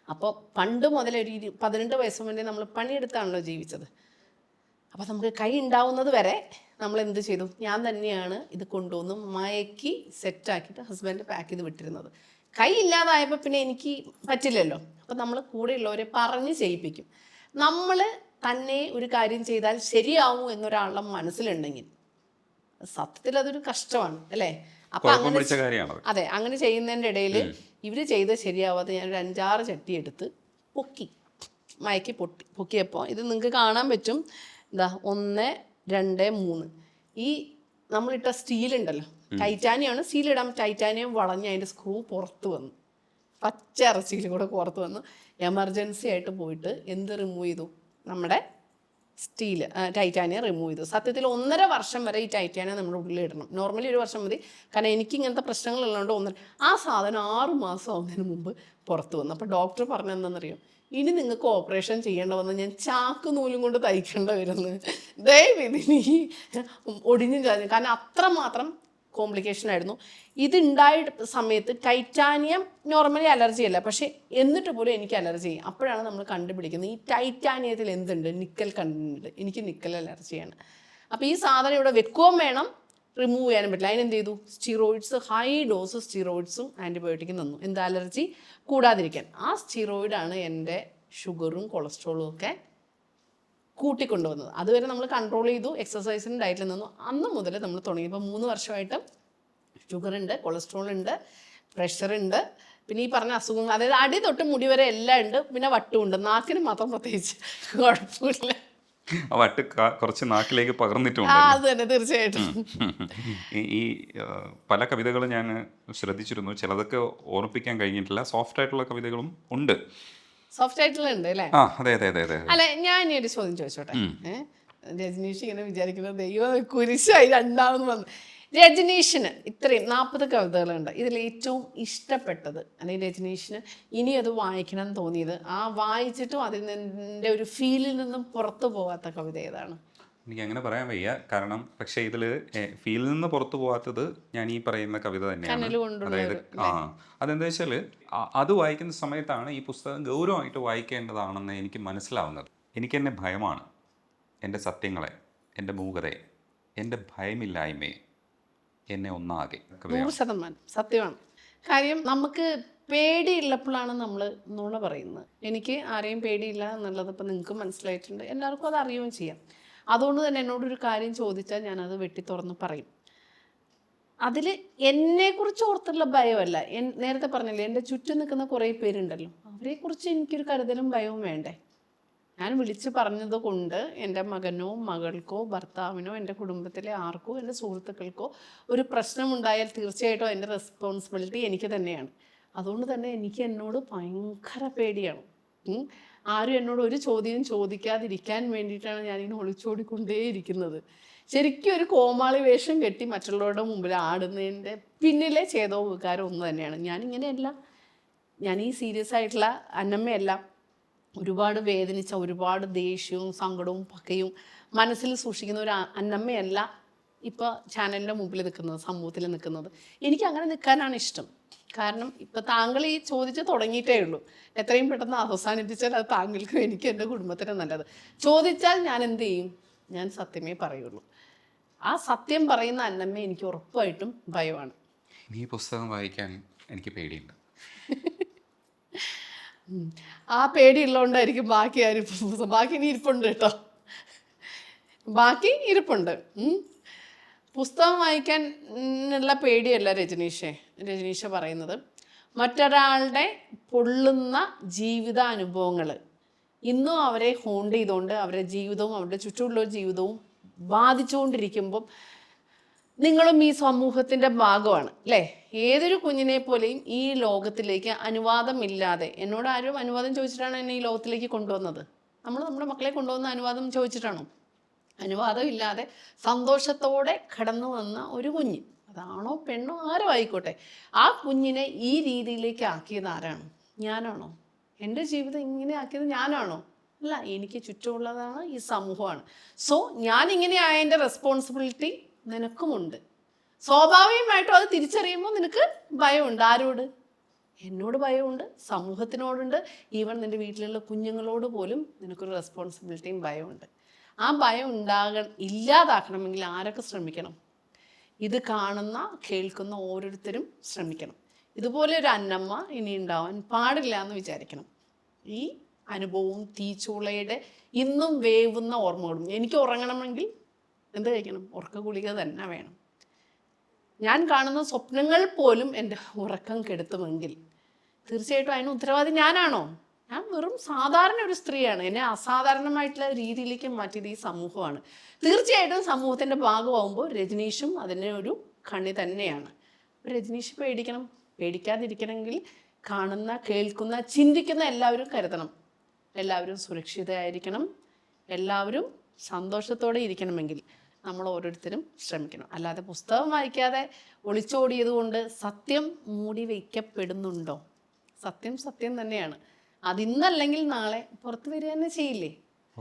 അപ്പോൾ പണ്ട് മുതൽ ഒരു 18 വയസ്സ് മുന്നേ നമ്മൾ പണിയെടുത്താണല്ലോ ജീവിച്ചത്. അപ്പോൾ നമുക്ക് കൈ ഉണ്ടാവുന്നത് വരെ നമ്മൾ എന്ത് ചെയ്തു? ഞാൻ തന്നെയാണ് ഇത് കൊണ്ടുവന്ന് മയക്കി സെറ്റാക്കിയിട്ട് ഹസ്ബൻഡ് പാക്ക് ചെയ്ത് വിട്ടിരുന്നത്. കൈ ഇല്ലാതായപ്പോൾ പിന്നെ എനിക്ക് പറ്റില്ലല്ലോ. അപ്പോൾ നമ്മൾ കൂടെയുള്ളവരെ പറഞ്ഞ് ചെയ്യിപ്പിക്കും. നമ്മൾ തന്നെ ഒരു കാര്യം ചെയ്താൽ ശരിയാവും എന്നൊരാളുടെ മനസ്സിലുണ്ടെങ്കിൽ സത്യത്തിൽ അതൊരു കഷ്ടമാണ് അല്ലേ. അപ്പം അങ്ങനെ അതെ, അങ്ങനെ ചെയ്യുന്നതിൻ്റെ ഇടയിൽ ഇവർ ചെയ്ത് ശരിയാവാതെ ഞാനൊരു 5-6 ചട്ടി എടുത്ത് മയക്കി പൊക്കിയപ്പോൾ ഇത് നിങ്ങൾക്ക് കാണാൻ പറ്റും. എന്താ 1, 2, 3 ഈ നമ്മളിട്ട സ്റ്റീലുണ്ടല്ലോ, ടൈറ്റാനിയമാണ്, സ്റ്റീലിടാൻ ടൈറ്റാനിയം വളഞ്ഞ് അതിൻ്റെ സ്ക്രൂ പുറത്ത് വന്നു, പച്ച ഇറച്ചിയിൽ കൂടെ പുറത്ത് വന്നു. എമർജൻസി ആയിട്ട് പോയിട്ട് എന്ത് റിമൂവ് ചെയ്തു? നമ്മുടെ ടൈറ്റാനിയം റിമൂവ് ചെയ്തു. സത്യത്തിൽ 1.5 വർഷം വരെ ഈ ടൈറ്റാനിയം നമ്മുടെ ഉള്ളിലിടണം. നോർമലി 1 വർഷം മതി, കാരണം എനിക്ക് ഇങ്ങനത്തെ പ്രശ്നങ്ങളുള്ളതുകൊണ്ട് ആ സാധനം 6 മാസം ആവുന്നതിന് മുമ്പ് പുറത്ത് വന്നു. അപ്പോൾ ഡോക്ടർ പറഞ്ഞെന്താണെന്നറിയോ? ഇനി നിങ്ങൾക്ക് ഓപ്പറേഷൻ ചെയ്യേണ്ട വന്ന് ഞാൻ ചാക്ക് നൂലും കൊണ്ട് തയ്ക്കേണ്ട വരുന്നത്, ദയവിധി ഒടിഞ്ഞു ചാഞ്ഞു. കാരണം അത്രമാത്രം കോംപ്ലിക്കേഷൻ ആയിരുന്നു. ഇതുണ്ടായ സമയത്ത് ടൈറ്റാനിയം നോർമലി അലർജി അല്ല, പക്ഷേ എന്നിട്ട് പോലും എനിക്ക് അലർജി ചെയ്യും. അപ്പോഴാണ് നമ്മൾ കണ്ടുപിടിക്കുന്നത് ഈ ടൈറ്റാനിയത്തിൽ എന്തുണ്ട്, നിക്കൽ കണ്ടുണ്ട്. എനിക്ക് നിക്കൽ അലർജിയാണ്. അപ്പോൾ ഈ സാധനം ഇവിടെ വെക്കുകയും വേണം, റിമൂവ് ചെയ്യാനും പറ്റില്ല. അതിനെന്ത് ചെയ്തു? സ്റ്റിറോയിഡ്സ്, ഹൈ ഡോസ് സ്റ്റിറോയിഡ്സും ആൻറ്റിബയോട്ടിക്കും തന്നു. എന്ത് അലർജി കൂടാതിരിക്കാൻ. ആ സ്റ്റിറോയിഡാണ് എൻ്റെ ഷുഗറും കൊളസ്ട്രോളും ഒക്കെ കൂട്ടിക്കൊണ്ടുവന്നത്. അതുവരെ നമ്മൾ കൺട്രോൾ ചെയ്തു, എക്സസൈസിനും ഡയറ്റിൽ നിന്നു. അന്ന് മുതൽ നമ്മൾ തുടങ്ങി. ഇപ്പോൾ 3 വർഷമായിട്ട് ഷുഗറുണ്ട്, കൊളസ്ട്രോൾ ഉണ്ട്, പ്രഷറുണ്ട്, പിന്നെ ഈ പറഞ്ഞ അസുഖങ്ങൾ, അതായത് അടി തൊട്ട് മുടി വരെ എല്ലാം ഉണ്ട്. പിന്നെ വട്ടുമുണ്ട്, നാക്കിന് മാത്രം പ്രത്യേകിച്ച് കുഴപ്പമില്ല. വട്ട് കുറച്ച് നാക്കിലേക്ക് പകർന്നിട്ടുണ്ട്. അത് തന്നെ, തീർച്ചയായിട്ടും. ഈ പല കവിതകളും ഞാൻ ശ്രദ്ധിച്ചിരുന്നു, ചിലതൊക്കെ ഓർമ്മിപ്പിക്കാൻ കഴിഞ്ഞിട്ടില്ല. സോഫ്റ്റ് ആയിട്ടുള്ള കവിതകളും ഉണ്ട്. സോഫ്റ്റ് ആയിട്ടുള്ള ഉണ്ട് അല്ലേ? അതെ അതെ അതെ അതെ. അല്ലെ, ഞാൻ ഇനി ഒരു ചോദ്യം ചോദിച്ചോട്ടെ. രജനീഷ് ഇങ്ങനെ വിചാരിക്കുന്നത് ദൈവം കുരിശായി രണ്ടാമത് വന്നു. രജനീഷിന് ഇത്രയും 40 കവിതകളുണ്ട്. ഇതിൽ ഏറ്റവും ഇഷ്ടപ്പെട്ടത് അല്ലെങ്കിൽ രജനീഷിന് ഇനി അത് വായിക്കണം എന്ന് തോന്നിയത്, ആ വായിച്ചിട്ടും അതിൽ നിന്റെ ഒരു ഫീലിൽ നിന്നും പുറത്തു പോകാത്ത കവിത ഏതാണ്? എനിക്ക് അങ്ങനെ പറയാൻ വയ്യ, കാരണം പക്ഷേ ഇതിൽ ഫീലിൽ നിന്ന് പുറത്തു പോകാത്തത് ഞാൻ ഈ പറയുന്ന കവിത തന്നെയാണ്. അതായത് അതെന്താ വെച്ചാൽ അത് വായിക്കുന്ന സമയത്താണ് ഈ പുസ്തകം ഗൗരവമായിട്ട് വായിക്കേണ്ടതാണെന്ന് എനിക്ക് മനസ്സിലാവുന്നത്. എനിക്കെന്നെ ഭയമാണ്, എൻ്റെ സത്യങ്ങളെ, എൻ്റെ മൂകതയെ, എൻ്റെ ഭയമില്ലായ്മയെ, എന്നെ ഒന്നാകെ. 100% സത്യമാണ്. കാര്യം നമുക്ക് പേടിയുള്ളപ്പോഴാണ് നമ്മൾ നുണ പറയുന്നത്. എനിക്ക് ആരെയും പേടിയില്ല എന്നുള്ളത് ഇപ്പം നിങ്ങൾക്ക് മനസ്സിലായിട്ടുണ്ട്, എല്ലാവർക്കും അത് അറിയുകയും ചെയ്യാം. അതുകൊണ്ട് തന്നെ എന്നോടൊരു കാര്യം ചോദിച്ചാൽ ഞാനത് വെട്ടി തുറന്ന് പറയും. അതിൽ എന്നെക്കുറിച്ച് ഓർത്തുള്ള ഭയമല്ല. നേരത്തെ പറഞ്ഞില്ലേ, എൻ്റെ ചുറ്റും നിൽക്കുന്ന കുറേ പേരുണ്ടല്ലോ, അവരെക്കുറിച്ച് എനിക്കൊരു കരുതലും ഭയവും വേണ്ടേ? ഞാൻ വിളിച്ച് പറഞ്ഞത് കൊണ്ട് എൻ്റെ മകനോ മകൾക്കോ ഭർത്താവിനോ എൻ്റെ കുടുംബത്തിലെ ആർക്കോ എൻ്റെ സുഹൃത്തുക്കൾക്കോ ഒരു പ്രശ്നമുണ്ടായാൽ തീർച്ചയായിട്ടും അതിൻ്റെ റെസ്പോൺസിബിലിറ്റി എനിക്ക് തന്നെയാണ്. അതുകൊണ്ട് തന്നെ എനിക്ക് എന്നോട് ഭയങ്കര പേടിയാണ്. ആരും എന്നോട് ഒരു ചോദ്യവും ചോദിക്കാതിരിക്കാൻ വേണ്ടിയിട്ടാണ് ഞാനിങ്ങനെ ഒളിച്ചോടിക്കൊണ്ടേയിരിക്കുന്നത്. ശരിക്കും ഒരു കോമാളി വേഷം കെട്ടി മറ്റുള്ളവരുടെ മുമ്പിൽ ആടുന്നതിൻ്റെ പിന്നിലെ ചേതോ വികാരം ഒന്ന് തന്നെയാണ്. ഞാനിങ്ങനെയല്ല, ഞാൻ ഈ സീരിയസ് ആയിട്ടുള്ള അന്നമ്മയല്ല. ഒരുപാട് വേദനിച്ച, ഒരുപാട് ദേഷ്യവും സങ്കടവും പകയും മനസ്സിൽ സൂക്ഷിക്കുന്ന ഒരു അന്നമ്മയല്ല ഇപ്പോൾ ചാനലിൻ്റെ മുമ്പിൽ നിൽക്കുന്നത്, സമൂഹത്തിൽ നിൽക്കുന്നത്. എനിക്ക് അങ്ങനെ നിൽക്കാനാണ് ഇഷ്ടം. കാരണം ഇപ്പം താങ്കൾ ഈ ചോദിച്ച് തുടങ്ങിയിട്ടേ ഉള്ളൂ. എത്രയും പെട്ടെന്ന് അവസാനിപ്പിച്ചാൽ അത് താങ്കൾക്കും എനിക്കും എൻ്റെ കുടുംബത്തിനും നല്ലത്. ചോദിച്ചാൽ ഞാൻ എന്ത് ചെയ്യും? ഞാൻ സത്യമേ പറയുള്ളൂ. ആ സത്യം പറയുന്ന അന്നമ്മ എനിക്ക് ഉറപ്പായിട്ടും ഭയമാണ്. ഈ പുസ്തകം വായിക്കാൻ എനിക്ക് പേടിയുണ്ട്. ആ പേടിയുള്ളതുകൊണ്ടായിരിക്കും ബാക്കി ആരും ബാക്കി ഇനി ഇരിപ്പുണ്ട് കേട്ടോ, ബാക്കി ഇരിപ്പുണ്ട്. പുസ്തകം വായിക്കാൻ ഉള്ള പേടിയല്ല രജനീഷ പറയുന്നത്. മറ്റൊരാളുടെ പൊള്ളുന്ന ജീവിതാനുഭവങ്ങൾ ഇന്നും അവരെ ഹോണ്ട് ചെയ്തുകൊണ്ട് അവരുടെ ജീവിതവും അവരുടെ ചുറ്റുമുള്ള ജീവിതവും ബാധിച്ചുകൊണ്ടിരിക്കുമ്പം നിങ്ങളും ഈ സമൂഹത്തിൻ്റെ ഭാഗമാണ് അല്ലേ? ഏതൊരു കുഞ്ഞിനെ പോലെയും ഈ ലോകത്തിലേക്ക് അനുവാദമില്ലാതെ, എന്നോട് ആരും അനുവാദം ചോദിച്ചിട്ടാണ് എന്നെ ഈ ലോകത്തിലേക്ക് കൊണ്ടുവന്നത്? നമ്മൾ നമ്മുടെ മക്കളെ കൊണ്ടുവന്ന അനുവാദം ചോദിച്ചിട്ടാണോ? അനുവാദം ഇല്ലാതെ സന്തോഷത്തോടെ കടന്നു വന്ന ഒരു കുഞ്ഞ്, അതാണോ പെണ്ണോ ആരോ ആയിക്കോട്ടെ, ആ കുഞ്ഞിനെ ഈ രീതിയിലേക്ക് ആക്കിയത് ആരാണ്? ഞാനാണോ? എൻ്റെ ജീവിതം ഇങ്ങനെ ആക്കിയത് ഞാനാണോ? അല്ല, എനിക്ക് ചുറ്റുമുള്ളതാണ് ഈ സമൂഹമാണ്. സോ ഞാനിങ്ങനെ ആയതിൻ്റെ റെസ്പോൺസിബിലിറ്റി നിനക്കുമുണ്ട്. സ്വാഭാവികമായിട്ടും അത് തിരിച്ചറിയുമ്പോൾ നിനക്ക് ഭയമുണ്ട്. ആരോട്? എന്നോട് ഭയമുണ്ട്, സമൂഹത്തിനോടുണ്ട്, ഈവൻ നിൻ്റെ വീട്ടിലുള്ള കുഞ്ഞുങ്ങളോട് പോലും നിനക്കൊരു റെസ്പോൺസിബിലിറ്റിയും ഭയമുണ്ട്. ആ ഭയം ഇല്ലാതാക്കണമെങ്കിൽ ആരൊക്കെ ശ്രമിക്കണം? ഇത് കാണുന്ന കേൾക്കുന്ന ഓരോരുത്തരും ശ്രമിക്കണം. ഇതുപോലെ ഒരു അന്നമ്മ ഇനി ഉണ്ടാവാൻ പാടില്ല എന്ന് വിചാരിക്കണം. ഈ അനുഭവവും തീച്ചൂളയുടെ ഇന്നും വേവുന്ന ഓർമ്മകളും. എനിക്ക് ഉറങ്ങണമെങ്കിൽ എന്ത് കഴിക്കണം? ഉറക്ക ഗുളിക തന്നെ വേണം. ഞാൻ കാണുന്ന സ്വപ്നങ്ങൾ പോലും എൻ്റെ ഉറക്കം കെടുത്തുമെങ്കിൽ തീർച്ചയായിട്ടും അതിന് ഉത്തരവാദി ഞാനാണോ? ഞാൻ വെറും സാധാരണ ഒരു സ്ത്രീയാണ്. എന്നെ അസാധാരണമായിട്ടുള്ള രീതിയിലേക്ക് മാറ്റിയത് ഈ സമൂഹമാണ്. തീർച്ചയായിട്ടും സമൂഹത്തിൻ്റെ ഭാഗമാകുമ്പോൾ രജനീഷും അതിന് ഒരു കണ്ണി തന്നെയാണ്. രജനീഷ് പേടിക്കണം. പേടിക്കാതിരിക്കണമെങ്കിൽ കാണുന്ന, കേൾക്കുന്ന, ചിന്തിക്കുന്ന എല്ലാവരും കരുതണം. എല്ലാവരും സുരക്ഷിതരായിരിക്കണം. എല്ലാവരും സന്തോഷത്തോടെ ഇരിക്കണമെങ്കിൽ നമ്മൾ ഓരോരുത്തരും ശ്രമിക്കണം. അല്ലാതെ പുസ്തകം വായിക്കാതെ ഒളിച്ചോടിയത് കൊണ്ട് സത്യം മൂടി വയ്ക്കപ്പെടുന്നുണ്ടോ? സത്യം സത്യം തന്നെയാണ്. അതിന്നല്ലെങ്കിൽ നാളെ പുറത്ത് വരിക തന്നെ ചെയ്യില്ലേ?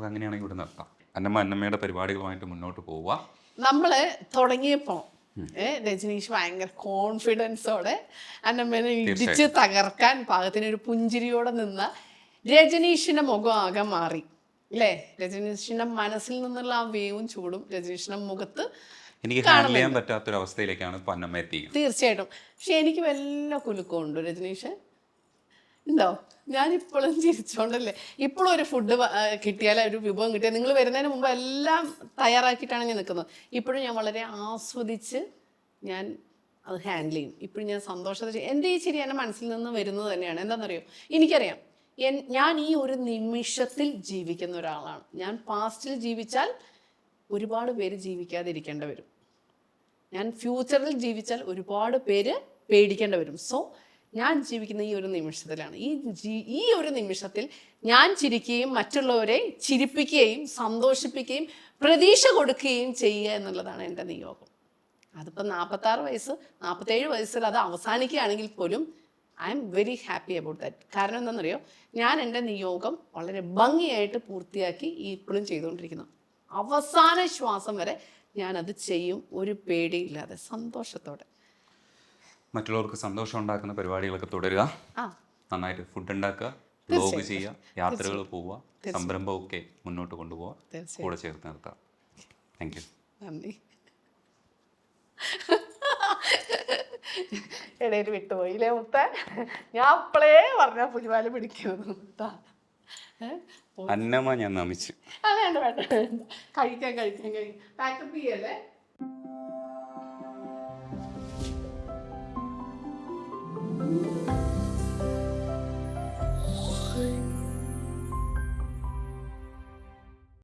അങ്ങനെയാണെങ്കിൽ ഇവിടെ നിർത്താം. അന്നമ്മയുടെ പരിപാടികളുമായിട്ട് മുന്നോട്ട് പോവുക. നമ്മൾ തുടങ്ങിയപ്പോൾ രജനീഷ് ഭയങ്കര കോൺഫിഡൻസോടെ അന്നമ്മേനെ ഇടിച്ച് തകർക്കാൻ പാകത്തിനൊരു പുഞ്ചിരിയോടെ നിന്ന രജനീഷിൻ്റെ മുഖം ആകെ മാറി അല്ലേ? രജനീഷിൻ്റെ മനസ്സിൽ നിന്നുള്ള ആ വേവും ചൂടും രജനീഷിൻ്റെ മുഖത്ത് എനിക്ക് ഹാൻഡിൽ ചെയ്യാൻ പറ്റാത്തൊരവസ്ഥയിലേക്കാണ് ഇപ്പം അന്നമ്മ എത്തിയത്. തീർച്ചയായിട്ടും. പക്ഷെ എനിക്ക് വല്ല കുലുക്കമുണ്ട് രജനീഷ് ഉണ്ടോ? ഞാനിപ്പോഴും ചിരിച്ചോണ്ടല്ലേ. ഇപ്പോഴും ഒരു ഫുഡ് കിട്ടിയാൽ, ഒരു വിഭവം കിട്ടിയാൽ, നിങ്ങൾ വരുന്നതിന് മുമ്പ് എല്ലാം തയ്യാറാക്കിയിട്ടാണ് ഞാൻ നിൽക്കുന്നത്. ഇപ്പോഴും ഞാൻ വളരെ ആസ്വദിച്ച് ഞാൻ അത് ഹാൻഡിൽ ചെയ്യും. ഇപ്പോഴും ഞാൻ സന്തോഷത്തിൽ എൻ്റെ ഈ ചിരി എൻ്റെ മനസ്സിൽ നിന്ന് വരുന്നത് തന്നെയാണ്. എന്താണെന്നറിയോ? എനിക്കറിയാം ഞാൻ ഈ ഒരു നിമിഷത്തിൽ ജീവിക്കുന്ന ഒരാളാണ്. ഞാൻ പാസ്റ്റിൽ ജീവിച്ചാൽ ഒരുപാട് പേര് ജീവിക്കാതിരിക്കേണ്ടി വരും. ഞാൻ ഫ്യൂച്ചറിൽ ജീവിച്ചാൽ ഒരുപാട് പേര് പേടിക്കേണ്ടി വരും. സോ ഞാൻ ജീവിക്കുന്ന ഈ ഒരു നിമിഷത്തിലാണ്. ഈ ഒരു നിമിഷത്തിൽ ഞാൻ ചിരിക്കുകയും മറ്റുള്ളവരെ ചിരിപ്പിക്കുകയും സന്തോഷിപ്പിക്കുകയും പ്രതീക്ഷ കൊടുക്കുകയും ചെയ്യുക എന്നുള്ളതാണ് എൻ്റെ നിയോഗം. അതിപ്പോൾ 46 വയസ്സ് 47 വയസ്സിൽ അത് അവസാനിക്കുകയാണെങ്കിൽ പോലും I am very happy about that. കാരണം എന്താണെന്നറിയോ? ഞാൻ എൻ്റെ നിയോഗം വളരെ ഭംഗിയായിട്ട് പൂർത്തിയാക്കി ഇപ്പോഴും ചെയ്തുകൊണ്ടിരിക്കുന്നു. അവസാന ശ്വാസം വരെ ഞാനത് ചെയ്യും, ഒരു പേടിയില്ലാതെ, സന്തോഷത്തോടെ. മറ്റുള്ളവർക്ക് സന്തോഷം ഉണ്ടാക്കുന്ന പരിപാടികളൊക്കെ തുടരുക. നന്നായിട്ട് ഫുഡ് ഉണ്ടാക്കുക, വ്ലോഗ് ചെയ്യുക, യാത്രകൾ പോവുക, സംരംഭമൊക്കെ മുന്നോട്ട് കൊണ്ടുപോവുക, കൂടെ ചേർത്ത് നിർത്തുക. Thank you. നന്ദി. ഇടയിൽ വിട്ടുപോയില്ലേ മുത്ത? ഞാൻ അപ്പളേ പറഞ്ഞ പുലിവാല് പിടിക്കുന്നു. അന്നമ്മ ഞാൻ നമിച്ചു. വേണ്ട വേണ്ട, കഴിക്കാൻ പാക്കപ്പ് ചെയ്യല്ലേ.